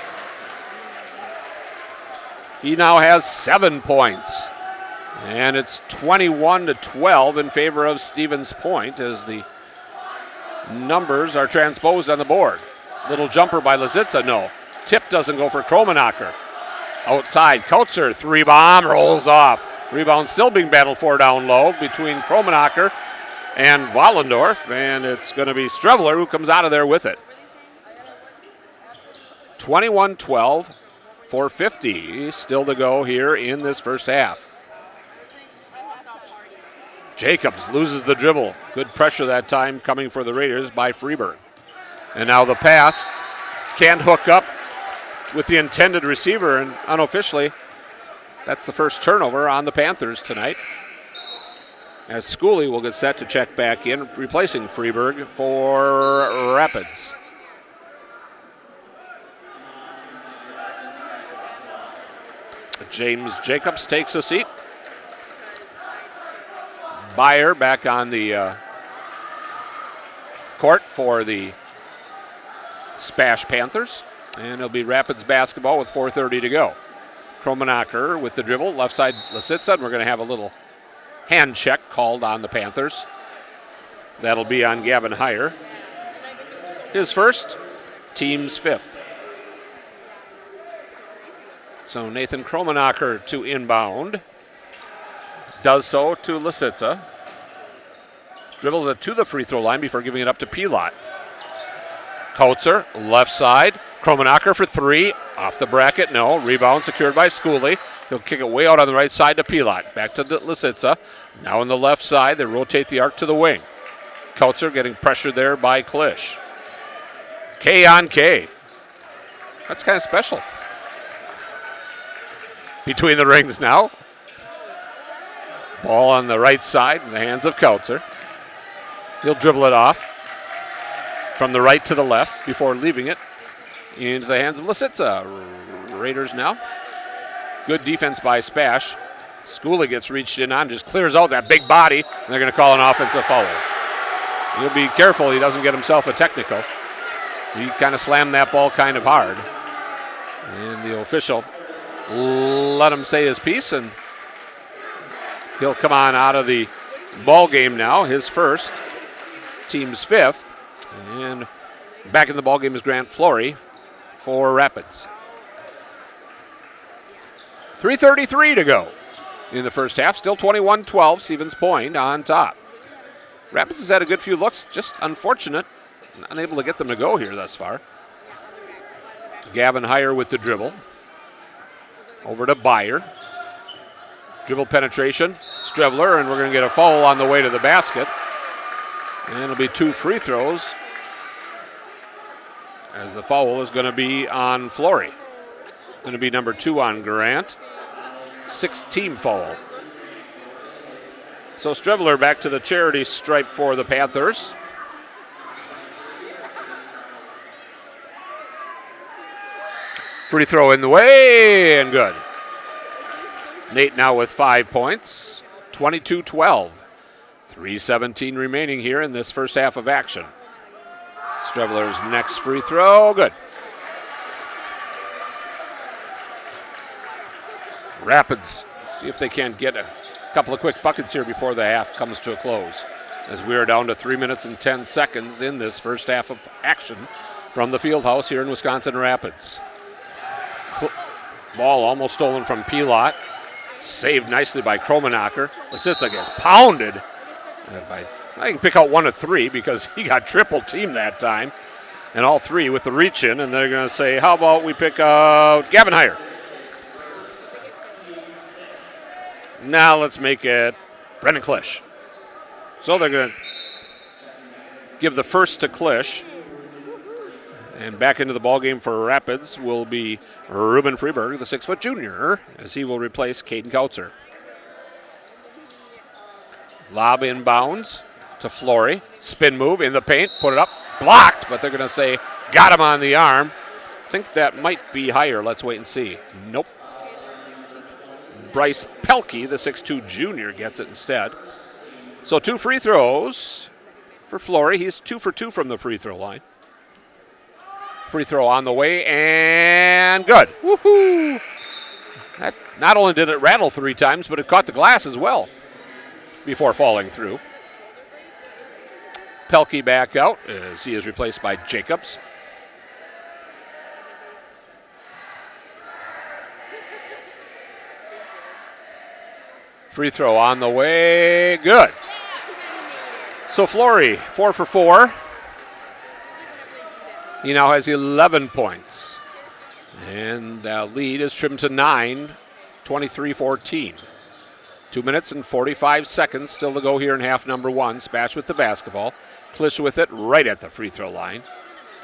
He now has 7 points. And it's 21-12 in favor of Stevens Point as the numbers are transposed on the board. Little jumper by Lisitsa, no. Tip doesn't go for Kromenacher. Outside, Kautzer, 3-bomb, rolls off. Rebound still being battled for down low between Kromenacher and Wallendorf, and it's going to be Strevler who comes out of there with it. 21-12, 4:50 still to go here in this first half. Jacobs loses the dribble. Good pressure that time coming for the Raiders by Freeburg. And now the pass can't hook up with the intended receiver, and unofficially, that's the first turnover on the Panthers tonight. As Schooley will get set to check back in, replacing Freeburg for Rapids. James Jacobs takes a seat. Byer back on the court for the SPASH Panthers. And it'll be Rapids basketball with 4:30 to go. Kromenacher with the dribble, left side Lisitsa, and we're going to have a little hand check called on the Panthers. That'll be on Gavin Heyer. His first, team's 5th. So Nathan Kromenacher to inbound. Does so to Lisitsa. Dribbles it to the free throw line before giving it up to Pilot. Kautzer, left side. Kromenacher for 3. Off the bracket, no. Rebound secured by Schooley. He'll kick it way out on the right side to Pilot. Back to Lisitsa. Now on the left side, they rotate the arc to the wing. Kautzer getting pressured there by Klisch. K on K. That's kind of special. Between the rings now. Ball on the right side in the hands of Kautzer. He'll dribble it off from the right to the left before leaving it into the hands of Lisitsa. Raiders now. Good defense by SPASH. Schooley gets reached in on, just clears out that big body, and they're going to call an offensive foul. He'll be careful he doesn't get himself a technical. He kind of slammed that ball kind of hard. And the official let him say his piece, and he'll come on out of the ball game now, his first, team's 5th. And back in the ball game is Grant Flory for Rapids. 3:33 to go in the first half. Still 21-12, Stevens Point on top. Rapids has had a good few looks, just unfortunate, unable to get them to go here thus far. Gavin Heyer with the dribble. Over to Byer. Dribble penetration. Strevler, and we're going to get a foul on the way to the basket. And it'll be 2 free throws, as the foul is going to be on Flory. Going to be number 2 on Grant. 6th team foul. So Strevler back to the charity stripe for the Panthers. Free throw in the way, and good. Nate now with 5 points. 22-12. 3:17 remaining here in this first half of action. Strevler's next free throw, good. Rapids, see if they can't get a couple of quick buckets here before the half comes to a close, as we are down to 3 minutes and 10 seconds in this first half of action from the field house here in Wisconsin Rapids. Ball almost stolen from Pilot. Saved nicely by Kromenacher. Lisitsa gets pounded. I can pick out 1 of 3 because he got triple teamed that time. And all 3 with the reach in, and they're going to say, how about we pick out Gavin Heyer? Now let's make it Brendan Klisch. So they're going to give the first to Klisch. And back into the ballgame for Rapids will be Ruben Freeberg, the 6-foot junior, as he will replace Caden Kautzer. Lob inbounds to Flory. Spin move in the paint, put it up, blocked, but they're going to say got him on the arm. I think that might be higher. Let's wait and see. Nope. Bryce Pelkey, the 6'2 junior, gets it instead. So 2 free throws for Flory. He's 2 for 2 from the free throw line. Free throw on the way, and good. Woohoo! That, not only did it rattle 3 times, but it caught the glass as well before falling through. Pelkey back out as he is replaced by Jacobs. Free throw on the way, good. So Flory, 4 for 4. He now has 11 points. And the lead is trimmed to 9, 23-14. 2 minutes and 45 seconds still to go here in half number 1. Spash with the basketball. Klisch with it right at the free throw line.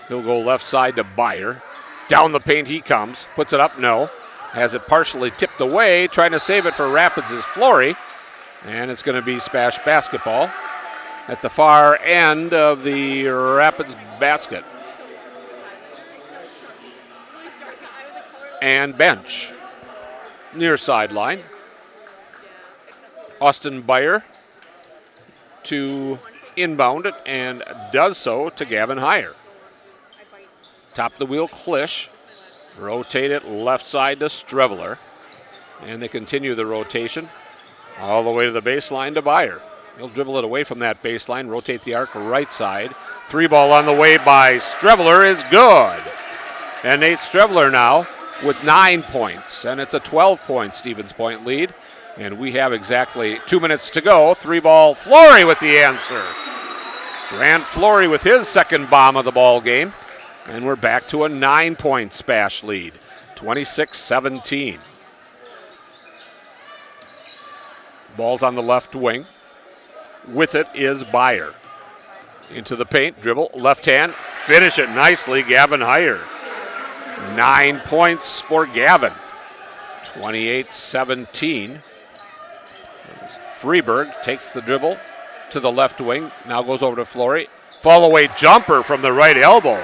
He'll go left side to Byer. Down the paint he comes. Puts it up, no. Has it partially tipped away. Trying to save it for Rapids is Flory. And it's going to be Spash basketball at the far end of the Rapids basket. And bench. Near sideline. Austin Byer to inbound it and does so to Gavin Heyer. Top of the wheel, Klisch. Rotate it left side to Streveler. And they continue the rotation all the way to the baseline to Byer. He'll dribble it away from that baseline, rotate the arc right side. 3 ball on the way by Streveler is good. And Nate Streveler now with 9 points. And it's a 12-point Stevens Point lead. And we have exactly 2 minutes to go. 3 ball, Flory with the answer. Grant Flory with his second bomb of the ball game. And we're back to a 9-point Spash lead, 26-17. Ball's on the left wing. With it is Byer. Into the paint, dribble, left hand, finish it nicely, Gavin Heyer. 9 points for Gavin, 28-17. Freeberg takes the dribble to the left wing, now goes over to Flory. Fall away jumper from the right elbow.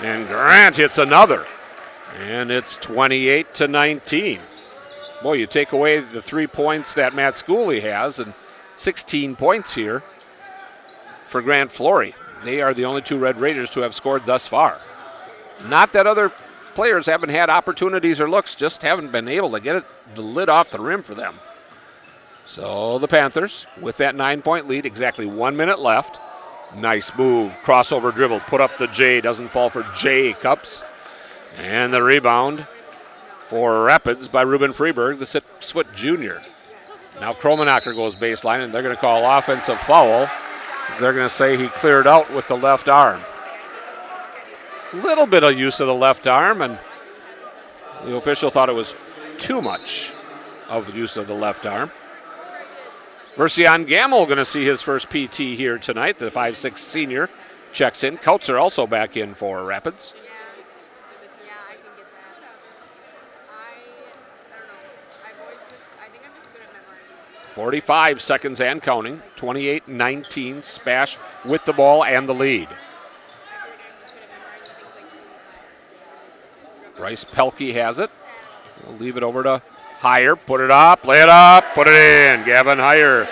And Grant hits another. And it's 28-19. Boy, you take away the 3 points that Matt Schooley has, and 16 points here for Grant Flory. They are the only 2 Red Raiders to have scored thus far. Not that other players haven't had opportunities or looks, just haven't been able to get the lid off the rim for them. So the Panthers, with that 9-point lead, exactly 1 minute left. Nice move, crossover dribble, put up the J, doesn't fall for Jacobs. And the rebound for Rapids by Ruben Freeberg, the 6-foot junior. Now Kromenacher goes baseline, and they're going to call offensive foul. They're going to say he cleared out with the left arm. Little bit of use of the left arm, and the official thought it was too much of the use of the left arm. Version Gamble going to see his first PT here tonight. The 5'6 senior checks in. Kautzer also back in for Rapids. 45 seconds and counting. 28-19. Spash with the ball and the lead. Bryce Pelkey has it. We'll leave it over to Heyer. Put it up, lay it up, put it in. Gavin Heyer.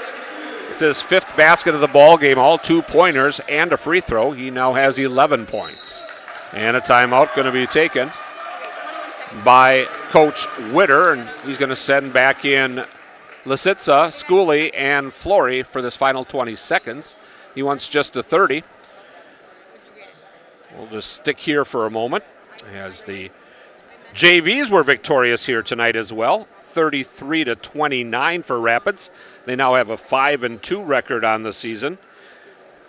It's his 5th basket of the ball game, all 2-pointers and a free throw. He now has 11 points. And a timeout going to be taken by Coach Witter, and he's going to send back in Lisitsa, Schooley, and Flory for this final 20 seconds. He wants just a 30. We'll just stick here for a moment as the JVs were victorious here tonight as well. 33-29 for Rapids. They now have a 5-2 record on the season.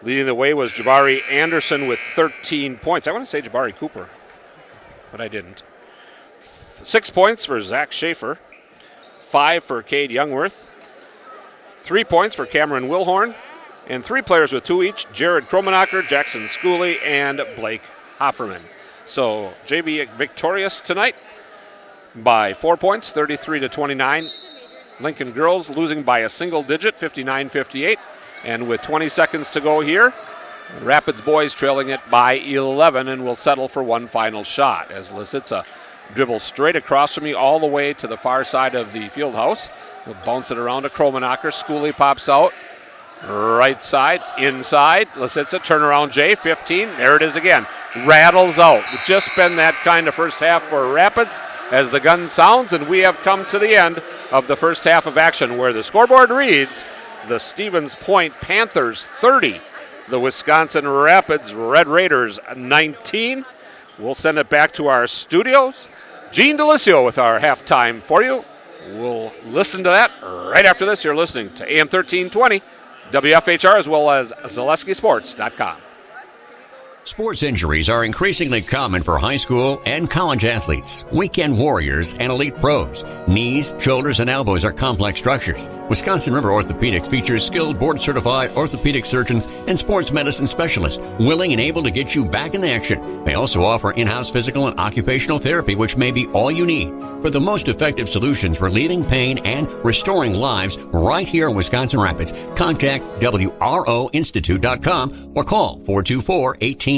Leading the way was Jabari Anderson with 13 points. I want to say Jabari Cooper, but I didn't. 6 points for Zach Schaefer. 5 for Cade Youngworth. 3 points for Cameron Wilhorn. And 3 players with 2 each, Jared Kromenacher, Jackson Schooley, and Blake Hofferman. So JV victorious tonight by 4 points, 33-29. Lincoln girls losing by a single digit, 59-58. And with 20 seconds to go here, Rapids boys trailing it by 11 and will settle for one final shot as Lisitsa dribbles straight across from me all the way to the far side of the field house. We'll bounce it around to Kromenacher. Schooley pops out. Right side, inside. Lisitsa, turnaround J, 15. There it is again. Rattles out. It's just been that kind of first half for Rapids as the gun sounds, and we have come to the end of the first half of action where the scoreboard reads the Stevens Point Panthers 30, the Wisconsin Rapids Red Raiders 19. We'll send it back to our studios. Gene Delisio with our halftime for you. We'll listen to that right after this. You're listening to AM 1320. WFHR as well as ZaleskiSports.com. Sports injuries are increasingly common for high school and college athletes, weekend warriors, and elite pros. Knees, shoulders, and elbows are complex structures. Wisconsin River Orthopedics features skilled board-certified orthopedic surgeons and sports medicine specialists willing and able to get you back in action. They also offer in-house physical and occupational therapy, which may be all you need for the most effective solutions relieving pain and restoring lives right here in Wisconsin Rapids. Contact WROinstitute.com or call 424-1881.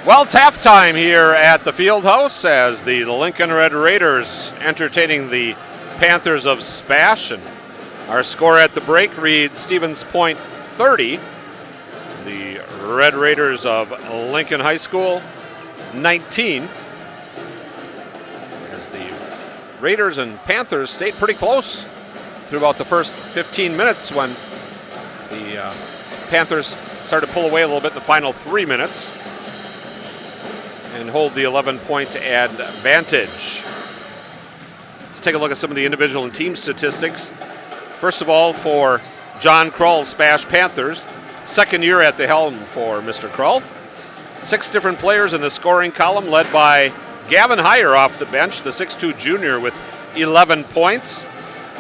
Well, it's halftime here at the field house as the Lincoln Red Raiders entertaining the Panthers of SPASH. And our score at the break reads Stevens Point 30. The Red Raiders of Lincoln High School 19. As the Raiders and Panthers stayed pretty close through about the first 15 minutes when the Panthers started to pull away a little bit in the final 3 minutes and hold the 11-point advantage. Let's take a look at some of the individual and team statistics. First of all, for John Krull's SPASH Panthers, second year at the helm for Mr. Krull. 6 different players in the scoring column, led by Gavin Heyer off the bench, the 6'2 junior with 11 points.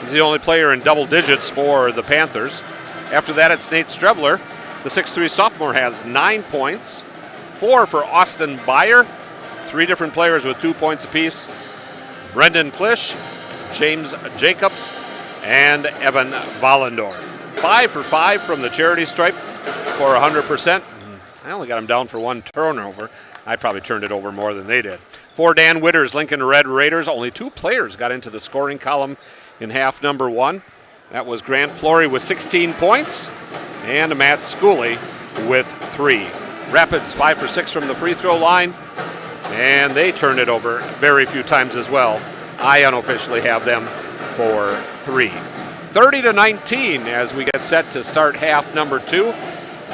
He's the only player in double digits for the Panthers. After that, it's Nate Strevler. The 6'3 sophomore has 9 points. 4 for Austin Byer. 3 different players with 2 points apiece. Brendan Klisch, James Jacobs, and Evan Vollendorf. 5 for 5 from the charity stripe for 100%. I only got him down for 1 turnover. I probably turned it over more than they did. For Dan Witter's Lincoln Red Raiders, only 2 players got into the scoring column in half number 1. That was Grant Flory with 16 points and Matt Schooley with 3. Rapids 5 for 6 from the free throw line, and they turned it over very few times as well. I unofficially have them for 3. 30-19 as we get set to start half number 2.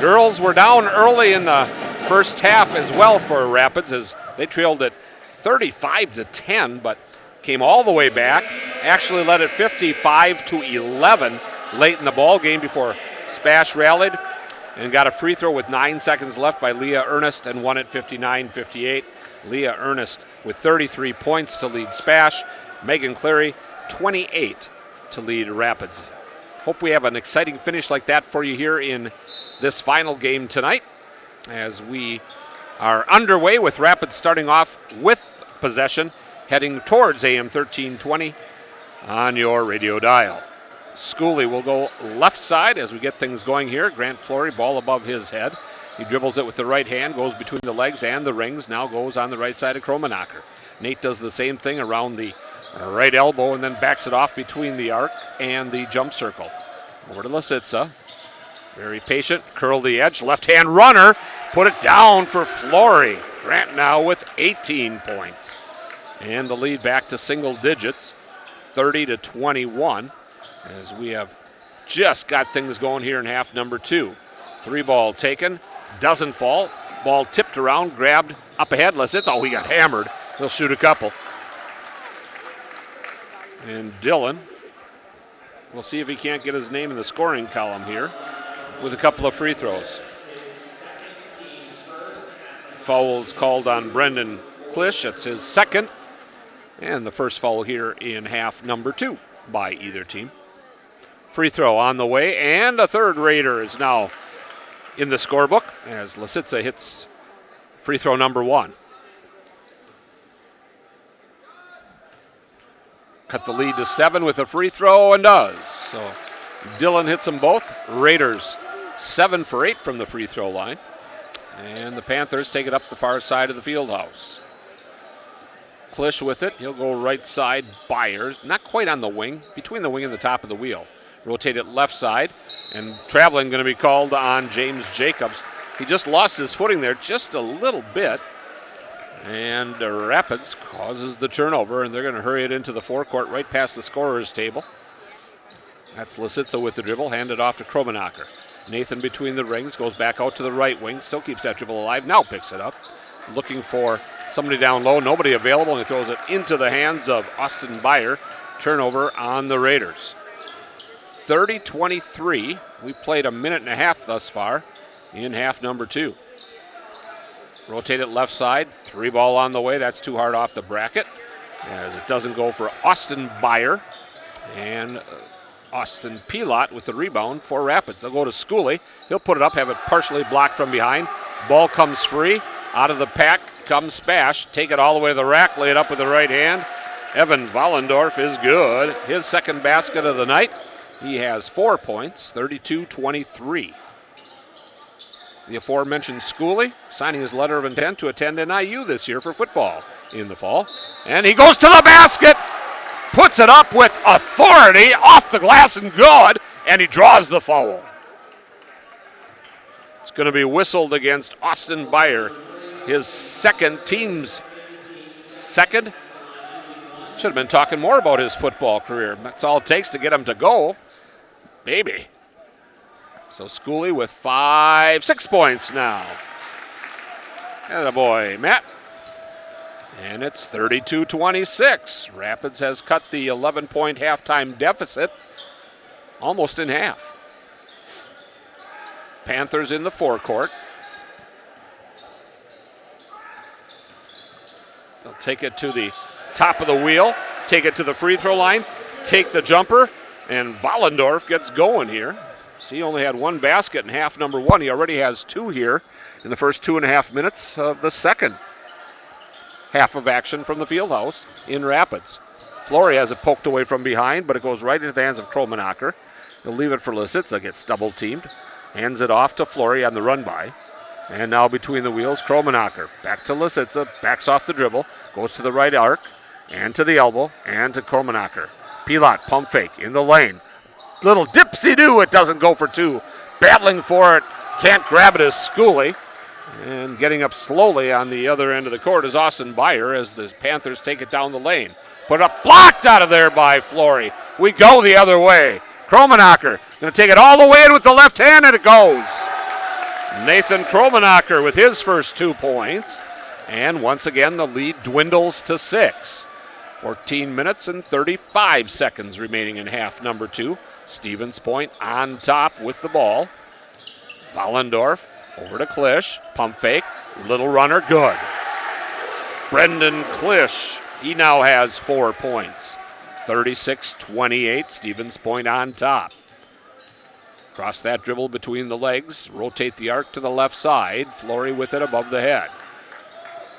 Girls were down early in the first half as well for Rapids as they trailed at 35-10, but came all the way back. Actually led at 55-11 late in the ball game before SPASH rallied and got a free throw with 9 seconds left by Leah Ernest and won at 59-58. Leah Ernest with 33 points to lead SPASH. Megan Cleary, 28 to lead Rapids. Hope we have an exciting finish like that for you here in this final game tonight as we are underway with Rapids starting off with possession, heading towards AM 1320 on your radio dial. Schooley will go left side as we get things going here. Grant Flory, ball above his head. He dribbles it with the right hand, goes between the legs and the rings, now goes on the right side of Kromenacher. Nate does the same thing around the right elbow and then backs it off between the arc and the jump circle. Over to Lisitsa. Very patient, curl the edge, left-hand runner, put it down for Flory. Grant now with 18 points. And the lead back to single digits, 30-21, as we have just got things going here in half number 2. 3 ball taken, doesn't fall. Ball tipped around, grabbed up ahead. Lisitsa, he got hammered. He'll shoot a couple. And Dillon, we'll see if he can't get his name in the scoring column here with a couple of free throws. Fouls called on Brendan Klisch. It's his second. And the first foul here in half number 2 by either team. Free throw on the way, and a third Raider is now in the scorebook as Lisitsa hits free throw number 1. Cut the lead to 7 with a free throw and does. So Dillon hits them both. Raiders 7 for 8 from the free throw line. And the Panthers take it up the far side of the field house. Klisch with it. He'll go right side. Byers, not quite on the wing, between the wing and the top of the wheel. Rotate it left side. And traveling going to be called on James Jacobs. He just lost his footing there just a little bit. And Rapids causes the turnover, and they're going to hurry it into the forecourt right past the scorer's table. That's Lisitsa with the dribble, handed off to Kromenacher. Nathan between the rings, goes back out to the right wing, still keeps that dribble alive, now picks it up. Looking for somebody down low, nobody available, and he throws it into the hands of Austin Byer. Turnover on the Raiders. 30-23. We played a minute and a half thus far in half number 2. Rotate it left side, 3 ball on the way. That's too hard off the bracket as it doesn't go for Austin Byer. And Austin Pilot with the rebound for Rapids. They'll go to Schooley. He'll put it up, have it partially blocked from behind. Ball comes free. Out of the pack comes SPASH. Take it all the way to the rack, lay it up with the right hand. Evan Vollendorf is good. His second basket of the night. He has 4 points, 32-23. The aforementioned Schooley signing his letter of intent to attend NIU this year for football in the fall. And he goes to the basket, puts it up with authority, off the glass and good, and he draws the foul. It's going to be whistled against Austin Byer, his team's second. Should have been talking more about his football career. That's all it takes to get him to go. Baby. So Schooley with 6 points now. Attaboy, Matt. And it's 32-26. Rapids has cut the 11-point halftime deficit almost in half. Panthers in the forecourt. They'll take it to the top of the wheel, take it to the free throw line, take the jumper, and Vollendorf gets going here. So he only had one basket in half number one. He already has two here in the first 2.5 minutes of the second half of action from the fieldhouse in Rapids. Flory has it poked away from behind, but it goes right into the hands of Kromenacher. He'll leave it for Lisitsa, gets double-teamed. Hands it off to Flory on the run-by. And now between the wheels, Kromenacher. Back to Lisitsa, backs off the dribble, goes to the right arc, and to the elbow, and to Kromenacher. Pilot, pump fake, in the lane. Little dipsy-do, it doesn't go for two. Battling for it, can't grab it as Schooley. And getting up slowly on the other end of the court is Austin Byer as the Panthers take it down the lane. Put it up, blocked out of there by Flory. We go the other way. Kromenacher going to take it all the way in with the left hand, and it goes. Nathan Kromenacher with his first 2 points. And once again, the lead dwindles to 6. 14 minutes and 35 seconds remaining in half number 2. Stevens Point on top with the ball. Vollendorf over to Klisch. Pump fake. Little runner. Good. Brendan Klisch. He now has 4 points. 36-28. Stevens Point on top. Cross that dribble between the legs. Rotate the arc to the left side. Flory with it above the head.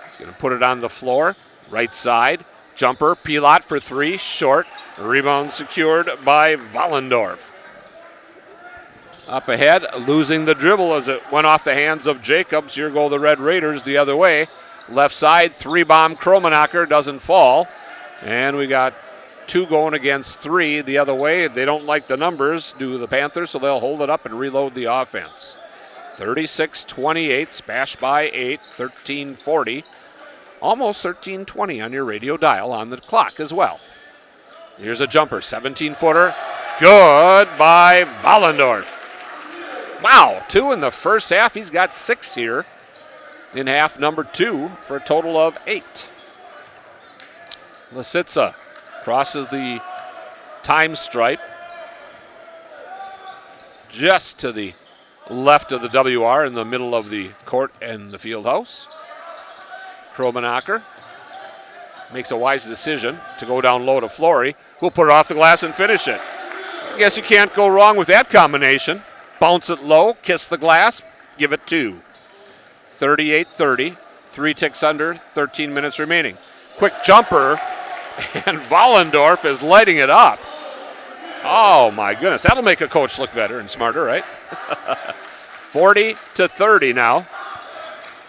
He's going to put it on the floor. Right side. Jumper. Pilot for 3. Short. Rebound secured by Vollendorf. Up ahead, losing the dribble as it went off the hands of Jacobs. Here go the Red Raiders the other way. Left side, 3-bomb Kromenacher doesn't fall. And we got 2 going against 3 the other way. They don't like the numbers, do the Panthers, so they'll hold it up and reload the offense. 36-28, SPASH by 8, 13:40. Almost 13:20 on your radio dial on the clock as well. Here's a jumper, 17-footer. Good by Vollendorf. Wow, 2 in the first half. He's got 6 here in half number 2 for a total of 8. Lisitsa crosses the time stripe just to the left of the WR in the middle of the court and the field house. Kromenacher makes a wise decision to go down low to Flory, who'll put it off the glass and finish it. I guess you can't go wrong with that combination. Bounce it low, kiss the glass, give it 2. 38-30, 3 ticks under, 13 minutes remaining. Quick jumper, and Vollendorf is lighting it up. Oh my goodness, that'll make a coach look better and smarter, right? 40-30 now.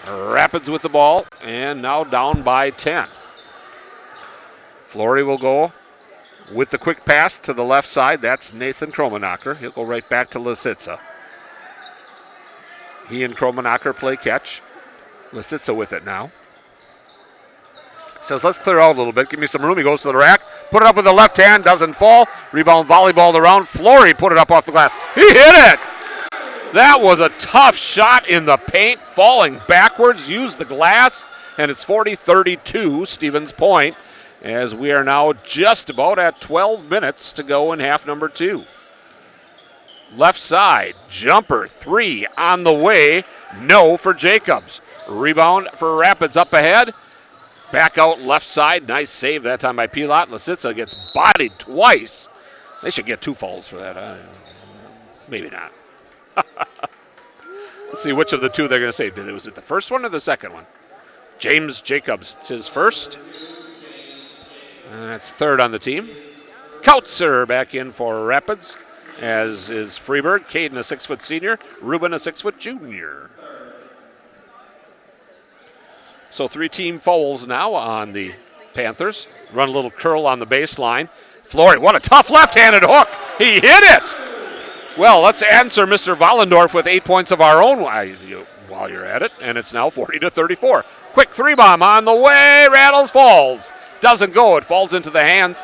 Rapids with the ball, and now down by 10. Flory will go with the quick pass to the left side. That's Nathan Kromenacher. He'll go right back to Lisitsa. He and Kromenacher play catch. Lisitsa with it now. Says, let's clear out a little bit. Give me some room. He goes to the rack. Put it up with the left hand. Doesn't fall. Rebound volleyballed around. Flory put it up off the glass. He hit it. That was a tough shot in the paint. Falling backwards. Used the glass. And it's 40-32. Stevens Point. As we are now just about at 12 minutes to go in half number 2. Left side, jumper, 3 on the way. No for Jacobs. Rebound for Rapids up ahead. Back out left side. Nice save that time by Pilot. Lisitsa gets bodied twice. They should get 2 fouls for that. Maybe not. Let's see which of the 2 they're going to save. Was it the first one or the second one? James Jacobs, it's his first. And that's 3rd on the team. Kautzer back in for Rapids, as is Freeberg. Caden, a 6-foot senior. Ruben, a 6-foot junior. So 3 team fouls now on the Panthers. Run a little curl on the baseline. Flory, what a tough left-handed hook. He hit it. Well, let's answer Mr. Vollendorf with 8 points of our own while you're at it, and it's now 40-34. Quick 3-bomb on the way. Rattles, falls. Doesn't go. It falls into the hands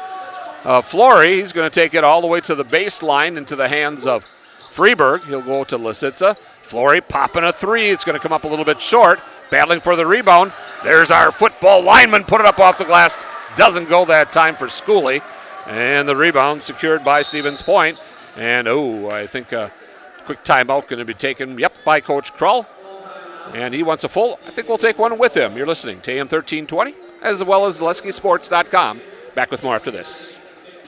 of Flory. He's going to take it all the way to the baseline into the hands of Freeberg. He'll go to Lisitsa. Flory popping a 3. It's going to come up a little bit short. Battling for the rebound. There's our football lineman. Put it up off the glass. Doesn't go that time for Schooley. And the rebound secured by Stevens Point. And, I think a quick timeout going to be taken, by Coach Krull. And he wants a full. I think we'll take one with him. You're listening to AM 1320, as well as LeskySports.com. Back with more after this.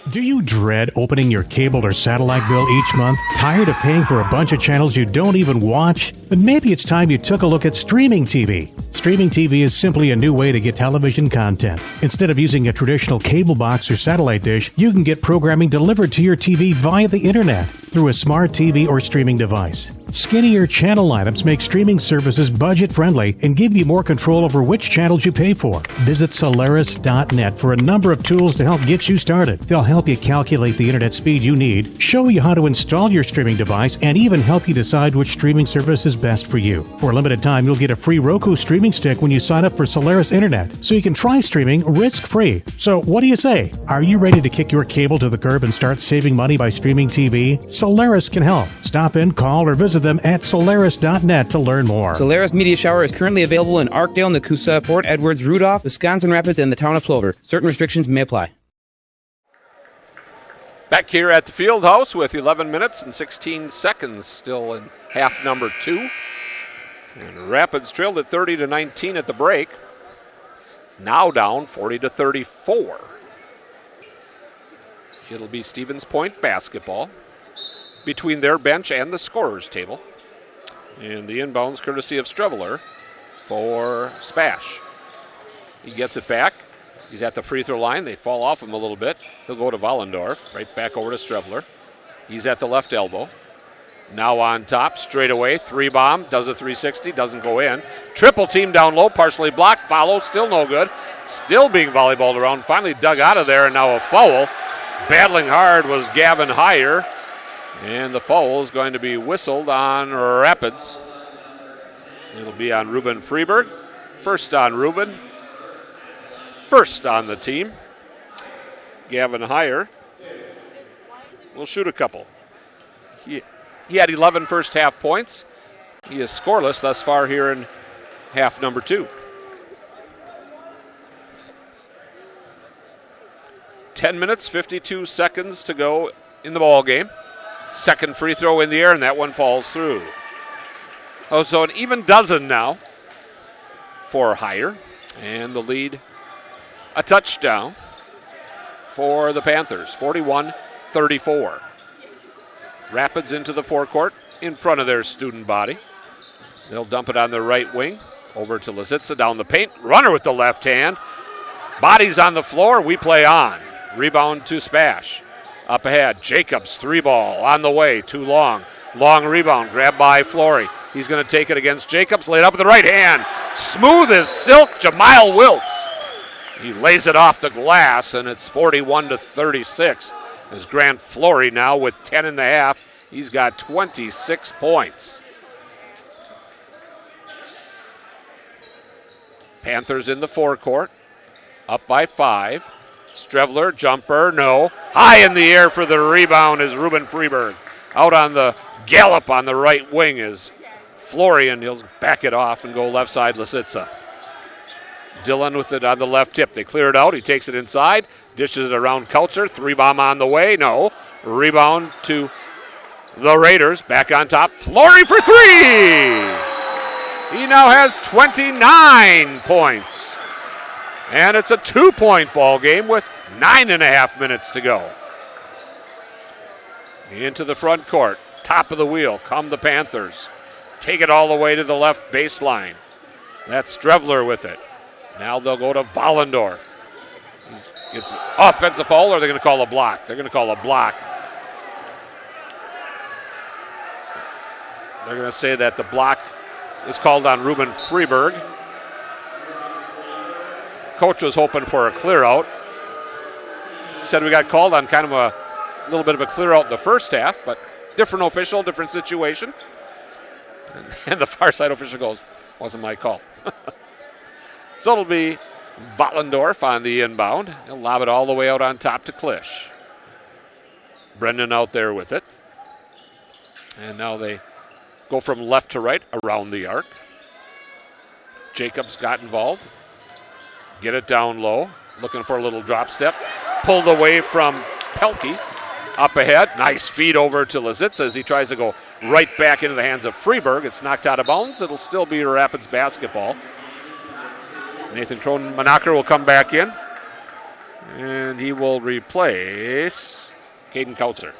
Do you dread opening your cable or satellite bill each month? Tired of paying for a bunch of channels you don't even watch? Then maybe it's time you took a look at streaming TV. Streaming TV is simply a new way to get television content. Instead of using a traditional cable box or satellite dish, you can get programming delivered to your TV via the internet through a smart TV or streaming device. Skinnier channel items make streaming services budget-friendly and give you more control over which channels you pay for. Visit Solaris.net for a number of tools to help get you started. They'll help you calculate the internet speed you need, show you how to install your streaming device, and even help you decide which streaming service is best for you. For a limited time, you'll get a free Roku streaming stick when you sign up for Solaris Internet, so you can try streaming risk-free. So what do you say? Are you ready to kick your cable to the curb and start saving money by streaming TV? Solaris can help. Stop in, call, or visit them at Solaris.net to learn more. Solaris Media Shower is currently available in Arkdale, Nakusa, Port Edwards, Rudolph, Wisconsin Rapids, and the town of Plover. Certain restrictions may apply. Back here at the field house with 11 minutes and 16 seconds still in half number 2. And Rapids trailed at 30-19 at the break. Now down 40-34. It'll be Stevens Point basketball between their bench and the scorer's table. And the inbounds courtesy of Streveler for Spash. He gets it back. He's at the free throw line. They fall off him a little bit. He'll go to Vollendorf. Right back over to Streveler. He's at the left elbow. Now on top, straight away, 3-bomb, does a 360, doesn't go in. Triple team down low, partially blocked, follow, still no good. Still being volleyballed around, finally dug out of there, and now a foul. Battling hard was Gavin Heyer, and the foul is going to be whistled on Rapids. It'll be on Ruben Freeberg. First on Ruben. First on the team. Gavin Heyer will shoot a couple. He had 11 first half points. He is scoreless thus far here in half number 2. 10 minutes, 52 seconds to go in the ball game. Second free throw in the air, and that one falls through. So an even dozen now for Heyer, and the lead a touchdown for the Panthers, 41-34. Rapids into the forecourt in front of their student body. They'll dump it on the right wing. Over to Lisitsa down the paint. Runner with the left hand. Bodies on the floor. We play on. Rebound to Spash. Up ahead. Jacobs, 3-ball on the way. Too long. Long rebound. Grabbed by Flory. He's going to take it against Jacobs. Laid up with the right hand. Smooth as silk. Jamile Wiltz. He lays it off the glass, and it's 41-36. As Grant Flory now with 10 in the half. He's got 26 points. Panthers in the forecourt. Up by 5. Streveler, jumper, no. High in the air for the rebound is Ruben Freeberg. Out on the gallop on the right wing is Flory, and he'll back it off and go left side Lisitsa. Dillon with it on the left tip. They clear it out. He takes it inside. Dishes it around Kautzer. 3-bomb on the way. No. Rebound to the Raiders. Back on top. Flory for 3. He now has 29 points. And it's a 2-point ball game with 9.5 minutes to go. Into the front court. Top of the wheel come the Panthers. Take it all the way to the left baseline. That's Streveler with it. Now they'll go to Vollendorf. It's offensive foul, or are they going to call a block? They're going to call a block. They're going to say that the block is called on Ruben Freeberg. Coach was hoping for a clear out. Said we got called on kind of a little bit of a clear out in the first half, but different official, different situation. And the far side official goes, wasn't my call. So it'll be Vollendorf on the inbound. He'll lob it all the way out on top to Klisch. Brendan out there with it. And now they go from left to right around the arc. Jacobs got involved. Get it down low. Looking for a little drop step. Pulled away from Pelkey. Up ahead. Nice feed over to Lazitza as he tries to go right back into the hands of Freeburg. It's knocked out of bounds. It'll still be Rapids basketball. Nathan Krohn-Monacher will come back in. And he will replace Caden Kautzer.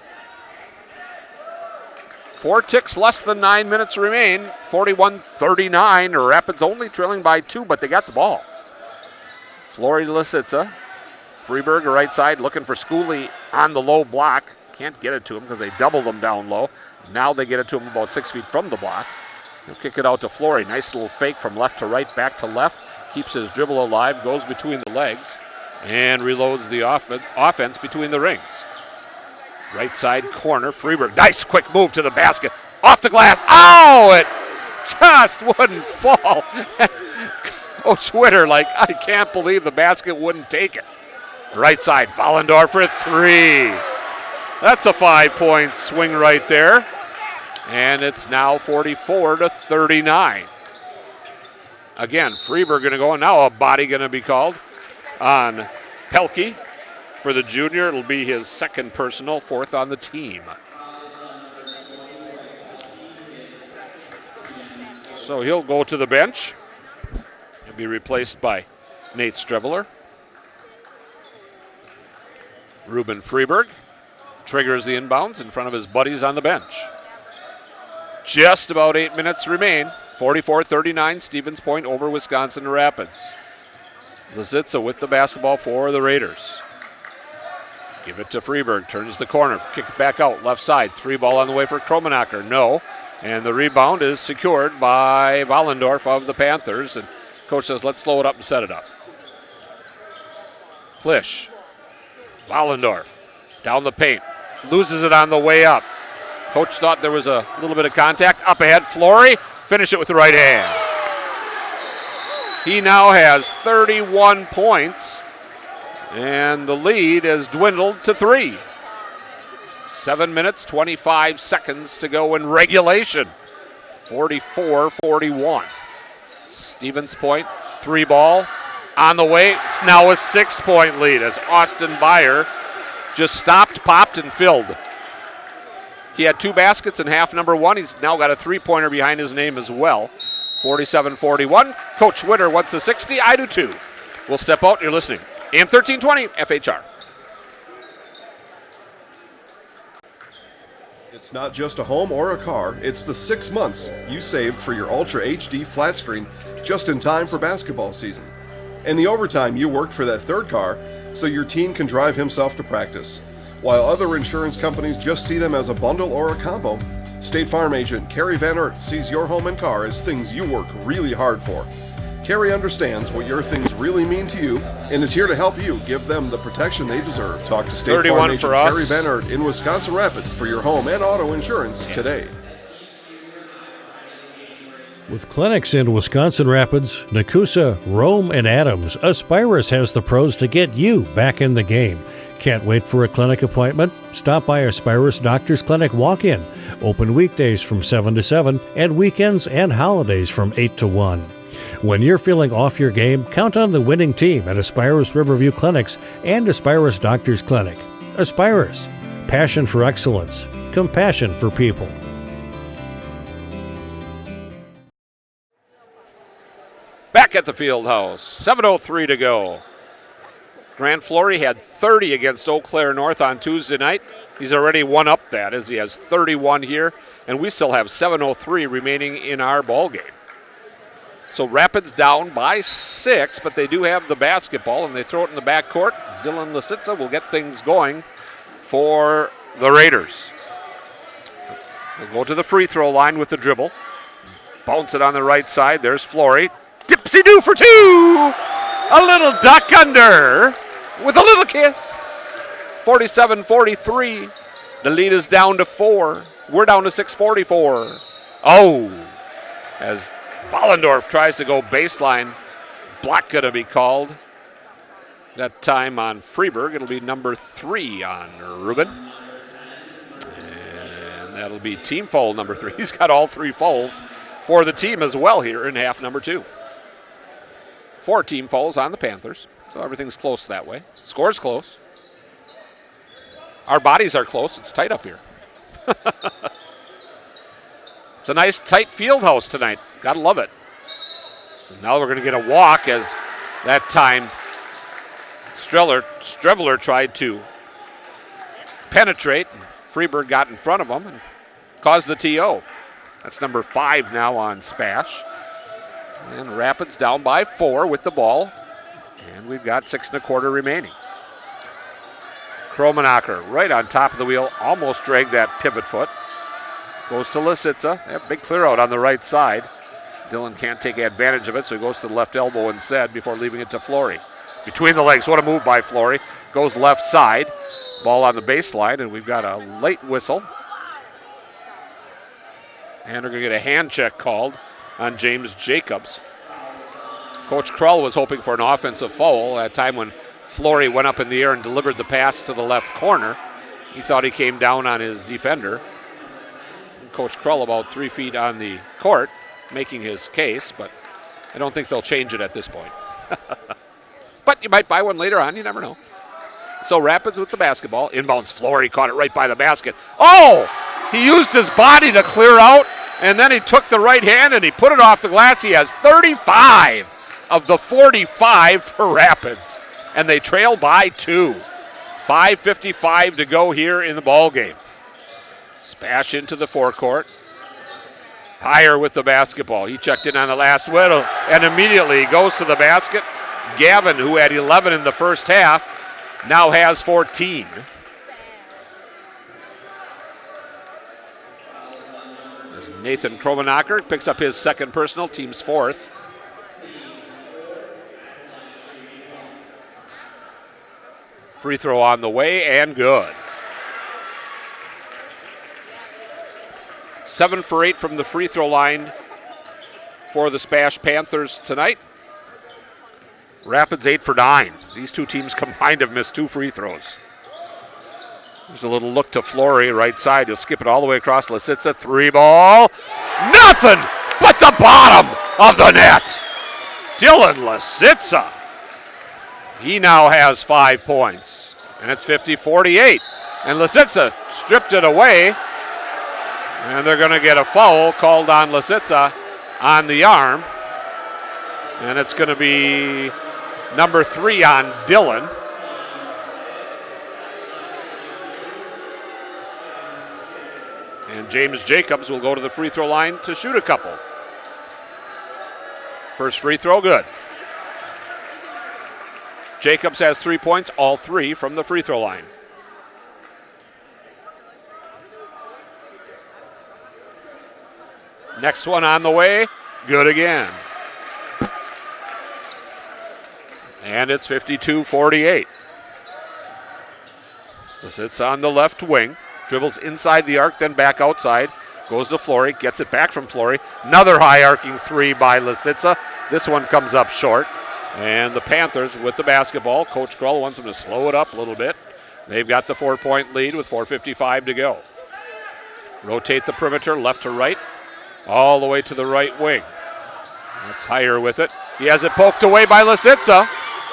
4 ticks, less than 9 minutes remain. 41-39. Rapids only trailing by 2, but they got the ball. Flory Lisitsa. Freeburg, right side, looking for Schooley on the low block. Can't get it to him because they doubled him down low. Now they get it to him about 6 feet from the block. He'll kick it out to Flory. Nice little fake from left to right, back to left. Keeps his dribble alive, goes between the legs, and reloads the offense between the rings. Right side corner, Freeburg. Nice quick move to the basket. Off the glass. Oh, it just wouldn't fall. Coach Witter, like, I can't believe the basket wouldn't take it. Right side, Vollendorf for 3. That's a 5-point swing right there. And it's now 44-39. Again, Freeburg going to go, and now a body going to be called on Pelkey. For the junior, it'll be his second personal, 4th on the team. So he'll go to the bench. He'll be replaced by Nate Streveler. Ruben Freeburg triggers the inbounds in front of his buddies on the bench. Just about 8 minutes remain. 44-39, Stevens Point over Wisconsin Rapids. Lazitza with the basketball for the Raiders. Give it to Freeburg, turns the corner, kick it back out, left side. 3 ball on the way for Krohn-Monacher, no. And the rebound is secured by Vollendorf of the Panthers. And coach says, let's slow it up and set it up. Klisch, Vollendorf, down the paint, loses it on the way up. Coach thought there was a little bit of contact. Up ahead, Flory, finish it with the right hand. He now has 31 points. And the lead has dwindled to 3. 7 minutes, 25 seconds to go in regulation. 44-41. Stevens Point, 3 ball on the way. It's now a 6-point lead as Austin Byer just stopped, popped, and filled. He had 2 baskets in half number 1. He's now got a 3-pointer behind his name as well. 47-41. Coach Witter wants a 60. I do too. We'll step out. You're listening. AM 1320, FHR. It's not just a home or a car, it's the 6 months you saved for your Ultra HD flat screen just in time for basketball season. And the overtime you worked for that 3rd car so your teen can drive himself to practice. While other insurance companies just see them as a bundle or a combo, State Farm agent Carrie Van Oort sees your home and car as things you work really hard for. Carrie understands what your things really mean to you and is here to help you give them the protection they deserve. Talk to State Farm agent Carrie Van Oort in Wisconsin Rapids for your home and auto insurance today. With clinics in Wisconsin Rapids, Nakusa, Rome, and Adams, Aspirus has the pros to get you back in the game. Can't wait for a clinic appointment? Stop by Aspirus Doctors Clinic walk-in. Open weekdays from 7 to 7 and weekends and holidays from 8 to 1. When you're feeling off your game, count on the winning team at Aspirus Riverview Clinics and Aspirus Doctors Clinic. Aspirus, passion for excellence, compassion for people. Back at the field house, 7:03 to go. Grant Flory had 30 against Eau Claire North on Tuesday night. He's already one up that as he has 31 here, and we still have 7:03 remaining in our ball game. So Rapids down by 6, but they do have the basketball, and they throw it in the backcourt. Dylan Lisitsa will get things going for the Raiders. He'll go to the free throw line with the dribble. Bounce it on the right side. There's Flory. Dipsy-do for 2! A little duck under with a little kiss. 47-43. The lead is down to 4. We're down to 6:44. Oh, as Vollendorf tries to go baseline, block going to be called. That time on Freeberg, it'll be number 3 on Rubin. And that'll be team foul number 3. He's got all 3 fouls for the team as well here in half number 2. 4 team fouls on the Panthers, so everything's close that way. Score's close. Our bodies are close. It's tight up here. It's a nice, tight field house tonight. Gotta love it. And now we're going to get a walk as that time Streveler tried to penetrate. Freeberg got in front of him and caused the TO. That's number 5 now on SPASH. And Rapids down by 4 with the ball. And we've got 6 1/4 remaining. Kromenacher right on top of the wheel, almost dragged that pivot foot. Goes to Lisitsa. They have a big clear out on the right side. Dillon can't take advantage of it, so he goes to the left elbow instead before leaving it to Flory. Between the legs, what a move by Flory. Goes left side. Ball on the baseline, and we've got a late whistle. And we're going to get a hand check called on James Jacobs. Coach Krull was hoping for an offensive foul at a time when Flory went up in the air and delivered the pass to the left corner. He thought he came down on his defender. Coach Krull about 3 feet on the court, making his case, but I don't think they'll change it at this point. But you might buy one later on, you never know. So Rapids with the basketball. Inbounds Flory, caught it right by the basket. Oh! He used his body to clear out, and then he took the right hand and he put it off the glass. He has 35 of the 45 for Rapids, and they trail by 2. 5:55 to go here in the ball game. Spash into the forecourt. Higher with the basketball. He checked in on the last whistle, and immediately goes to the basket. Gavin, who had 11 in the first half, now has 14. Nathan Kromenacher picks up his second personal, team's 4th. Free throw on the way and good. 7 for 8 from the free throw line for the SPASH Panthers tonight. Rapids 8 for 9. These two teams combined have missed 2 free throws. There's a little look to Flory, right side. He'll skip it all the way across. Lisitsa, 3 ball. Nothing but the bottom of the net. Dylan Lisitsa. He now has 5 points, and it's 50-48. And Lisitsa stripped it away, and they're going to get a foul called on Lisitsa on the arm. And it's going to be number 3 on Dillon. And James Jacobs will go to the free throw line to shoot a couple. First free throw, good. Jacobs has 3 points, all 3 from the free throw line. Next one on the way, good again. And it's 52-48. It's on the left wing. Dribbles inside the arc, then back outside. Goes to Flory, gets it back from Flory. Another high arcing 3 by Lisitsa. This one comes up short. And the Panthers with the basketball. Coach Krull wants them to slow it up a little bit. They've got the 4-point lead with 4:55 to go. Rotate the perimeter left to right, all the way to the right wing. That's higher with it. He has it poked away by Lisitsa.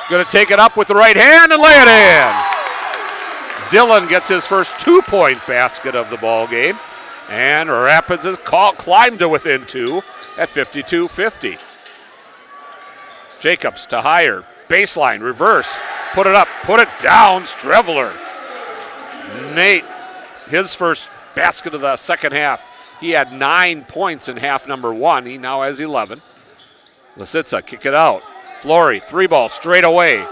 Going to take it up with the right hand and lay it in. Dillon gets his first 2-point basket of the ball game. And Rapids has climbed to within 2 at 52-50. Jacobs to higher. Baseline, reverse. Put it up, put it down. Streveler. Nate, his first basket of the second half. He had 9 points in half number 1. He now has 11. Lisitsa, kick it out. Flory, 3-ball straight away.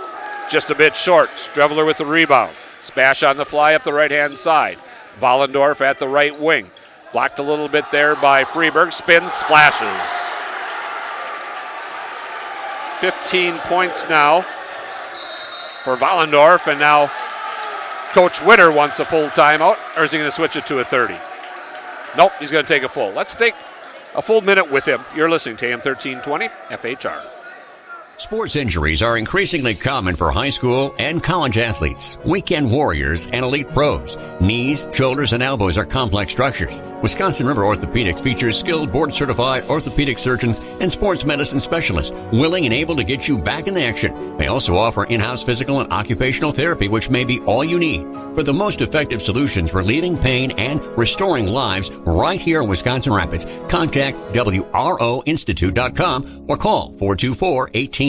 Just a bit short. Streveler with the rebound. SPASH on the fly up the right-hand side. Vollendorf at the right wing. Blocked a little bit there by Freeberg. Spins, splashes. 15 points now for Wallendorf, and now Coach Witter wants a full timeout, or is he going to switch it to a 30? Nope, he's going to take a full. Let's take a full minute with him. You're listening to AM 1320 FHR. Sports injuries are increasingly common for high school and college athletes, weekend warriors, and elite pros. Knees, shoulders, and elbows are complex structures. Wisconsin River Orthopedics features skilled board-certified orthopedic surgeons and sports medicine specialists willing and able to get you back in action. They also offer in-house physical and occupational therapy, which may be all you need. For the most effective solutions relieving pain and restoring lives right here in Wisconsin Rapids, contact WROinstitute.com or call 424-1881.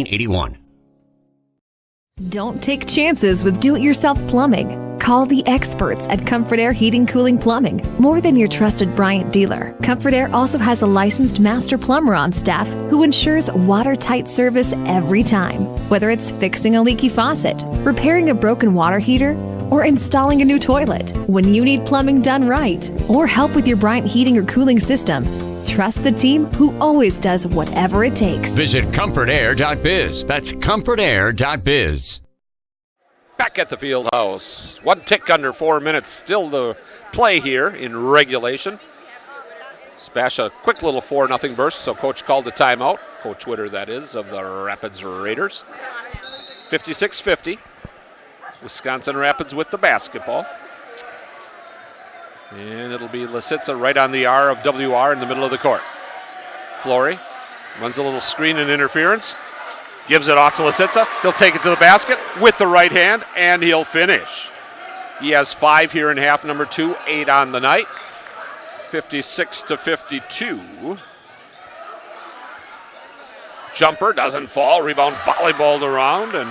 Don't take chances with do-it-yourself plumbing. Call the experts at Comfort Air Heating Cooling Plumbing. More than your trusted Bryant dealer, Comfort Air also has a licensed master plumber on staff who ensures watertight service every time. Whether it's fixing a leaky faucet, repairing a broken water heater, or installing a new toilet, when you need plumbing done right, or help with your Bryant heating or cooling system, trust the team who always does whatever it takes. Visit comfortair.biz. That's comfortair.biz. Back at the field house. 1 tick under 4 minutes still to play here in regulation. SPASH a quick little 4-0 burst, so Coach called a timeout. Coach Witter, that is, of the Rapids Raiders. 56-50. Wisconsin Rapids with the basketball. And it'll be Lisitsa right on the R of WR in the middle of the court. Flory runs a little screen and interference. Gives it off to Lisitsa. He'll take it to the basket with the right hand, and he'll finish. He has 5 here in half number 2, 8 on the night. 56-52. Jumper doesn't fall. Rebound volleyballed around and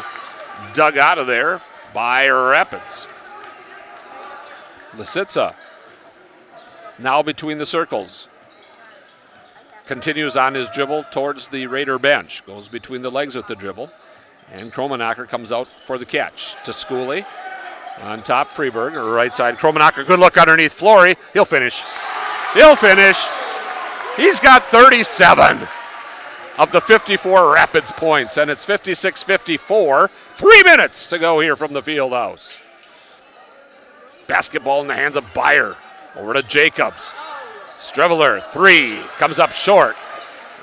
dug out of there by Rapids. Lisitsa now between the circles. Continues on his dribble towards the Raider bench. Goes between the legs with the dribble. And Kromenacher comes out for the catch to Schooley. On top, Freeberg, right side. Kromenacher, good look underneath Flory. He'll finish. He'll finish. He's got 37 of the 54 Rapids points, and it's 56-54. 3 minutes to go here from the field house. Basketball in the hands of Byer. Over to Jacobs. Streveler, 3, comes up short.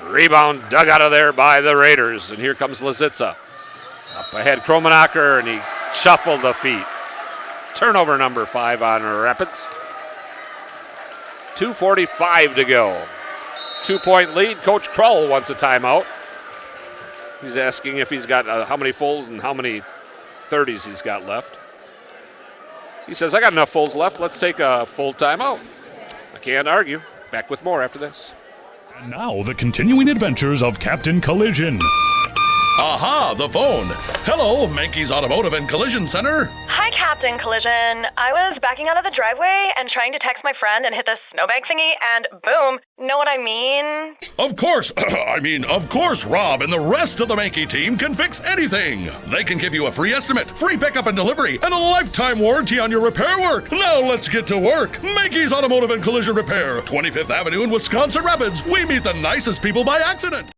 Rebound dug out of there by the Raiders, and here comes Lisitsa. Up ahead, Kromenacher, and he shuffled the feet. Turnover number 5 on Rapids. 2:45 to go. 2-point lead. Coach Krull wants a timeout. He's asking if he's got how many fulls and how many 30s he's got left. He says, I got enough fulls left. Let's take a full timeout. I can't argue. Back with more after this. And now the continuing adventures of Captain Collision. Aha, the phone. Hello, Mankey's Automotive and Collision Center. Hi, Captain Collision. I was backing out of the driveway and trying to text my friend and hit the snowbank thingy, and boom. Know what I mean? Of course. Of course, Rob and the rest of the Mankey team can fix anything. They can give you a free estimate, free pickup and delivery, and a lifetime warranty on your repair work. Now let's get to work. Mankey's Automotive and Collision Repair, 25th Avenue in Wisconsin Rapids. We meet the nicest people by accident.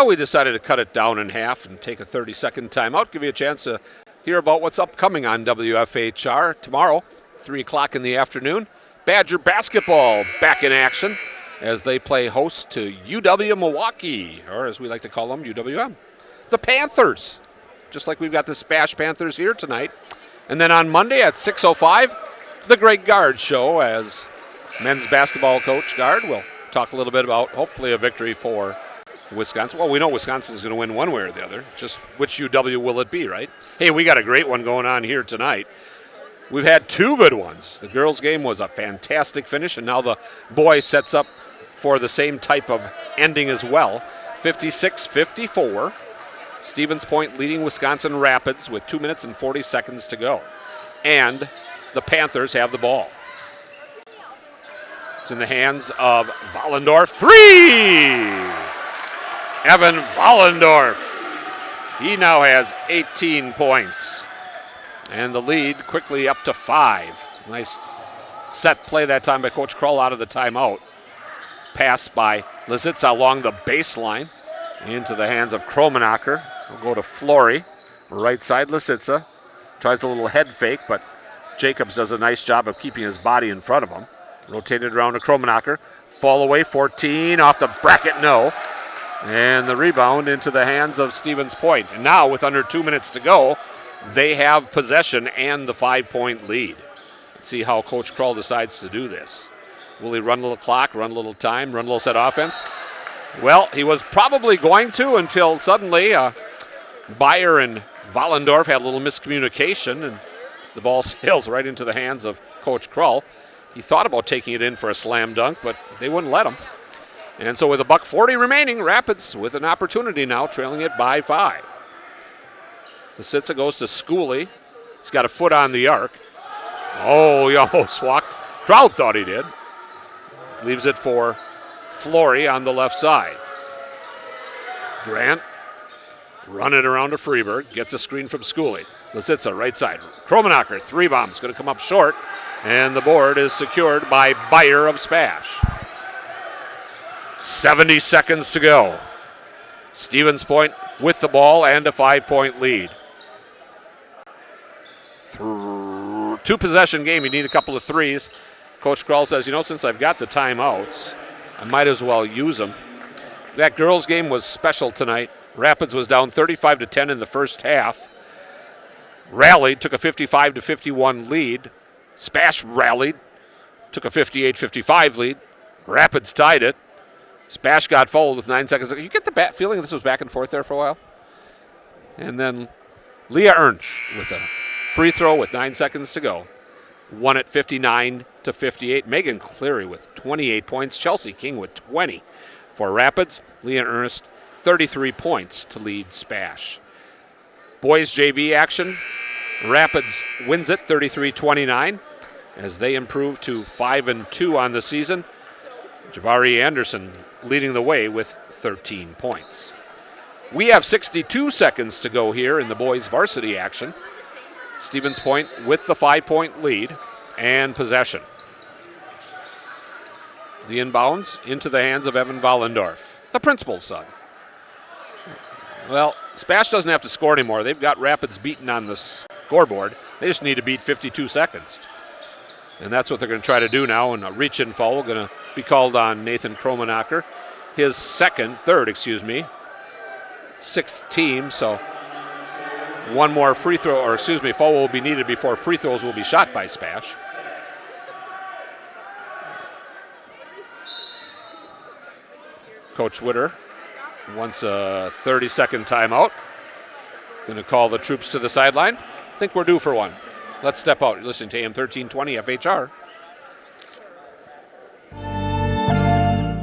We decided to cut it down in half and take a 30-second timeout. Give you a chance to hear about what's upcoming on WFHR tomorrow, 3 o'clock in the afternoon. Badger basketball back in action as they play host to UW Milwaukee, or as we like to call them, UWM. The Panthers, just like we've got the SPASH Panthers here tonight. And then on Monday at 6:05, the Greg Gard Show, as men's basketball coach Gard will talk a little bit about hopefully a victory for Wisconsin. Well, we know Wisconsin's going to win one way or the other. Just which UW will it be, right? Hey, we got a great one going on here tonight. We've had 2 good ones. The girls' game was a fantastic finish, and now the boys sets up for the same type of ending as well. 56-54. Stevens Point leading Wisconsin Rapids with 2 minutes and 40 seconds to go. And the Panthers have the ball. It's in the hands of Wallendorf. 3! Evan Wallendorf. He now has 18 points. And the lead quickly up to 5. Nice set play that time by Coach Krull out of the timeout. Pass by Lisitsa along the baseline. into the hands of Kromenacher. We'll go to Flory. Right side, Lisitsa. Tries a little head fake, but Jacobs does a nice job of keeping his body in front of him. Rotated around to Kromenacher. Fall away, 14, off the bracket, no. And the rebound into the hands of Stevens Point. And now, with under 2 minutes to go, they have possession and the 5-point lead. Let's see how Coach Krull decides to do this. Will he run a little clock, run a little time, run a little set offense? Well, he was probably going to until suddenly Beyer and Wallendorf had a little miscommunication, and the ball sails right into the hands of Coach Krull. He thought about taking it in for a slam dunk, but they wouldn't let him. And so with $1:40 remaining, Rapids with an opportunity now, trailing it by 5. Lisitsa goes to Schooley. He's got a foot on the arc. Oh, he almost walked. Crowd thought he did. Leaves it for Flory on the left side. Grant, run it around to Freeberg. Gets a screen from Schooley. Lisitsa, right side. Kromenacher, 3 bombs. Going to come up short. And the board is secured by Beyer of SPASH. 70 seconds to go. Stevens Point with the ball and a 5-point lead. 2-possession game, you need a couple of threes. Coach Krull says, since I've got the timeouts, I might as well use them. That girls' game was special tonight. Rapids was down 35-10 in the first half. Rallied, took a 55-51 lead. SPASH rallied, took a 58-55 lead. Rapids tied it. SPASH got fouled with 9 seconds. You get the feeling this was back and forth there for a while? And then Leah Ernst with a free throw with 9 seconds to go. Won it 59-58. Megan Cleary with 28 points. Chelsea King with 20 for Rapids. Leah Ernst, 33 points to lead SPASH. Boys JV action. Rapids wins it 33-29 as they improve to 5-2 on the season. Jabari Anderson leading the way with 13 points. We have 62 seconds to go here in the boys varsity action. Stevens Point with the 5-point lead and possession. The inbounds into the hands of Evan Wallendorf, the principal's son. Well, SPASH doesn't have to score anymore. They've got Rapids beaten on the scoreboard. They just need to beat 52 seconds. And that's what they're going to try to do now. And a reach-in foul going to be called on Nathan Kromenacher. His sixth team. So one more foul will be needed before free throws will be shot by SPASH. Coach Witter wants a 30-second timeout. Going to call the troops to the sideline. I think we're due for one. Let's step out. You're listening to AM 1320 FHR.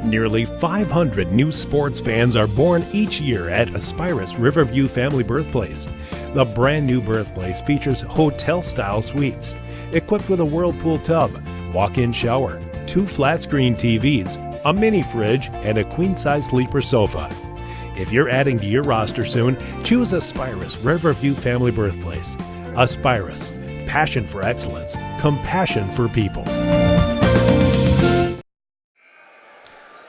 Nearly 500 new sports fans are born each year at Aspirus Riverview Family Birthplace. The brand new birthplace features hotel-style suites, equipped with a whirlpool tub, walk-in shower, 2 flat-screen TVs, a mini fridge, and a queen-size sleeper sofa. If you're adding to your roster soon, choose Aspirus Riverview Family Birthplace. Aspirus, passion for excellence, compassion for people.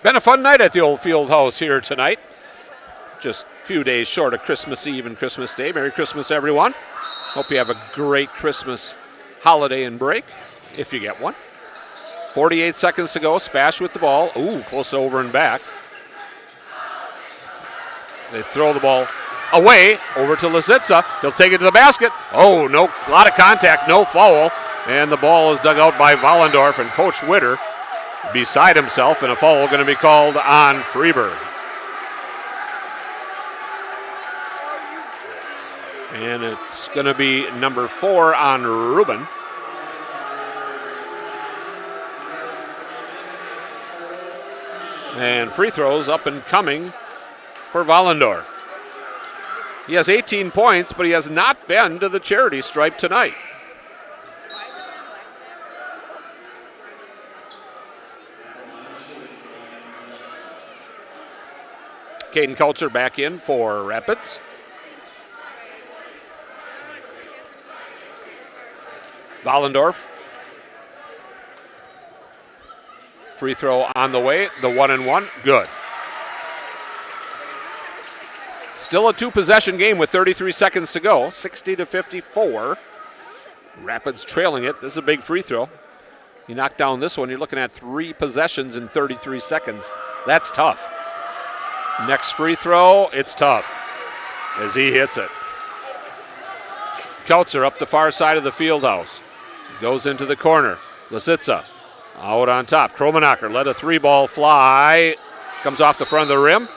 Been a fun night at the old field house here tonight. Just a few days short of Christmas Eve and Christmas Day. Merry Christmas, everyone. Hope you have a great Christmas holiday and break, if you get one. 48 seconds to go. SPASH with the ball. Ooh, close over and back. They throw the ball away over to Lisitsa. He'll take it to the basket. Oh, no, a lot of contact, no foul. And the ball is dug out by Wallendorf, and Coach Witter beside himself, and a foul going to be called on Freeberg. And it's going to be number 4 on Rubin. And free throws up and coming for Wallendorf. He has 18 points, but he has not been to the charity stripe tonight. Caden Kautzer back in for Rapids. Wallendorf. Free throw on the way. The 1-and-1. Good. Still a two-possession game with 33 seconds to go. 60-54. Rapids trailing it. This is a big free throw. You knock down this one, you're looking at 3 possessions in 33 seconds. That's tough. Next free throw, it's tough as he hits it. Kautzer up the far side of the field house. Goes into the corner. Lisitsa out on top. Kromenacher let a 3-ball fly. Comes off the front of the rim.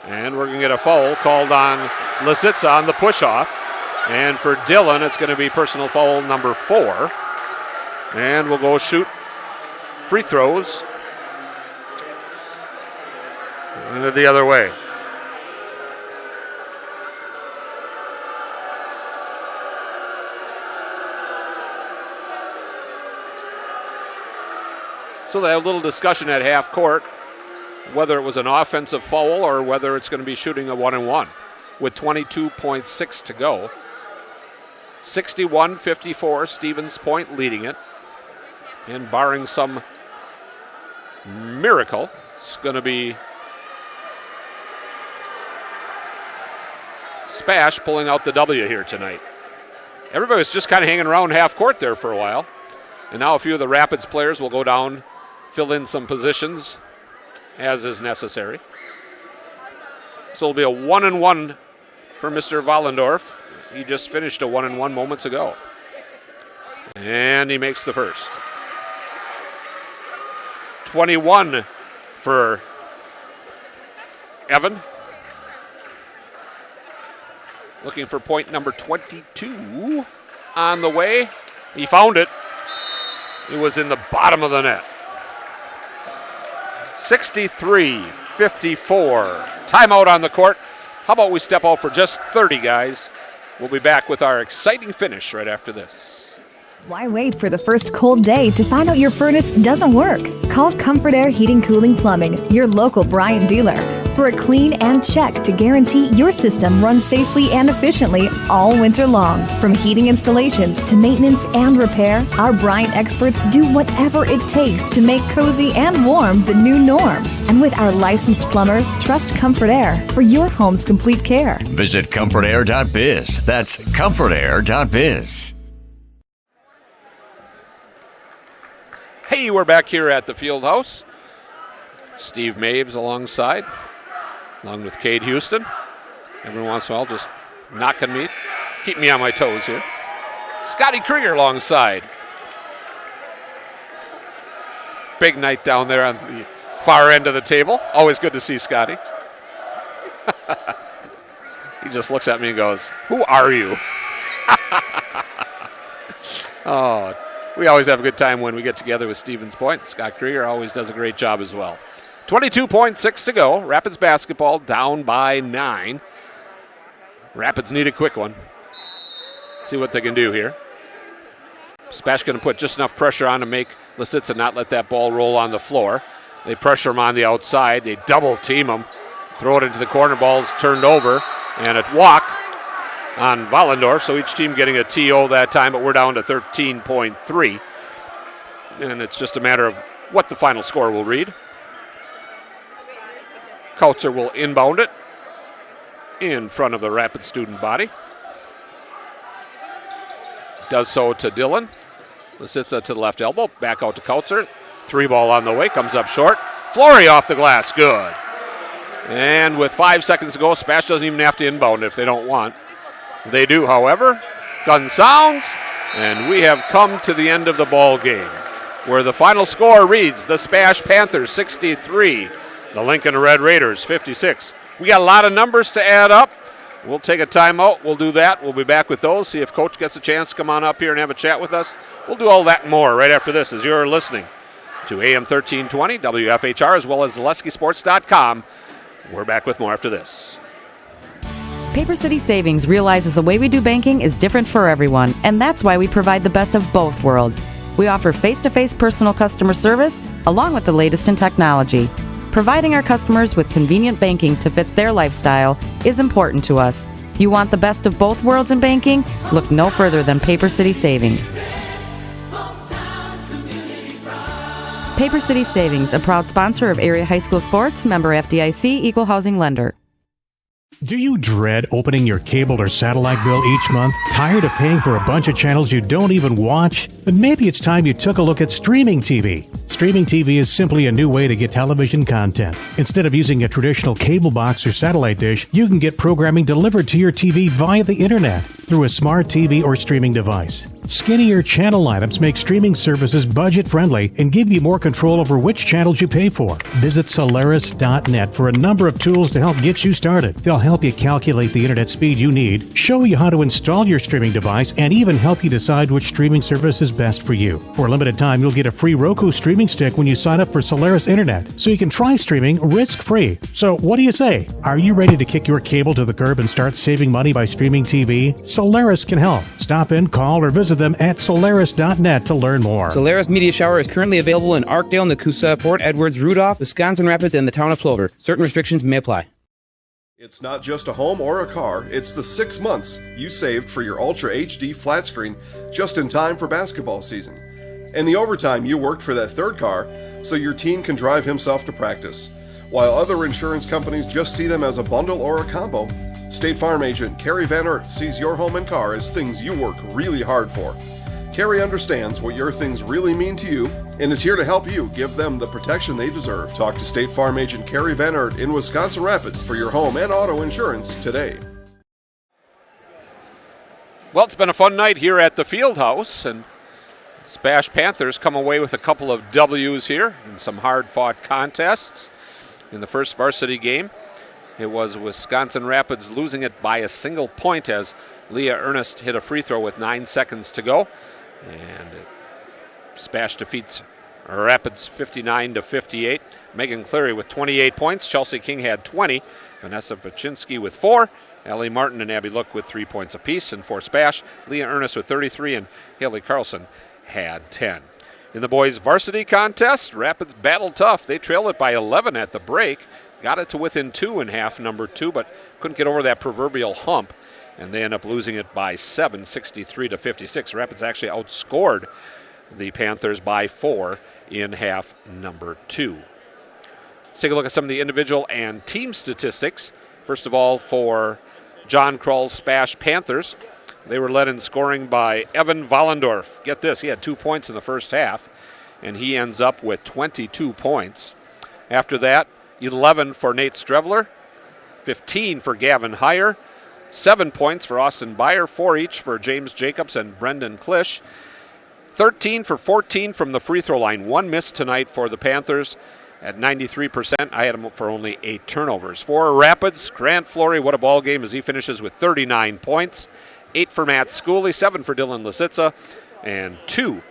And we're going to get a foul called on Lisitsa on the push-off. And for Dillon, it's going to be personal foul number 4. And we'll go shoot free throws the other way. So they have a little discussion at half court whether it was an offensive foul or whether it's going to be shooting a 1-and-1 with 22.6 to go. 61-54, Stevens Point leading it. And barring some miracle, it's going to be SPASH pulling out the W here tonight. Everybody was just kind of hanging around half court there for a while. And now a few of the Rapids players will go down, fill in some positions as is necessary. So it'll be a 1-and-1 for Mr. Wallendorf. He just finished a 1-and-1 moments ago. And he makes the first. 21 for Evan. Looking for point number 22 on the way. He found it. It was in the bottom of the net. 63-54. Timeout on the court. How about we step out for just 30, guys? We'll be back with our exciting finish right after this. Why wait for the first cold day to find out your furnace doesn't work? Call Comfort Air Heating Cooling Plumbing, your local Bryant dealer, for a clean and check to guarantee your system runs safely and efficiently all winter long. From heating installations to maintenance and repair, our Bryant experts do whatever it takes to make cozy and warm the new norm. And with our licensed plumbers, trust Comfort Air for your home's complete care. Visit comfortair.biz. That's comfortair.biz. Hey, we're back here at the field house. Steve Maves alongside, along with Cade Houston. Every once in a while, just knocking me, keep me on my toes here. Scotty Krieger alongside. Big night down there on the far end of the table. Always good to see Scotty. He just looks at me and goes, "Who are you?" Oh, we always have a good time when we get together with Stevens Point. Scott Krieger always does a great job as well. 22.6 to go. Rapids basketball down by 9. Rapids need a quick one. Let's see what they can do here. SPASH going to put just enough pressure on to make Lisitsa not let that ball roll on the floor. They pressure him on the outside. They double team him. Throw it into the corner. Ball's turned over. And a walk on Wallendorf, so each team getting a TO that time, but we're down to 13.3. And it's just a matter of what the final score will read. Kautzer will inbound it in front of the Rapid student body. Does so to Dillon. Lisitsa to the left elbow, back out to Kautzer. 3-ball on the way, comes up short. Flory off the glass, good. And with 5 seconds to go, SPASH doesn't even have to inbound if they don't want. They do, however. Gun sounds, and we have come to the end of the ball game, where the final score reads the SPASH Panthers 63, the Lincoln Red Raiders 56. We got a lot of numbers to add up. We'll take a timeout. We'll do that. We'll be back with those, see if Coach gets a chance to come on up here and have a chat with us. We'll do all that and more right after this as you're listening to AM 1320 WFHR as well as LeskySports.com. We're back with more after this. Paper City Savings realizes the way we do banking is different for everyone, and that's why we provide the best of both worlds. We offer face-to-face personal customer service along with the latest in technology. Providing our customers with convenient banking to fit their lifestyle is important to us. You want the best of both worlds in banking? Look no further than Paper City Savings. Paper City Savings, a proud sponsor of area high school sports, member FDIC, equal housing lender. Do you dread opening your cable or satellite bill each month? Tired of paying for a bunch of channels you don't even watch? Then maybe it's time you took a look at streaming TV. Streaming TV is simply a new way to get television content. Instead of using a traditional cable box or satellite dish, you can get programming delivered to your TV via the internet through a smart TV or streaming device. Skinnier channel items make streaming services budget-friendly and give you more control over which channels you pay for. Visit Solaris.net for a number of tools to help get you started. They'll help you calculate the internet speed you need, show you how to install your streaming device, and even help you decide which streaming service is best for you. For a limited time, you'll get a free Roku streaming stick when you sign up for Solaris Internet, so you can try streaming risk-free. So what do you say? Are you ready to kick your cable to the curb and start saving money by streaming TV? Solaris can help. Stop in, call, or visit them at Solaris.net to learn more. Solaris Media Shower is currently available in Arkdale, Nakusa, Port Edwards, Rudolph, Wisconsin Rapids, and the town of Plover. Certain restrictions may apply. It's not just a home or a car, it's the 6 months you saved for your Ultra HD flat screen just in time for basketball season. And the overtime you worked for that third car so your teen can drive himself to practice. While other insurance companies just see them as a bundle or a combo, State Farm agent Carrie Van Ert sees your home and car as things you work really hard for. Carrie understands what your things really mean to you and is here to help you give them the protection they deserve. Talk to State Farm agent Carrie Van Ert in Wisconsin Rapids for your home and auto insurance today. Well, it's been a fun night here at the Fieldhouse, and SPASH Panthers come away with a couple of W's here in some hard-fought contests. In the first varsity game, it was Wisconsin Rapids losing it by a single point as Leah Ernest hit a free throw with 9 seconds to go. And SPASH defeats Rapids 59-58. Megan Cleary with 28 points. Chelsea King had 20. Vanessa Vachinsky with 4. Ellie Martin and Abby Look with 3 points apiece. And for SPASH, Leah Ernest with 33 and Haley Carlson had 10. In the boys' varsity contest, Rapids battled tough. They trailed it by 11 at the break. Got it to within 2 in half number 2, but couldn't get over that proverbial hump. And they end up losing it by 7, 63-56. Rapids actually outscored the Panthers by 4 in half number 2. Let's take a look at some of the individual and team statistics. First of all, for John Krull's SPASH Panthers, they were led in scoring by Evan Vollendorf. Get this, he had 2 points in the first half, and he ends up with 22 points. After that, 11 for Nate Strevler, 15 for Gavin Heyer, 7 points for Austin Byer, 4 each for James Jacobs and Brendan Klisch, 13 for 14 from the free throw line. 1 miss tonight for the Panthers at 93%. I had him for only 8 turnovers. For Rapids, Grant Flory, what a ball game as he finishes with 39 points. 8 for Matt Schooley, 7 for Dylan Lisitza, and 2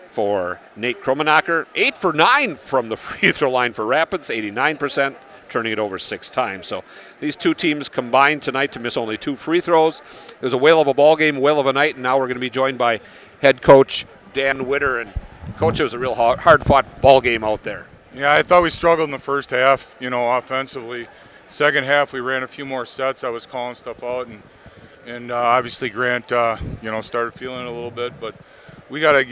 for Nate Kromenacher. 8 for 9 from the free throw line for Rapids, 89%, turning it over 6 times. So these two teams combined tonight to miss only 2 free throws. It was a whale of a ball game, whale of a night, and now we're going to be joined by head coach Dan Witter. And coach, it was a real hard-fought ball game out there. Yeah, I thought we struggled in the first half, offensively. Second half, we ran a few more sets. I was calling stuff out, and obviously Grant, started feeling it a little bit, but we gotta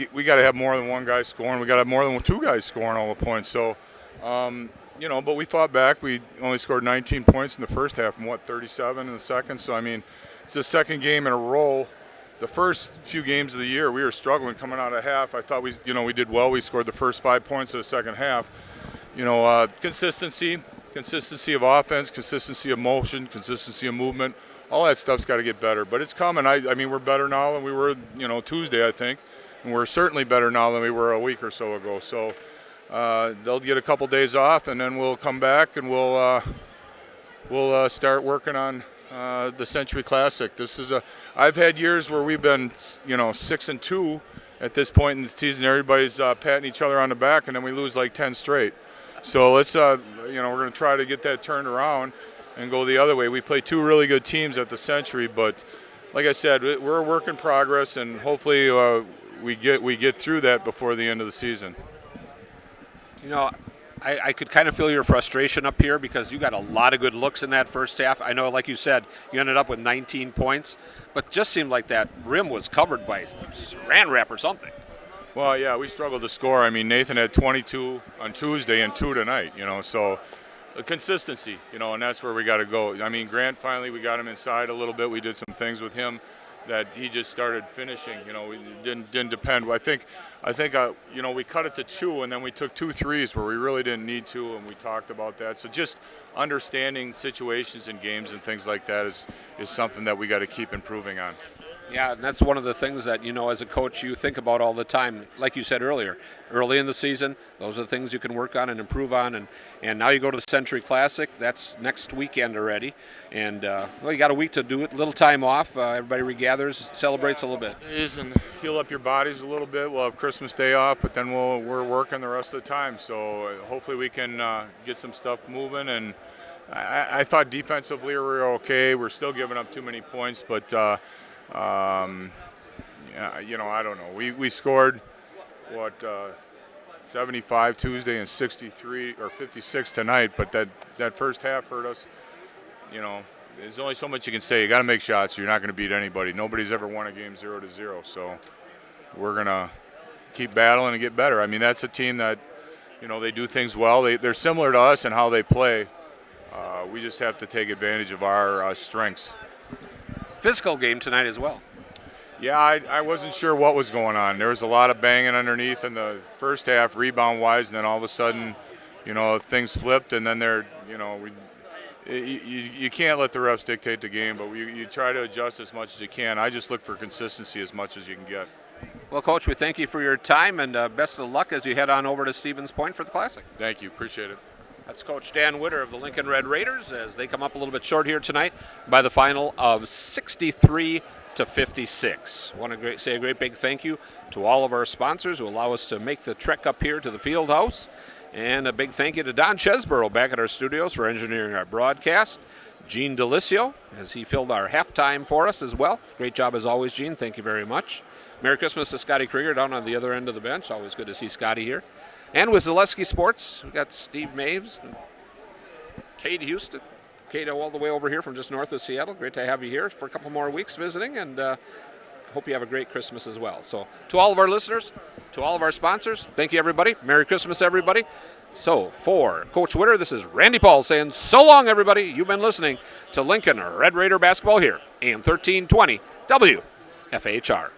have more than one guy scoring. We gotta have more than 2 guys scoring all the points. So, but we fought back. We only scored 19 points in the first half and 37 in the second. So it's the second game in a row. The first few games of the year, we were struggling coming out of half. I thought we did well. We scored the first 5 points of the second half. Consistency of offense, consistency of motion, consistency of movement. All that stuff's got to get better. But it's coming. We're better now than we were, Tuesday, I think. And we're certainly better now than we were a week or so ago. So they'll get a couple days off, and then we'll come back and we'll start working on the Century Classic. I've had years where we've been 6-2 at this point in the season. Everybody's patting each other on the back, and then we lose like 10 straight. So let's we're going to try to get that turned around and go the other way. We play 2 really good teams at the Century, but like I said, we're a work in progress, and hopefully we get through that before the end of the season. I could kind of feel your frustration up here because you got a lot of good looks in that first half. I know, like you said, you ended up with 19 points, but just seemed like that rim was covered by saran wrap or something. Well, yeah, we struggled to score. Nathan had 22 on Tuesday and 2 tonight, so consistency, and that's where we got to go. I mean, Grant, finally, we got him inside a little bit. We did some things with him that he just started finishing. We didn't depend. I think, we cut it to 2, and then we took 2 threes where we really didn't need to, and we talked about that. So just understanding situations in games and things like that is something that we got to keep improving on. Yeah, and that's one of the things that, as a coach, you think about all the time. Like you said earlier, early in the season, those are the things you can work on and improve on. And now you go to the Century Classic. That's next weekend already. And, you got a week to do it. A little time off. Everybody regathers, celebrates a little bit. It is, and heal up your bodies a little bit. We'll have Christmas Day off, but then we're working the rest of the time. So hopefully we can get some stuff moving. And I thought defensively we were okay. We're still giving up too many points, but I don't know. We scored 75 Tuesday and 63 or 56 tonight, but that first half hurt us. There's only so much you can say. You got to make shots. You're not going to beat anybody. Nobody's ever won a game 0-0, so we're gonna keep battling and get better. I mean, that's a team that they do things well. They're similar to us in how they play. We just have to take advantage of our strengths. Physical game tonight as well. Yeah, I wasn't sure what was going on. There was a lot of banging underneath in the first half, rebound-wise, and then all of a sudden, things flipped, and then you can't let the refs dictate the game, but you try to adjust as much as you can. I just look for consistency as much as you can get. Well, Coach, we thank you for your time, and best of luck as you head on over to Stevens Point for the Classic. Thank you. Appreciate it. That's Coach Dan Witter of the Lincoln Red Raiders as they come up a little bit short here tonight by the final of 63-56. Want to say a great big thank you to all of our sponsors who allow us to make the trek up here to the field house. And a big thank you to Don Chesborough back at our studios for engineering our broadcast. Gene Delicio, as he filled our halftime for us as well. Great job as always, Gene. Thank you very much. Merry Christmas to Scotty Krieger down on the other end of the bench. Always good to see Scotty here. And with Zaleski Sports, we got Steve Maves and Kate Houston. Kate all the way over here from just north of Seattle. Great to have you here for a couple more weeks visiting, and hope you have a great Christmas as well. So to all of our listeners, to all of our sponsors, thank you, everybody. Merry Christmas, everybody. So for Coach Witter, this is Randy Paul saying so long, everybody. You've been listening to Lincoln Red Raider basketball here, AM 1320 WFHR.